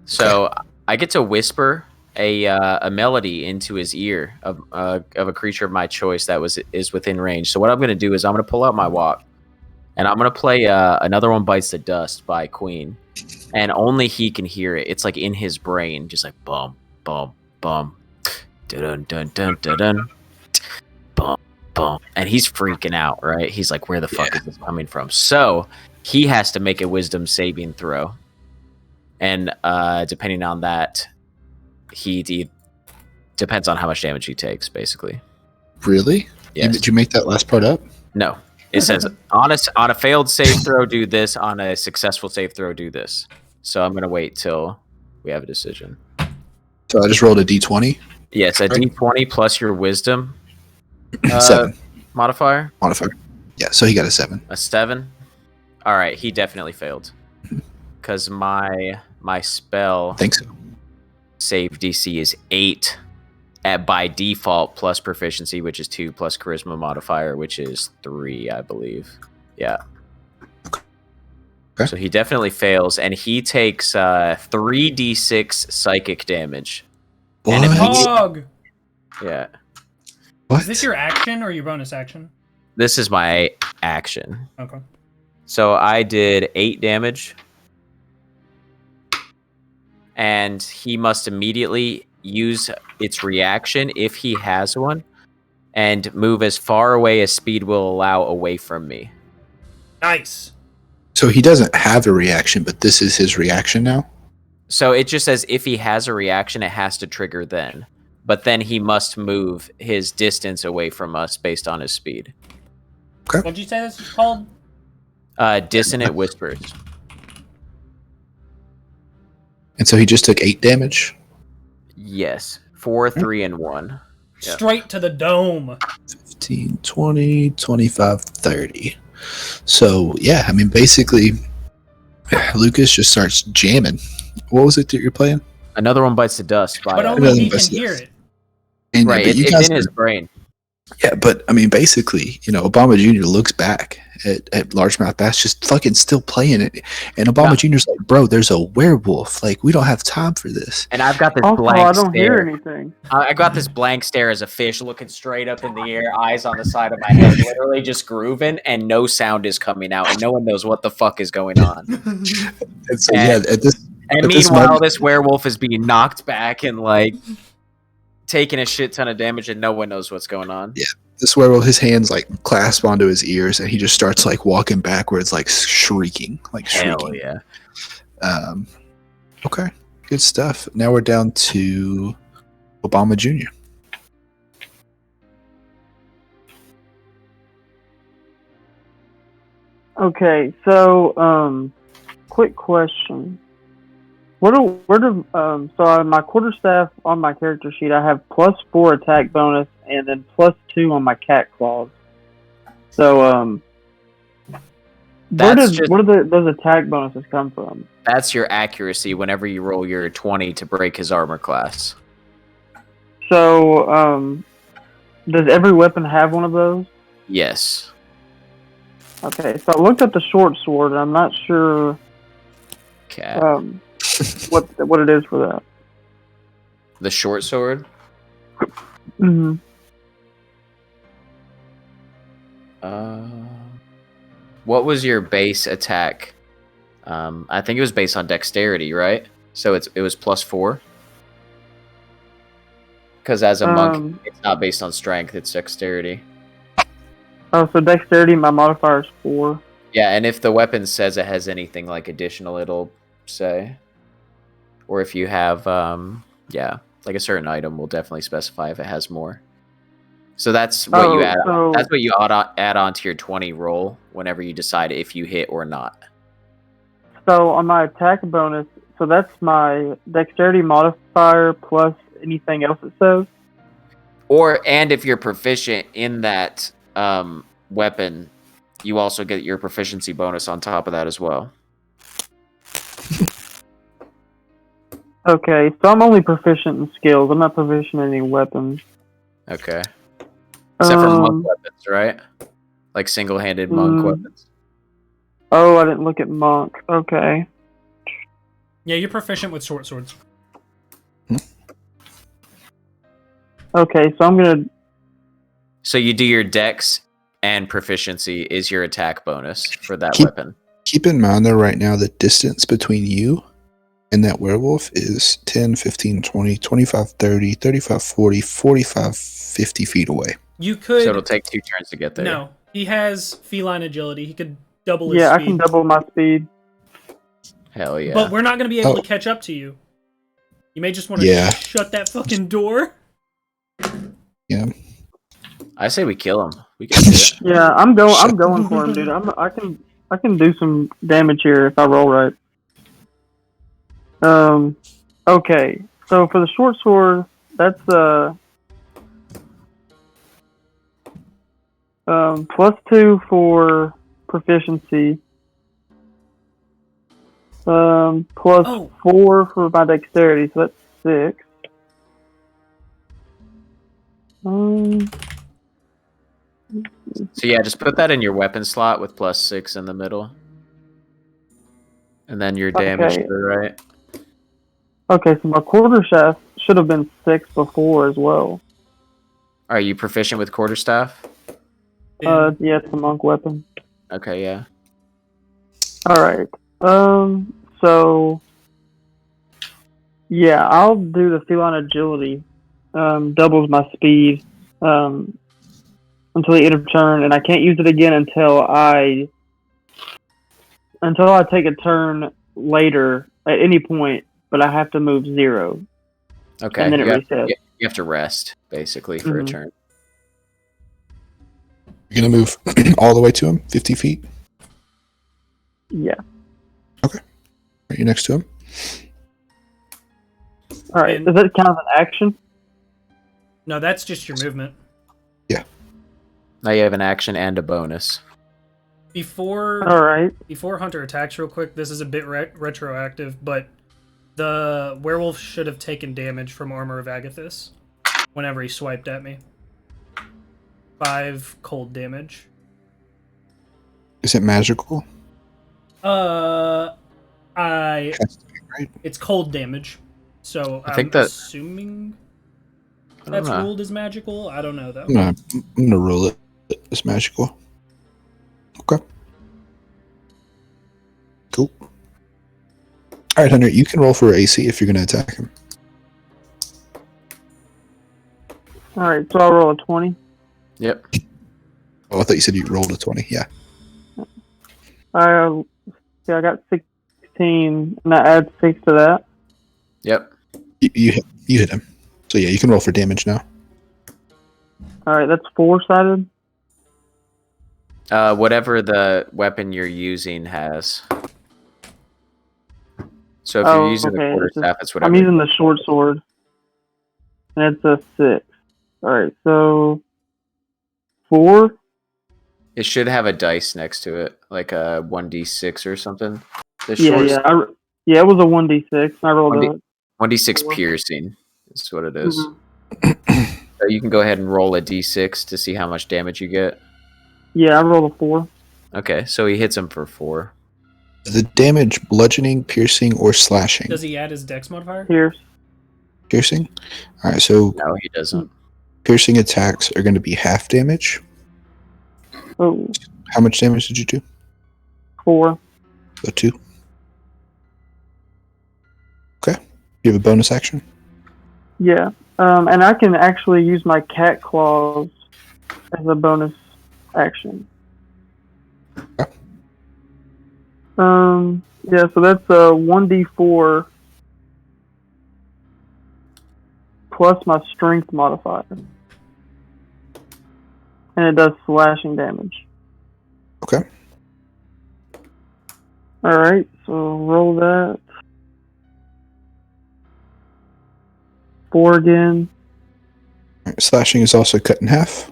So I get to whisper a melody into his ear of a creature of my choice that is within range. So what I'm going to do is I'm going to pull out my wok, and I'm going to play Another One Bites the Dust by Queen. And only he can hear it. It's like in his brain, just like bum, bum, bum, dun dun dun dun dun, bum, bum. And he's freaking out, right? He's like, where the fuck is this coming from? So he has to make a wisdom saving throw. And depending on that, he depends on how much damage he takes, basically. Really? Yes. Did you make that last part up? No. It says, on a failed save throw, do this. On a successful save throw, do this. So I'm going to wait till we have a decision. So I just rolled a d20? Yes, a d20 plus your wisdom 7. Modifier. Yeah, so he got a 7. A 7? All right, he definitely failed. Because my spell I think so. save DC is 8 by default plus proficiency, which is 2, plus charisma modifier, which is 3, I believe. Yeah. Okay. So he definitely fails, and he takes 3d6 psychic damage. What? And Dog! Yeah. What? Is this your action or your bonus action? This is my action. Okay. So I did 8 damage. And he must immediately use its reaction, if he has one, and move as far away as speed will allow away from me. Nice. So he doesn't have a reaction, but this is his reaction now? So it just says if he has a reaction, it has to trigger then. But then he must move his distance away from us based on his speed. What'd you say this is called? Dissonant Whispers. And so he just took 8 damage? Yes. 4, 3, and 1. Yeah. Straight to the dome. 15, 20, 25, 30. So, yeah, I mean, basically, Lucas just starts jamming. What was it that you're playing? Another One Bites the Dust. By But only he can hear it. And, right, but you it's guys in his brain. Yeah, but I mean, basically, Obama Jr. looks back at Largemouth Bass just fucking still playing it. And Obama Jr.'s like, bro, there's a werewolf. Like, we don't have time for this. And I've got this Also, blank I don't stare. hear anything. I got this blank stare as a fish looking straight up in the air, eyes on the side of my head, literally just grooving, and no sound is coming out, and no one knows what the fuck is going on. And so, yeah, at this meanwhile, moment, this werewolf is being knocked back and, like, taking a shit ton of damage, and no one knows what's going on. Yeah. This werewolf, his hands like clasp onto his ears, and he just starts like walking backwards, like shrieking, Hell yeah. Okay, good stuff. Now we're down to Obama Jr. Okay, so quick question. So on my quarterstaff on my character sheet, I have +4 attack bonus and then +2 on my cat claws. So where do those attack bonuses come from? That's your accuracy whenever you roll your 20 to break his armor class. So does every weapon have one of those? Yes. Okay, so I looked at the short sword, and I'm not sure Okay. what it is for that. The short sword? Mm-hmm. What was your base attack? I think it was based on dexterity, right? So it was +4? Because as a monk, it's not based on strength, it's dexterity. Oh, so dexterity, my modifier is 4. Yeah, and if the weapon says it has anything like additional, it'll say. Or if you have, like a certain item will definitely specify if it has more. So that's what you add. That's what you add on to your 20 roll whenever you decide if you hit or not. So on my attack bonus, so that's my dexterity modifier plus anything else it says? And if you're proficient in that weapon, you also get your proficiency bonus on top of that as well. Okay, so I'm only proficient in skills. I'm not proficient in any weapons. Okay. Except for monk Um, weapons, right? Like single-handed monk weapons. Oh, I didn't look at monk. Okay. Yeah, you're proficient with short swords. Okay, so I'm gonna. So you do your dex and proficiency is your attack bonus for that Keep- weapon. Keep in mind, though, right now, the distance between you and that werewolf is 10, 15, 20, 25, 30, 35, 40, 45, 50 feet away. You could. So it'll take 2 turns to get there. No, he has feline agility. He could double his Yeah, speed. I can double my speed. Hell yeah. But we're not going to be able Oh. to catch up to you. You may just want to Yeah. shut that fucking door. Yeah. I say we kill him. We can do it. Yeah, I'm going. I'm Shut- going for him, dude. I can do some damage here if I roll right. Okay. So for the short sword, that's +2 for proficiency. Plus Oh. 4 for my dexterity, so that's 6. So yeah, just put that in your weapon slot with +6 in the middle. And then your damage Okay. to the right. Okay, so my quarterstaff should have been 6 before as well. Are you proficient with quarterstaff? Yeah. Yeah, it's a monk weapon. Okay, yeah. Alright. So yeah, I'll do the feline agility. Doubles my speed. Until the end of turn, and I can't use it again until I take a turn later at any point, but I have to move 0. Okay. And then it resets. You have to rest, basically, for a Mhm. turn. You're going to move all the way to him, 50 feet? Yeah. Are you next to him? Alright, And- does that count as an action? No, that's just your movement. Now you have an action and a bonus. Before Alright. Hunter attacks real quick, this is a bit retroactive, but the werewolf should have taken damage from Armor of Agathis whenever he swiped at me. 5 cold damage. Is it magical? Right? Right? It's cold damage. So I think I'm that- assuming I don't that's know. ruled as magical. I don't know though. I'm gonna rule it as magical. Okay. Cool. Alright, Hunter, you can roll for AC if you're gonna attack him. Alright, so I'll roll a 20. Yep. Oh, I thought you said you rolled a 20. Yeah. I got 16, and I add 6 to that. Yep. You hit him. So yeah, you can roll for damage now. Alright, that's 4-sided. Whatever the weapon you're using has. So if you're using the okay, quarterstaff, it's whatever. I'm using the short sword, and it's a 6. Alright, so 4? It should have a dice next to it, like a 1d6 or something. The Yeah, short yeah. It was a 1d6. I rolled 1d6 a 1d6 4. piercing is what it is. Mhm. So you can go ahead and roll a d6 to see how much damage you get. Yeah, I rolled a 4. Okay, so he hits him for 4. The damage bludgeoning, piercing, or slashing. Does he add his dex modifier? Pierce. Piercing? Alright, so No, he doesn't. piercing attacks are gonna be half damage. Oh, How much damage did you do? 4. So 2. Okay. You have a bonus action? Yeah. And I can actually use my cat claws as a bonus action. Okay. Yeah, so that's a 1d4 plus my strength modifier. And it does slashing damage. Okay. Alright, so roll that. 4 again. Alright, slashing is also cut in half.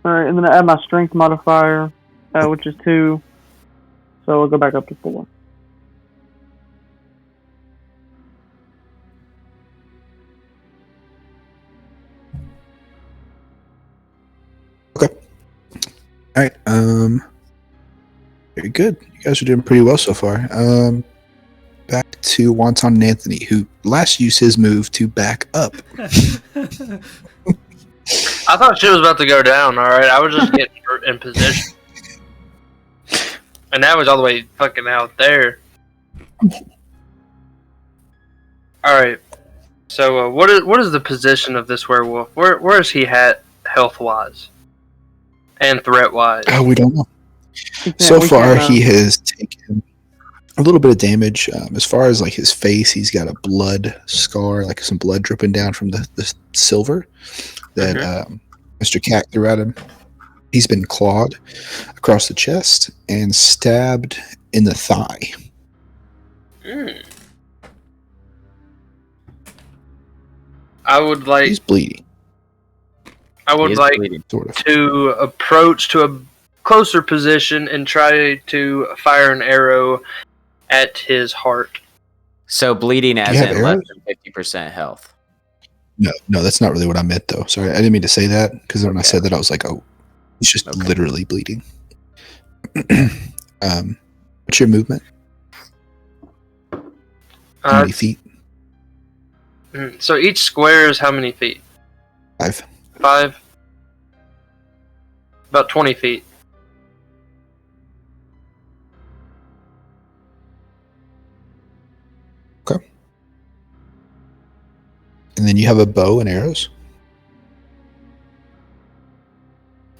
All right, and then I add my strength modifier, which is 2. So we'll go back up to 4. All right. Very good. You guys are doing pretty well so far. Back to Wonton and Anthony, who last used his move to back up. I thought shit was about to go down. All right, I was just getting in position, and that was all the way fucking out there. All right. So, what is the position of this werewolf? Where is he at health wise and threat wise? Oh, we don't know. So far, he has taken a little bit of damage. As far as like his face, he's got a blood scar, like some blood dripping down from the silver that Mr. Cat threw at him. He's been clawed across the chest and stabbed in the thigh. I would like. He's bleeding. I would like Sort of. to approach to a closer position and try to fire an arrow at his heart. So bleeding as have in arrows? less than 50% health. No, that's not really what I meant, though. Sorry, I didn't mean to say that, because when I said that, I was like, oh, he's just literally bleeding. What's your movement? How many feet? So each square is how many feet? 5. 5? About 20 feet. Okay. And then you have a bow and arrows?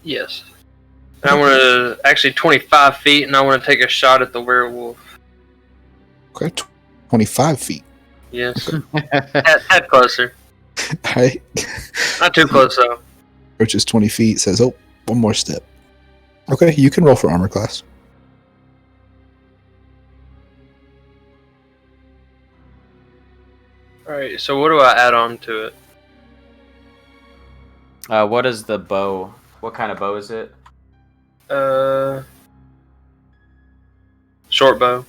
Yes. And I want to, actually 25 feet, and I want to take a shot at the werewolf. Okay, 25 feet. Yes. Head closer. All right. Not too close, though. Approaches 20 feet, says, oh, one more step. Okay, you can roll for armor class. Alright, so what do I add on to it? What is the bow? What kind of bow is it? Short bow.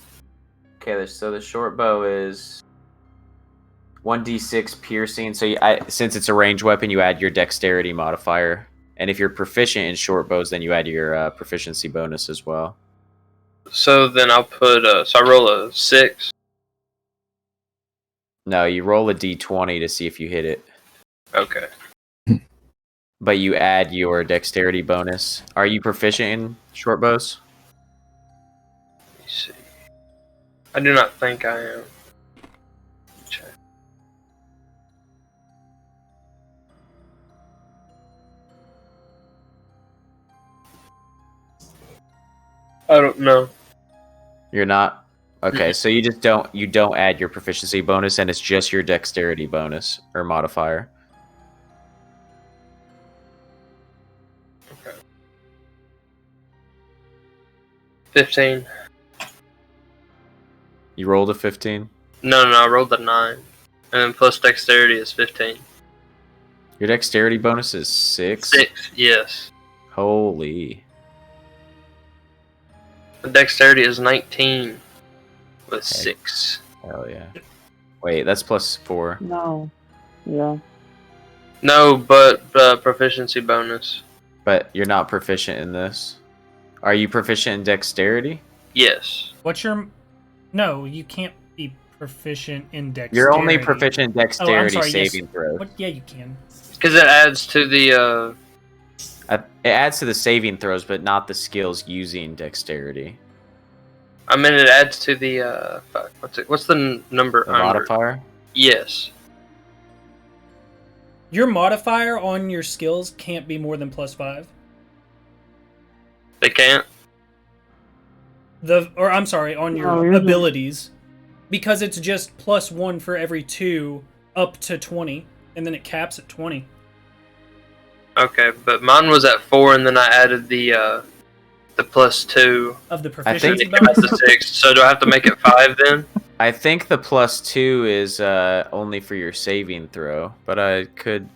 Okay, so the short bow is 1d6 piercing. So since it's a ranged weapon, you add your dexterity modifier. And if you're proficient in short bows, then you add your proficiency bonus as well. So then I'll put, so I roll a 6. No, you roll a d20 to see if you hit it. Okay. But you add your dexterity bonus. Are you proficient in short bows? Let me see. I do not think I am. Check. I don't know. You're not? Okay, so you don't add your proficiency bonus, and it's just your dexterity bonus or modifier. Okay. 15. You rolled a 15? No, I rolled a 9. And then plus dexterity is 15. Your dexterity bonus is 6? 6, yes. Holy. The dexterity is 19 with 6. Hell yeah. Wait, that's plus 4. No. Yeah. No, but proficiency bonus. But you're not proficient in this. Are you proficient in dexterity? Yes. What's your... No, you can't be proficient in dexterity. You're only proficient in dexterity saving throws. What? Yeah, you can. Because it adds to the... It adds to the saving throws, but not the skills using dexterity. I mean, it adds to the... fuck, what's the number? The modifier? Yes. Your modifier on your skills can't be more than +5. They can't? On your abilities. Because it's just +1 for every 2 up to 20, and then it caps at 20. Okay, but mine was at 4, and then I added the +2 of the proficiency bonus. The 6. So do I have to make it 5 then? I think the +2 is only for your saving throw, but I could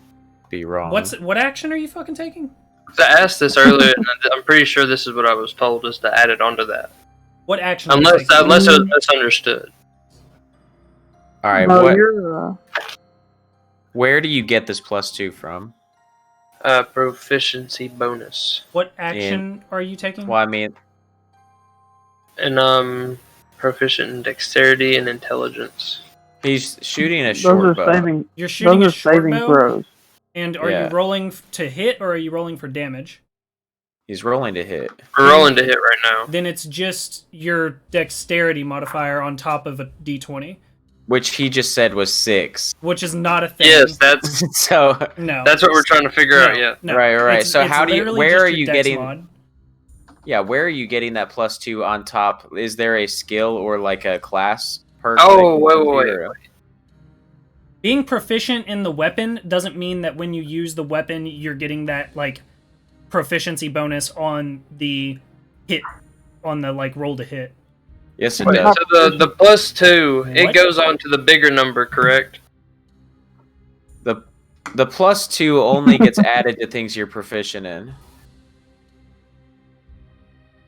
be wrong. What action are you fucking taking? I asked this earlier, and I'm pretty sure this is what I was told, is to add it onto that. What action? Are you Unless taking? it was misunderstood. All right, No, what? you're. Where do you get this +2 from? Proficiency bonus. What action are you taking? Well, I mean, And proficient in dexterity and intelligence. he's shooting a Those short are bow. saving. You're shooting Those a are short saving bow. throws. And are Yeah. you rolling to hit or are you rolling for damage? He's rolling to hit. We're rolling to hit right now. Then it's just your dexterity modifier on top of a d20, Which he just said was 6. which is not a thing. Yes, that's So, no. that's what we're trying to figure out. Yeah. No. right. It's- So it's how do you? literally Where just are your you dex getting? mod. Yeah, where are you getting that +2 on top? Is there a skill or like a class perk? Oh, that you can wait. do? Being proficient in the weapon doesn't mean that when you use the weapon, you're getting that like proficiency bonus on the hit, on the like roll to hit. Yes, it Wait, does. so the +2, What? it goes on to the bigger number, correct? The +2 only gets added to things you're proficient in.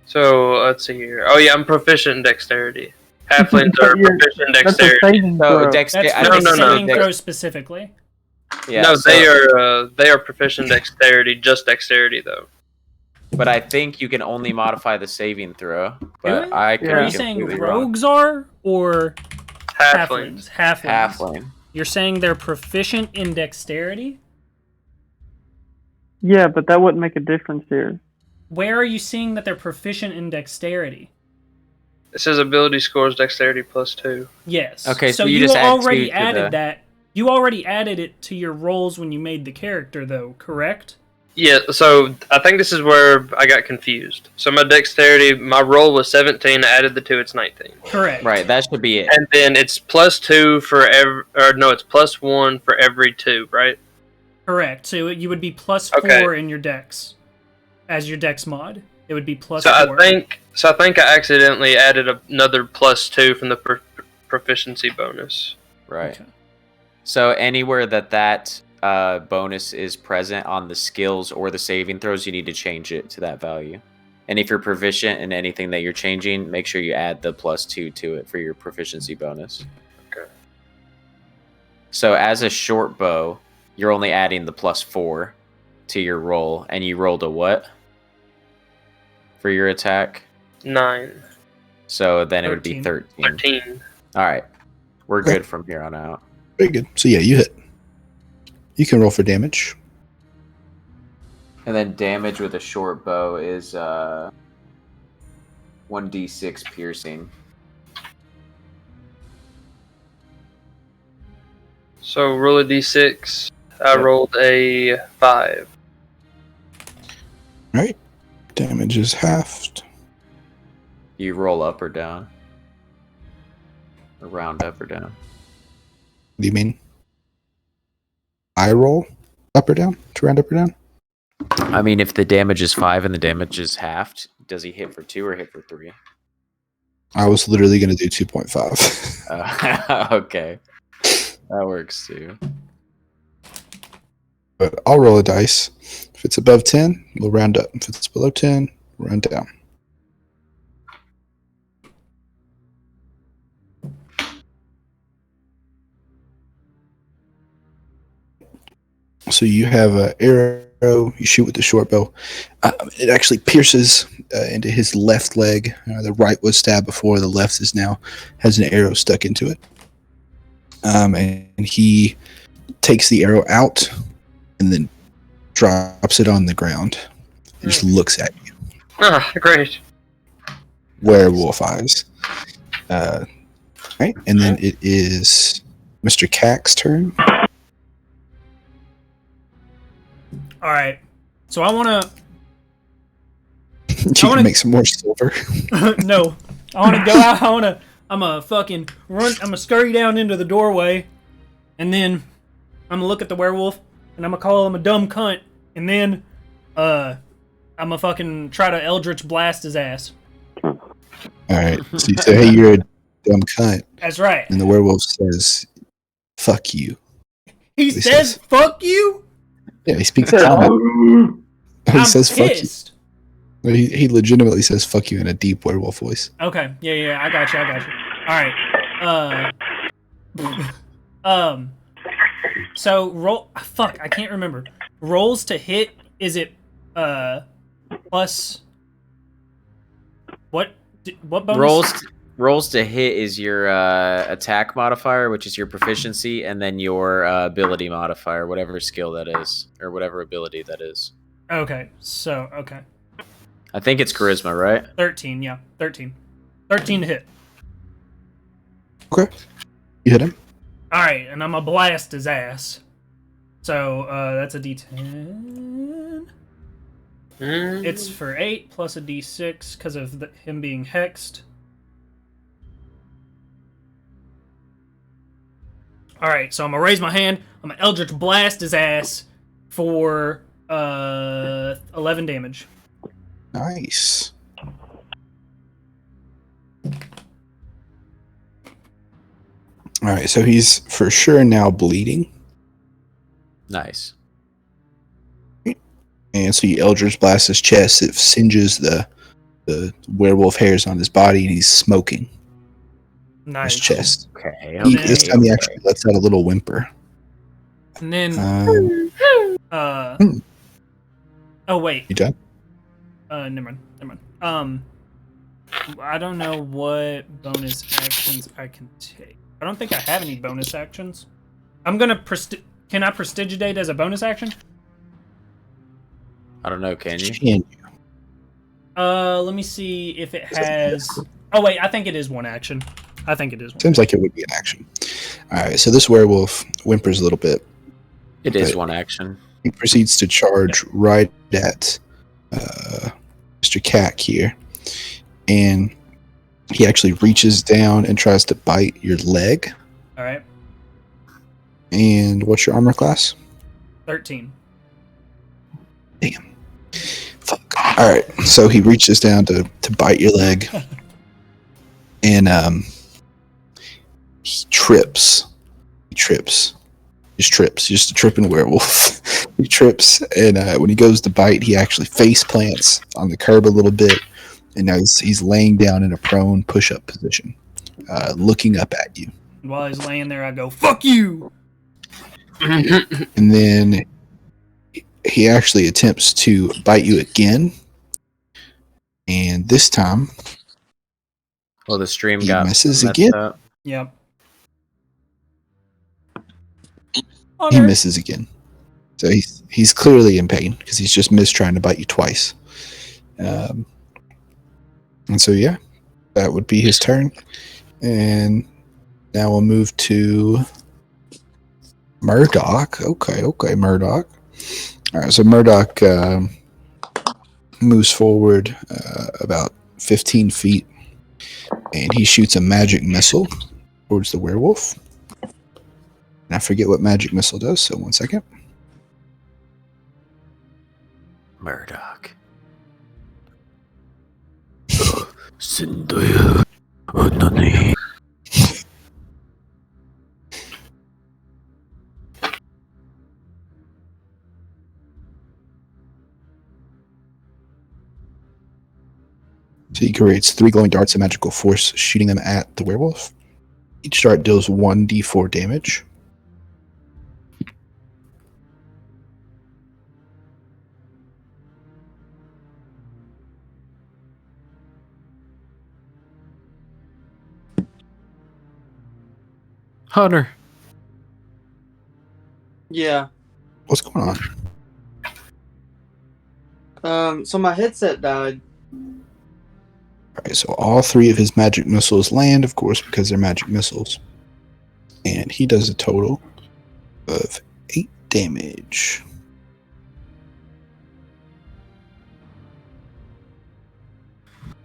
So let's see here. Oh yeah, I'm proficient in dexterity. Halflings are But you're- proficient in That's a dexterity. saving So throw. That's for No, the no, no. saving throw specifically. Yeah, No, so- they are proficient in dexterity, just dexterity though. But I think you can only modify the saving throw. But Really? I could Yeah. Are be you saying completely wrong. rogues are or Halflings. Halflings. Halfling. You're saying they're proficient in dexterity? Yeah, but that wouldn't make a difference here. Where are you seeing that they're proficient in dexterity? It says ability scores dexterity +2. Yes. Okay, so so you you just add already 2 to added the- that. You already added it to your rolls when you made the character, though, correct? Yeah, so I think this is where I got confused. So my dexterity, my roll was 17, I added the 2, it's 19. Correct. Right, that should be it. And then it's +2 for every, or no, it's +1 for every 2, right? Correct. So you would be plus Okay. 4 in your dex as your dex mod. It would be plus So 4. I think I accidentally added another +2 from the proficiency bonus. Right. Okay. So anywhere that bonus is present on the skills or the saving throws, you need to change it to that value. And if you're proficient in anything that you're changing, make sure you add the +2 to it for your proficiency bonus. Okay. So as a short bow, you're only adding the +4 to your roll, and you rolled a what for your attack? 9. So then it would be 13. 13. 13. All right, we're Okay. good from here on out. Very good. So yeah, you hit. You can roll for damage. And then damage with a short bow is 1d6 piercing. So roll a d6. I Yep. rolled a 5. All right. Damage is halved. You roll up or down? Or round up or down? What do you mean? I roll up or down to round up or down? I mean, if the damage is 5 and the damage is halved, does he hit for 2 or hit for 3? I was literally going to do 2.5. Okay. That works too. But I'll roll a dice. If it's above 10, we'll round up. If it's below 10, we'll round down. So you have an arrow. You shoot with the short bow. It actually pierces into his left leg. The right was stabbed before. The left is now has an arrow stuck into it. And he takes the arrow out and then drops it on the ground. He just looks at you. Ah, great. Werewolf eyes. Right, and then it is Mr. Cack's turn. All right. So I want You can make some more silver. to no. I want to go out. I'm gonna fucking run. I'm gonna scurry down into the doorway, and then I'm gonna look at the werewolf, and I'm gonna call him a dumb cunt, and then I'm gonna fucking try to Eldritch blast his ass. All right. So you say, "Hey, you're a dumb cunt," That's right. and the werewolf says, "Fuck you." He He says, says- "Fuck you." Yeah, he speaks Said, common. He I'm says pissed. fuck you. He legitimately says fuck you in a deep werewolf voice. Okay, yeah, I got you. All right. So roll. Fuck, I can't remember. Rolls to hit. Is it plus what? What bonus? Rolls to hit is your attack modifier, which is your proficiency, and then your ability modifier, whatever skill that is, or whatever ability that is. Okay, so okay, I think it's charisma, right? 13. Yeah, 13. 13 to hit. Okay. You hit him. All right, and I'm gonna blast his ass. So that's a D10. It's for 8 plus a D6 because of him being hexed. All right, so I'm gonna raise my hand. I'm gonna Eldritch blast his ass for 11 damage. Nice. All right, so he's for sure now bleeding, Nice. and so you Eldritch blast his chest. It singes the werewolf hairs on his body, and he's smoking Nice. his chest. Okay. This time he actually lets out a little whimper. And then oh wait. You done? Never mind. I don't know what bonus actions I can take. I don't think I have any bonus actions. I'm gonna can I prestidigitate as a bonus action? I don't know. Can you? Let me see if it has. Oh wait, I think it is one action. Seems like it would be an action. All right, so this werewolf whimpers a little bit. It is But one action. he proceeds to charge right at Mr. Cack here, and he actually reaches down and tries to bite your leg. All right, And what's your armor class? 13. Damn. Fuck. All right, so he reaches down to bite your leg, and he trips. Just a tripping werewolf. He trips, and when he goes to bite, he actually face plants on the curb a little bit, and now he's laying down in a prone push-up position, looking up at you. While he's laying there, I go, "Fuck you!" And then he actually attempts to bite you again, and this time Well, the stream he got misses messed again. up. Yep. He misses again. So he's clearly in pain because he's just missed trying to bite you twice. And so yeah, that would be his turn. And now we'll move to Murdoch. Okay, Murdoch. All right, so Murdoch moves forward about 15 feet, and he shoots a magic missile towards the werewolf. And I forget what magic missile does, so 1 second. Murdoch. So he creates 3 glowing darts of magical force, shooting them at the werewolf. Each dart deals 1d4 damage. Hunter. Yeah. What's going on? So my headset died. Alright, so all 3 of his magic missiles land, of course, because they're magic missiles. And he does a total of 8 damage.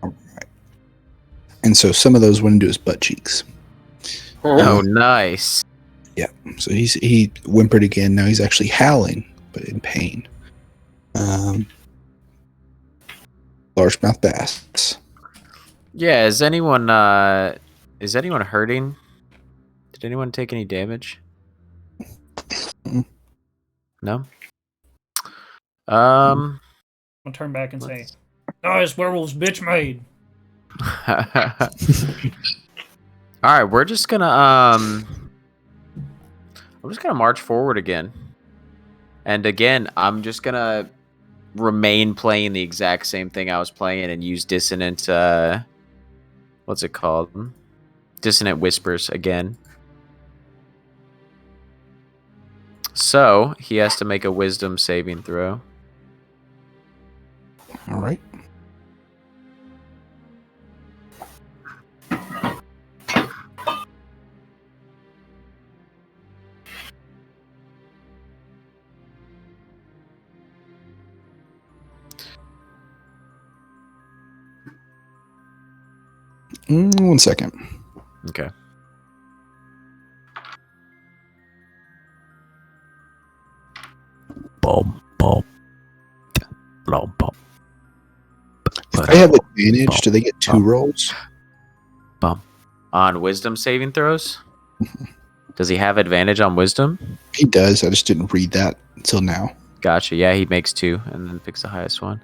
Alright. And so some of those went into his butt cheeks. Oh, nice. Yeah, so he whimpered again. Now he's actually howling, but in pain. Largemouth bass. Yeah, is anyone hurting? Did anyone take any damage? Mm. No? I'll turn back and say, "Nice werewolves, bitch made." All right, we're just gonna march forward again, and again, I'm just gonna remain playing the exact same thing I was playing and use dissonant. What's it called? Dissonant whispers again. So he has to make a wisdom saving throw. All right. One second. Okay. Boom, boom. Boom, boom. If they have advantage, do they get 2 rolls? On wisdom saving throws? Does he have advantage on wisdom? He does. I just didn't read that until now. Gotcha. Yeah, he makes 2 and then picks the highest one.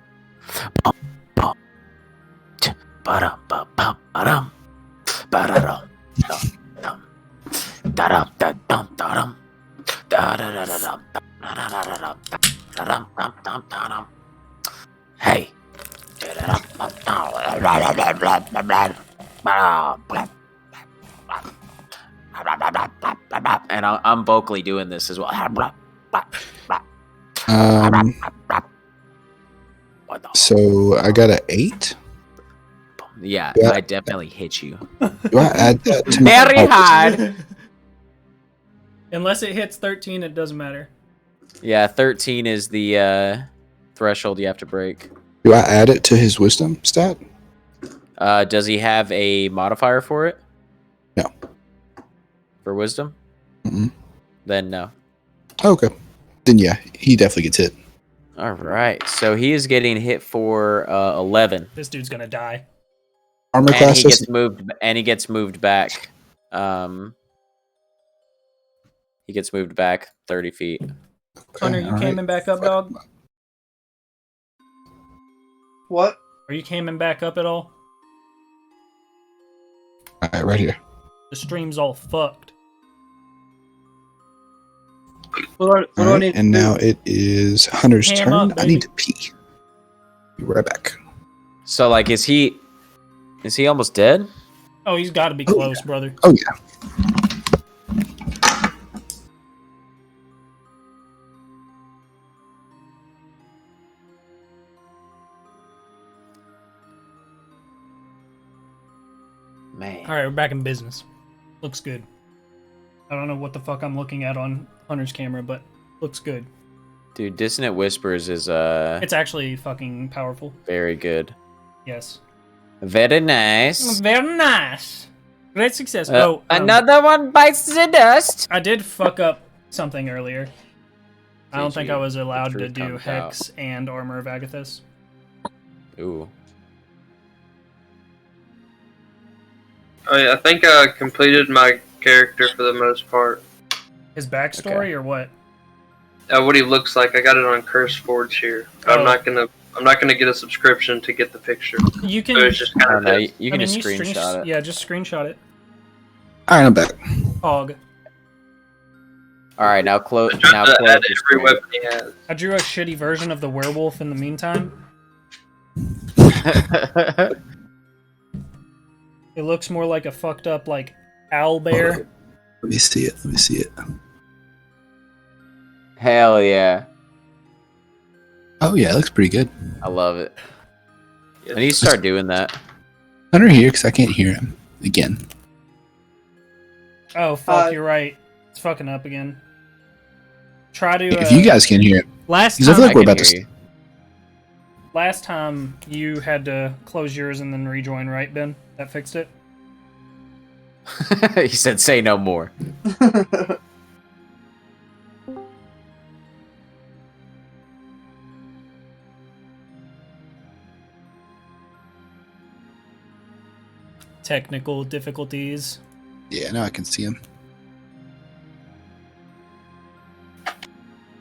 Hey. And I'm vocally doing this as well. So I got an 8. Yeah, Yeah. I definitely hit you. Do I add that to my Very hard. Unless it hits 13, it doesn't matter. Yeah, 13 is the threshold you have to break. Do I add it to his wisdom stat? Does he have a modifier for it? No. For wisdom? Mm-mm. Then no. Okay. Then yeah, he definitely gets hit. All right. So he is getting hit for 11. This dude's gonna die. Armor And class he gets doesn't- moved. And he gets moved back. He gets moved back 30 feet. Hunter, you all came right. in back up, dog? What? Are you coming back up at all? All right, right here. The stream's all fucked. What do I All right, need and to do? now it is Hunter's Ham turn. up, I baby. need to pee. Be right back. So like, is he almost dead? Oh, he's got to be Oh, close, yeah. brother. Oh yeah. Man. All right, we're back in business. Looks good. I don't know what the fuck I'm looking at on Hunter's camera, but looks good. Dude, Dissonant Whispers is It's actually fucking powerful. very good. Yes. Very nice. Very nice. Great success. Another one bites the dust. I did fuck up something earlier. I don't Did think you? I was allowed The to truth do comes Hex and Armor of Agathis. Ooh. I think I completed my character for the most part. His backstory Okay. or what? What he looks like, I got it on Curse Forge here. Oh. I'm not gonna get a subscription to get the picture. You can. So it's just I kind don't of know. this. You I can mean, just you screenshot it. Yeah, just screenshot it. All right, I'm back. Pog. All right, now close. I tried Now to close add the every screen. weapon he has. I drew a shitty version of the werewolf in the meantime. It looks more like a fucked up like owl bear. Let me see it. Let me see it. Hell yeah, Oh yeah, it looks pretty good. I love it. I need to start doing that. Hunter here because I can't hear him again. Oh fuck, you're right. It's fucking up again. Try to. If you guys can hear him, last because I time, feel like I we're can about hear to. you. last time you had to close yours and then rejoin, right, Ben? That fixed it. He said, "Say no more." Technical difficulties. Yeah, now I can see him. All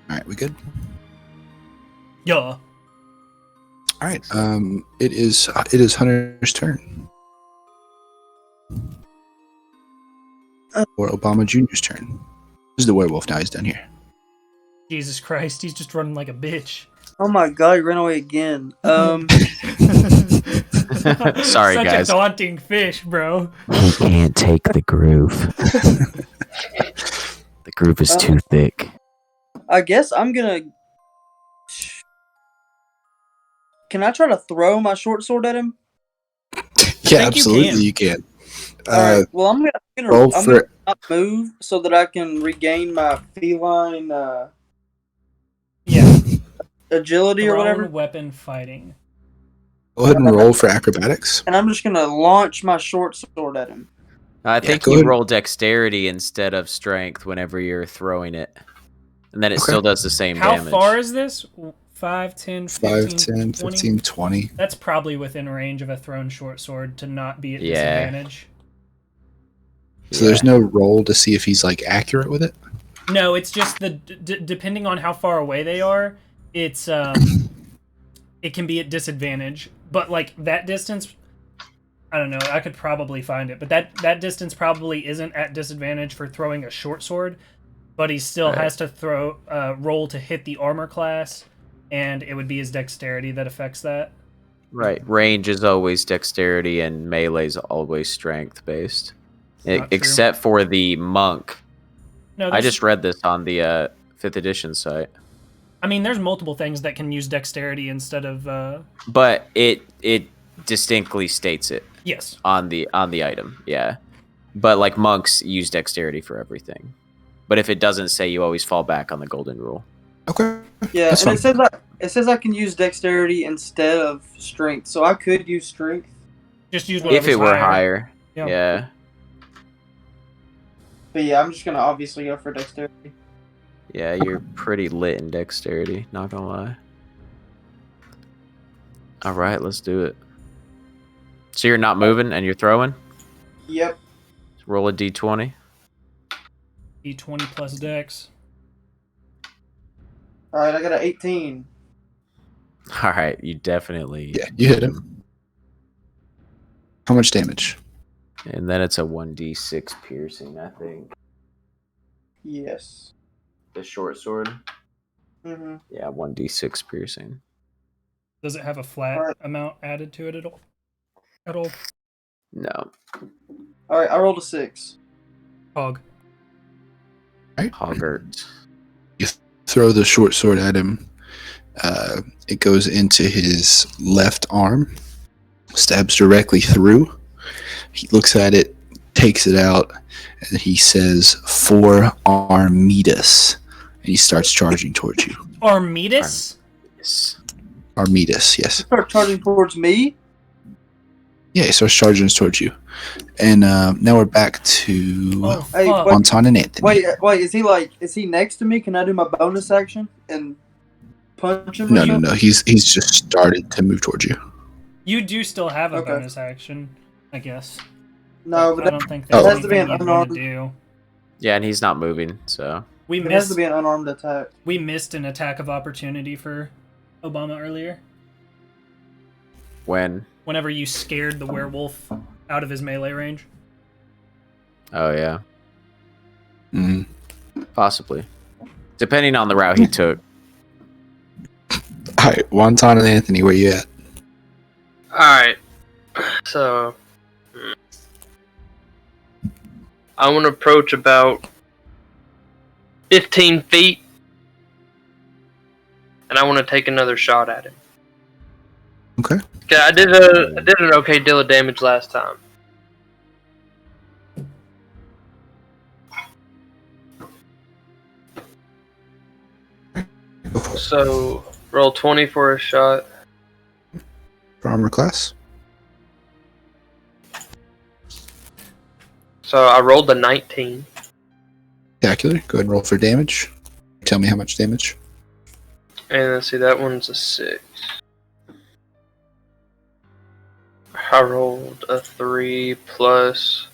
right, we good? Yeah. All right. It is Hunter's turn. Or Obama Jr.'s turn. This is the werewolf now. He's done here. Jesus Christ, he's just running like a bitch. Oh my god, he ran away again. Sorry, Such guys. a daunting fish, bro. He can't take the groove. The groove is too thick. I guess I'm gonna. Can I try to throw my short sword at him? Yeah, think you absolutely, you can. Alright, well, I'm gonna roll not move so that I can regain my feline Yeah. agility or whatever. Thrown weapon fighting. Go ahead and roll for acrobatics. And I'm just gonna launch my short sword at him. I think go you ahead. roll dexterity instead of strength whenever you're throwing it. And then it Okay. still does the same How damage. far is this? 5, 10, 15, 5, 10, 20? 15, 20. That's probably within range of a thrown short sword to not be at Yeah. disadvantage. So there's no roll to see if he's like accurate with it. No, it's just the depending on how far away they are, it's it can be at disadvantage. But like that distance, I don't know. I could probably find it, but that distance probably isn't at disadvantage for throwing a short sword. But he still has to roll to hit the armor class, and it would be his dexterity that affects that. Right. Range is always dexterity, and melee is always strength based. Not true. Except for the monk. No, I just read this on the 5th edition site. I mean, there's multiple things that can use dexterity instead of. But it distinctly states it Yes. on the item. Yeah. But like monks use dexterity for everything. But if it doesn't say, you always fall back on the golden rule. Okay. Yeah, That's and fine. it says I can use dexterity instead of strength, so I could use strength. Just use If whatever's it were higher. Yeah. Yeah. But yeah, I'm just gonna obviously go for dexterity. Yeah, you're pretty lit in dexterity, not gonna lie. Alright, let's do it. So you're not moving and you're throwing? Yep. Roll a d20. D20 plus dex. Alright, I got an 18. Alright, you definitely. Yeah, you hit him. How much damage? And then it's a 1d6 piercing, I think. Yes. The short sword? Mm-hmm. Yeah, 1d6 piercing. Does it have a flat Alright. amount added to it at all? At all? No. Alright, I rolled a 6. Hog. Hoggart. Throw the short sword at him. It goes into his left arm, stabs directly through. He looks at it, takes it out, and he says, "For Armidas." And he starts charging towards you. Armidas? Yes. Armidas, yes. Start charging towards me. Yeah, he starts charging towards you. And now we're back to Oh, Hey, fuck. wait. Wonton and Anthony. Wait, is he next to me? Can I do my bonus action and punch him? or No. something? He's just started to move towards you. You do still have a Okay. bonus action, I guess. No, I but don't think Oh. that's It has to be anything an you'd want to unarmed- do. Yeah, and he's not moving, so. We it has to missed, be an unarmed attack. we missed an attack of opportunity for Obama earlier. When? Whenever you scared the werewolf out of his melee range. Oh, yeah. Mm. Possibly. Depending on the route he took. All right, Wonton and Anthony, where you at? Alright. So. I want to approach about 15 feet. And I want to take another shot at him. Okay. Okay, I did an okay deal of damage last time. So roll 20 for a shot. For armor class? So I rolled a 19. Spectacular. Go ahead and roll for damage. Tell me how much damage. And let's see, that one's a 6. I rolled a 3 plus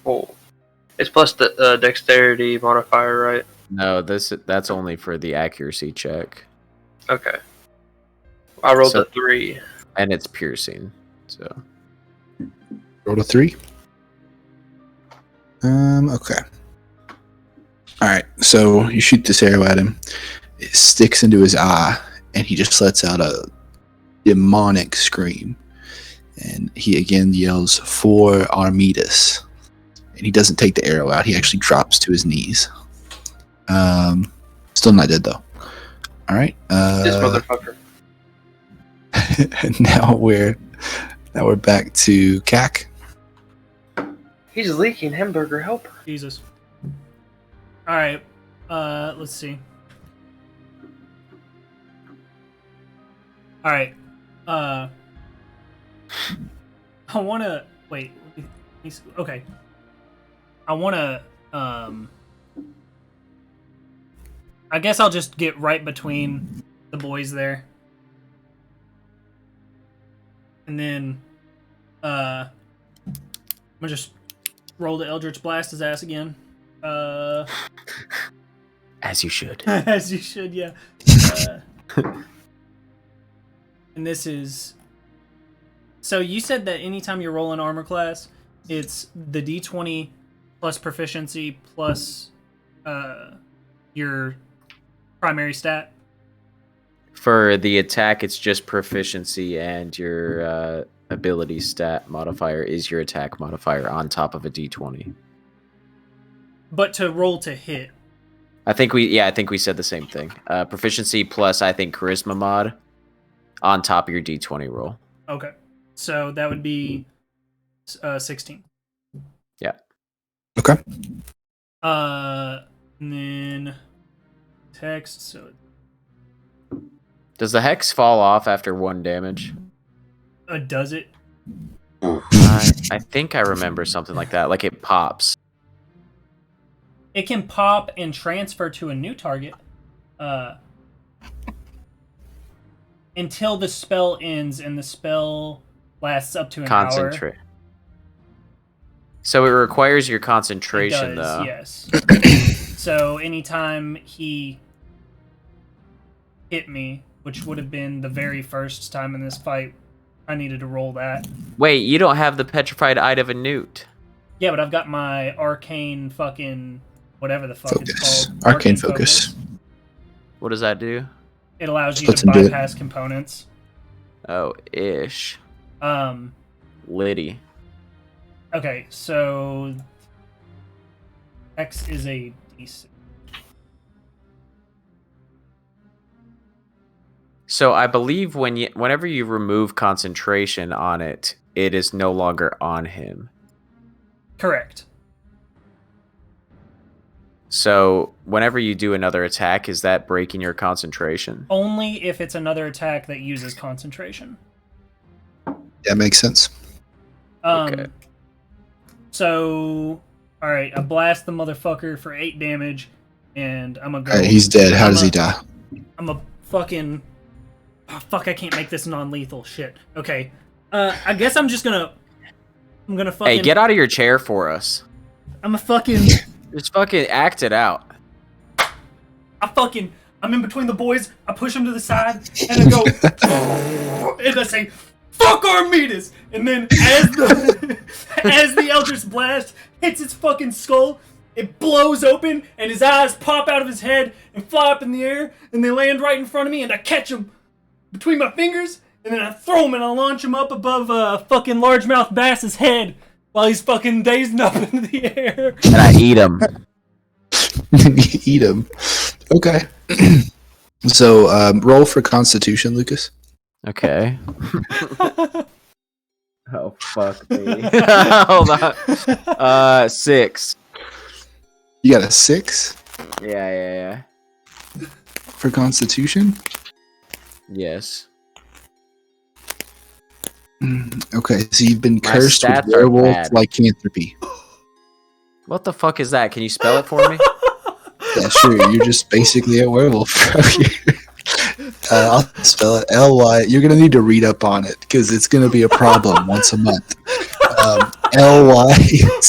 4. It's plus the dexterity modifier, right? No, that's only for the accuracy check. Okay. I rolled So- a 3. And it's piercing. So Roll a 3. Okay. All right. So you shoot this arrow at him. It sticks into his eye, and he just lets out a demonic scream. And he again yells, "For Armidas." And he doesn't take the arrow out. He actually drops to his knees. Still not dead though. All right. This motherfucker. And now we're back to Cac. He's leaking hamburger helper. Jesus. All right. Let's see. All right. I want to wait. Okay. I want to. I guess I'll just get right between the boys there, and then I'm gonna just roll the Eldritch Blast his ass again. as you should. As you should, yeah. And this is. So you said that anytime you roll an armor class, it's the D20 plus proficiency plus your primary stat. For the attack, it's just proficiency, and your ability stat modifier is your attack modifier on top of a D20. But to roll to hit. I think we said the same thing. Proficiency plus, I think, charisma mod on top of your D20 roll. Okay. So that would be 16. Yeah. Okay. And then text. So Does the hex fall off after 1 damage? does it? I think I remember something like that. Like it pops. It can pop and transfer to a new target until the spell ends, and the spell lasts up to an hour. Concentrate. So it requires your It concentration, does, though. yes. So anytime he hit me, which would have been the very first time in this fight, I needed to roll that. Wait, you don't have the petrified eye of a newt. Yeah, but I've got my arcane fucking whatever the fuck Focus. it's called. Arcane focus. What does that do? It allows you Let's to do it. bypass components. Oh, ish. Okay, Liddy. so X is a D6. So I believe whenever you remove concentration on it, it is no longer on him. Correct. So whenever you do another attack, is that breaking your concentration? Only if it's another attack that uses concentration. That makes sense. Okay. So, all right, I blast the motherfucker for 8 damage, and I'm gonna go. All right, he's dead. How does he die? I'm a fucking. Oh, fuck! I can't make this non-lethal. Shit. Okay. I guess I'm just gonna. I'm gonna fucking. Hey, get out of your chair for us. I'm a fucking. Just fucking act it out. I'm in between the boys. I push them to the side, and I go, and I say, "Fuck Armidas!" And then as the Eldritch Blast hits its fucking skull, it blows open, and his eyes pop out of his head and fly up in the air, and they land right in front of me, and I catch him between my fingers, and then I throw him and I launch him up above fucking largemouth bass's head while he's fucking dazed up into the air. And I eat him. Eat him. Okay. So roll for Constitution, Lucas. Okay. Oh, fuck me. Hold on. 6. You got a 6 Yeah. for Constitution. Yes. Okay, so you've been My cursed stats with are werewolf bad. lycanthropy. What the fuck is that? Can you spell it for me? Yeah, sure. You're just basically a werewolf. I'll spell it Ly. You're gonna need to read up on it because it's gonna be a problem once a month. Lycan.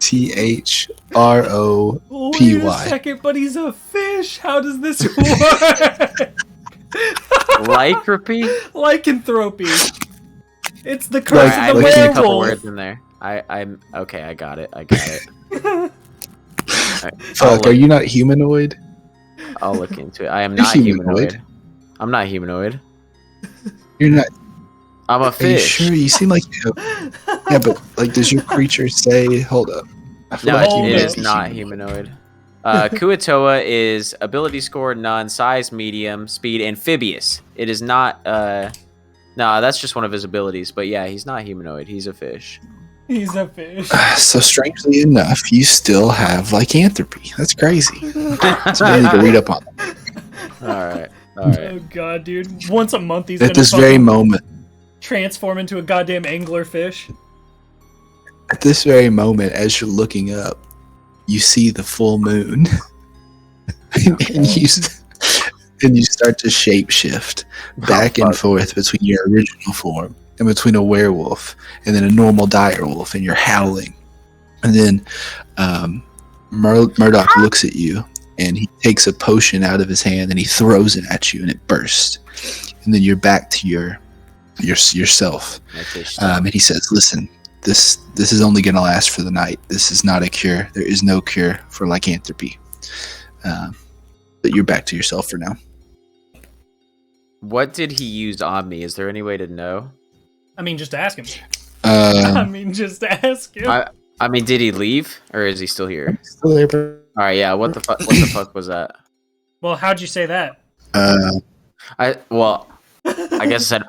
THROPY. Wait a second, but he's a fish. How does this work? Lycanthropy? Lycanthropy. It's the Right, curse I of the mixed a couple werewolf. words in there. I'm okay. I got it. Alright, Fuck, are you not humanoid? I'll look into it. I am You're not humanoid. I'm not humanoid. You're not. I'm a Are you fish. sure? You seem like you have, yeah, but like, does your creature say? Hold up. I feel No, like Hold you it might is be not humanoid. Kuatoa is ability score none, size medium, speed amphibious. It is not. No, that's just one of his abilities. But yeah, he's not humanoid. He's a fish. He's a fish. So strangely enough, you still have lycanthropy. That's crazy. So I need to read up on that. All right. Oh god, dude. Once a month he's At gonna this very fucking moment, transform into a goddamn anglerfish. at this very moment, as you're looking up, you see the full moon, and you start to shapeshift back and forth between your original form and between a werewolf and then a normal dire wolf, and you're howling. And then Murdoch looks at you, and he takes a potion out of his hand and he throws it at you, and it bursts. And then you're back to yourself. And he says, "Listen, this is only going to last for the night. This is not a cure. There is no cure for lycanthropy. But you're back to yourself for now." What did he use on me? Is there any way to know? I mean, just ask him. I Um, mean, just ask him. I mean, did he leave or is he still here? still there, bro. All right, yeah. What the fuck? What the fuck was that? Well, how'd you say that? I guess I said.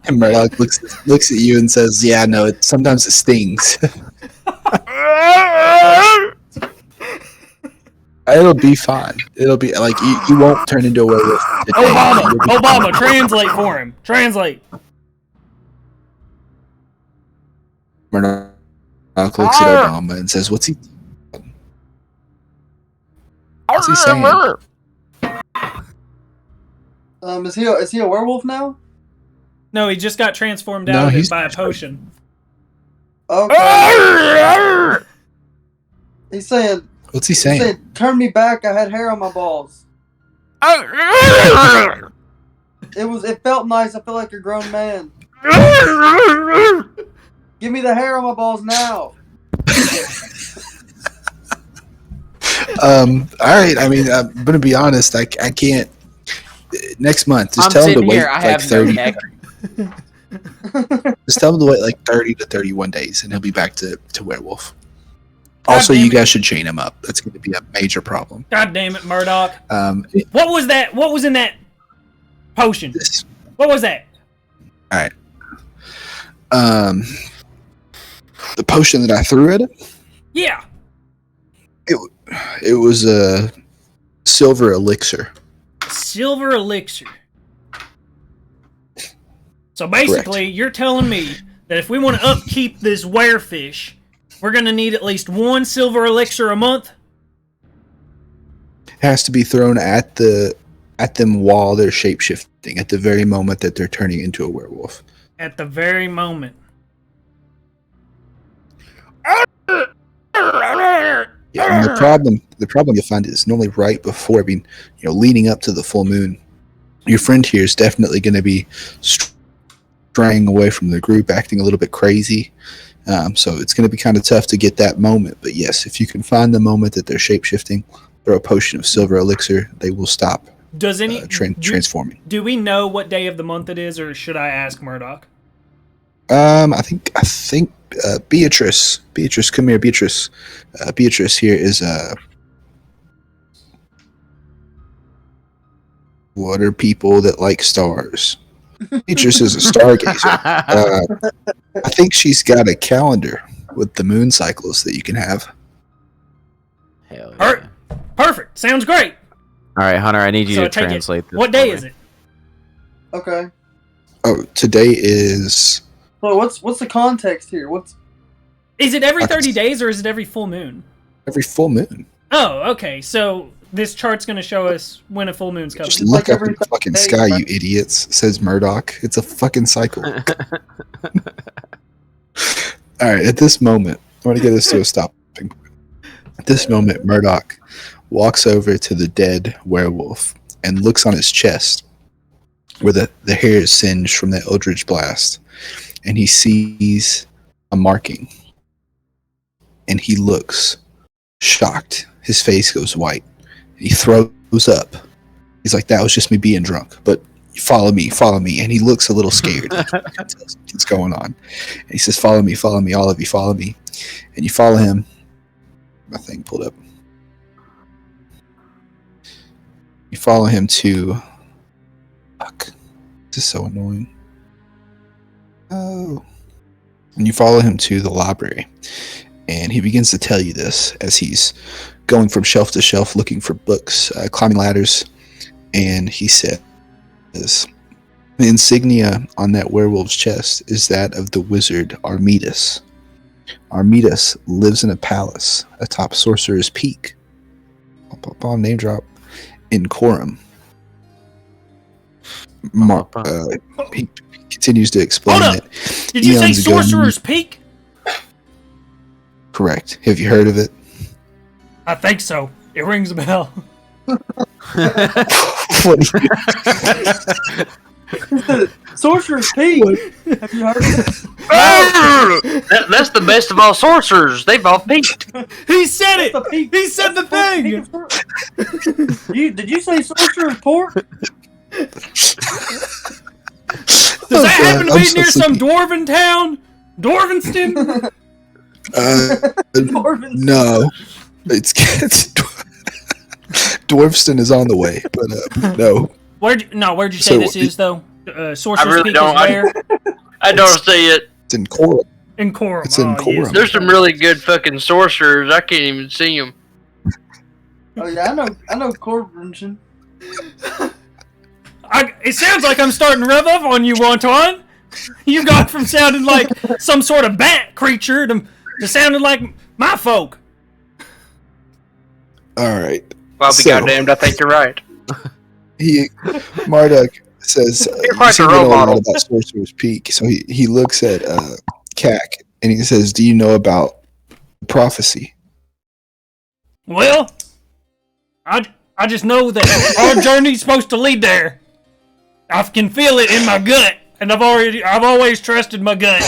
And Murdoch looks at you and says, "Yeah, no. Sometimes it stings. It'll be fine. It'll be like you won't turn into a werewolf today. You'll be Obama, translate for him. Translate. Murdoch looks at Obama and says, What's he saying?" Is he a werewolf now? No, he just got transformed No, out of it he's by a not. potion. Okay. He's saying, What's he saying? "Turn me back. I had hair on my balls. It felt nice. I feel like a grown man. Give me the hair on my balls now." All right. I mean, I'm gonna be honest. I can't. Next month, just I'm tell him to sitting wait here. I like have no 30. neck. Just tell him to wait like 30 to 31 days, and he'll be back to werewolf. God Also, damn you it. guys should chain him up. That's going to be a major problem. God damn it, Murdoch. This, What was that? What was in that potion? What was that? the potion that I threw at him, Yeah. it was a silver elixir. Silver elixir. So basically, you're telling me that if we want to upkeep this werefish, we're going to need at least one silver elixir a month? It has to be thrown at them while they're shapeshifting, at the very moment that they're turning into a werewolf. At the very moment. Yeah, and the problem you find is normally right before, leading up to the full moon. Your friend here is definitely going to be straying away from the group, acting a little bit crazy. So it's going to be kind of tough to get that moment. But yes, if you can find the moment that they're shapeshifting, throw a potion of silver elixir, they will stop transforming. Do we know what day of the month it is, or should I ask Murdoch? I think Beatrice, come here, Beatrice. Beatrice here is what are people that like stars? Beatrice is a stargazer. I think she's got a calendar with the moon cycles that you can have. Hell yeah. Perfect. Sounds great. All right, Hunter, I need you So to I take it. translate this. What day is it? Okay. Oh, today is So what's the context here? Is it every 30 days or is it every full moon? every full moon. Oh, okay. So This chart's gonna show us when a full moon's coming. Just look like up in the every fucking day, sky, right? you idiots, says Murdoch. It's a fucking cycle. Alright, at this moment, I want to get this to a stopping point. At this moment, Murdoch walks over to the dead werewolf and looks on his chest, where the hair is singed from that eldritch blast, and he sees a marking. And he looks shocked. His face goes white. He throws up. He's like, that was just me being drunk. But follow me. And he looks a little scared. What's going on? And he says, follow me, all of you, follow me. And you follow him. My thing pulled up. You follow him to... Fuck. This is so annoying. Oh. And you follow him to the library. And he begins to tell you this as he's going from shelf to shelf looking for books, climbing ladders. And he says, the insignia on that werewolf's chest is that of the wizard Armidas. Armidas lives in a palace atop Sorcerer's Peak. Name drop. In Corum. He continues to explain Hold up! that. Did you say eons ago- Sorcerer's Peak? Correct. Have you heard of it? I think so. It rings a bell. What do you- Sorcerer's Peak. Have you heard of it? That's the best of all sorcerers. They've all peaked. He said it! The peak. He said the thing! Did you say Sorcerer's Port? Does that happen to I'm be so near some sleepy. dwarven town? Dwarvenston? Dwarven. No, it's Dwarfston is on the way, but no. Where'd you say So, this is, though? Sorcerer's really Peak don't- is where? I don't see it. It's in Corum. In Corum. It's in Corum. There's some really good fucking sorcerers. I can't even see them. Oh yeah, I know Corbinson. It sounds like I'm starting to rev up on you, Wonton. You got from sounding like some sort of bat creature to sounding like my folk. All right. Well, I'll be So- goddamned. I think you're right. Marduk says, You're quite you a seem to role know a lot model. about Sorcerer's Peak. So he looks at Cac and he says, do you know about prophecy? Well, I just know that our journey's supposed to lead there. I can feel it in my gut, and I've always trusted my gut.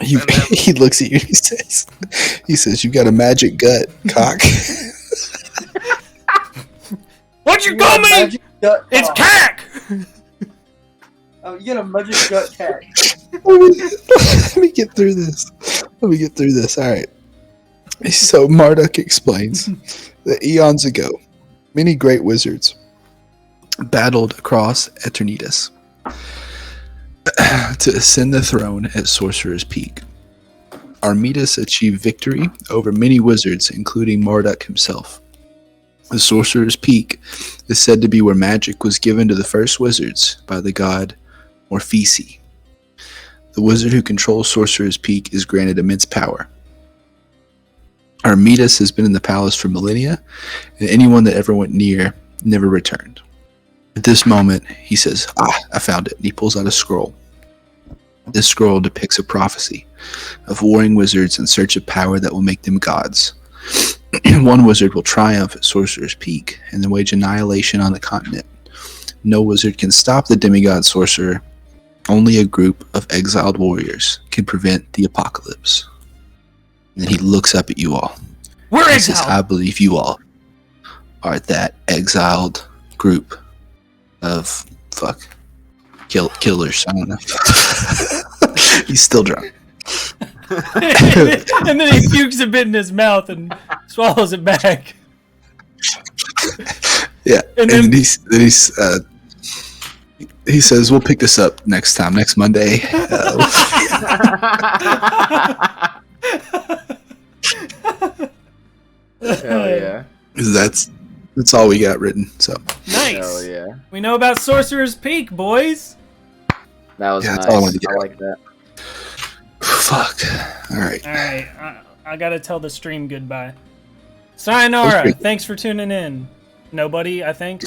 He looks at you and he says, you got a magic gut, cock. What'd you call me? Magic gut It's cock. Cack! Oh, you got a magic gut cat. Let me get through this. All right. So Marduk explains that eons ago, many great wizards battled across Eternitas to ascend the throne at Sorcerer's Peak. Armidas achieved victory over many wizards, including Marduk himself. The Sorcerer's Peak is said to be where magic was given to the first wizards by the god Morphisi. The wizard who controls Sorcerer's Peak is granted immense power. Armidas has been in the palace for millennia, and anyone that ever went near never returned. At this moment, he says, I found it. And he pulls out a scroll. This scroll depicts a prophecy of warring wizards in search of power that will make them gods. One wizard will triumph at Sorcerer's Peak and then wage annihilation on the continent. No wizard can stop the demigod sorcerer. Only a group of exiled warriors can prevent the apocalypse. And he looks up at you all. We're He says, exiled. I believe you all are that exiled group of killers. I don't know. He's still drunk. And then he pukes a bit in his mouth and swallows it back. Yeah, And and then- he says, "We'll pick this up next Monday." Hell yeah. That's all we got written. So Nice. Hell yeah. We know about Sorcerer's Peak, boys. That was Yeah, that's nice. all I wanted to get I out. like that. fuck. All right. All right, I gotta tell the stream goodbye. Sayonara. pretty- Thanks for tuning in. Nobody, I think.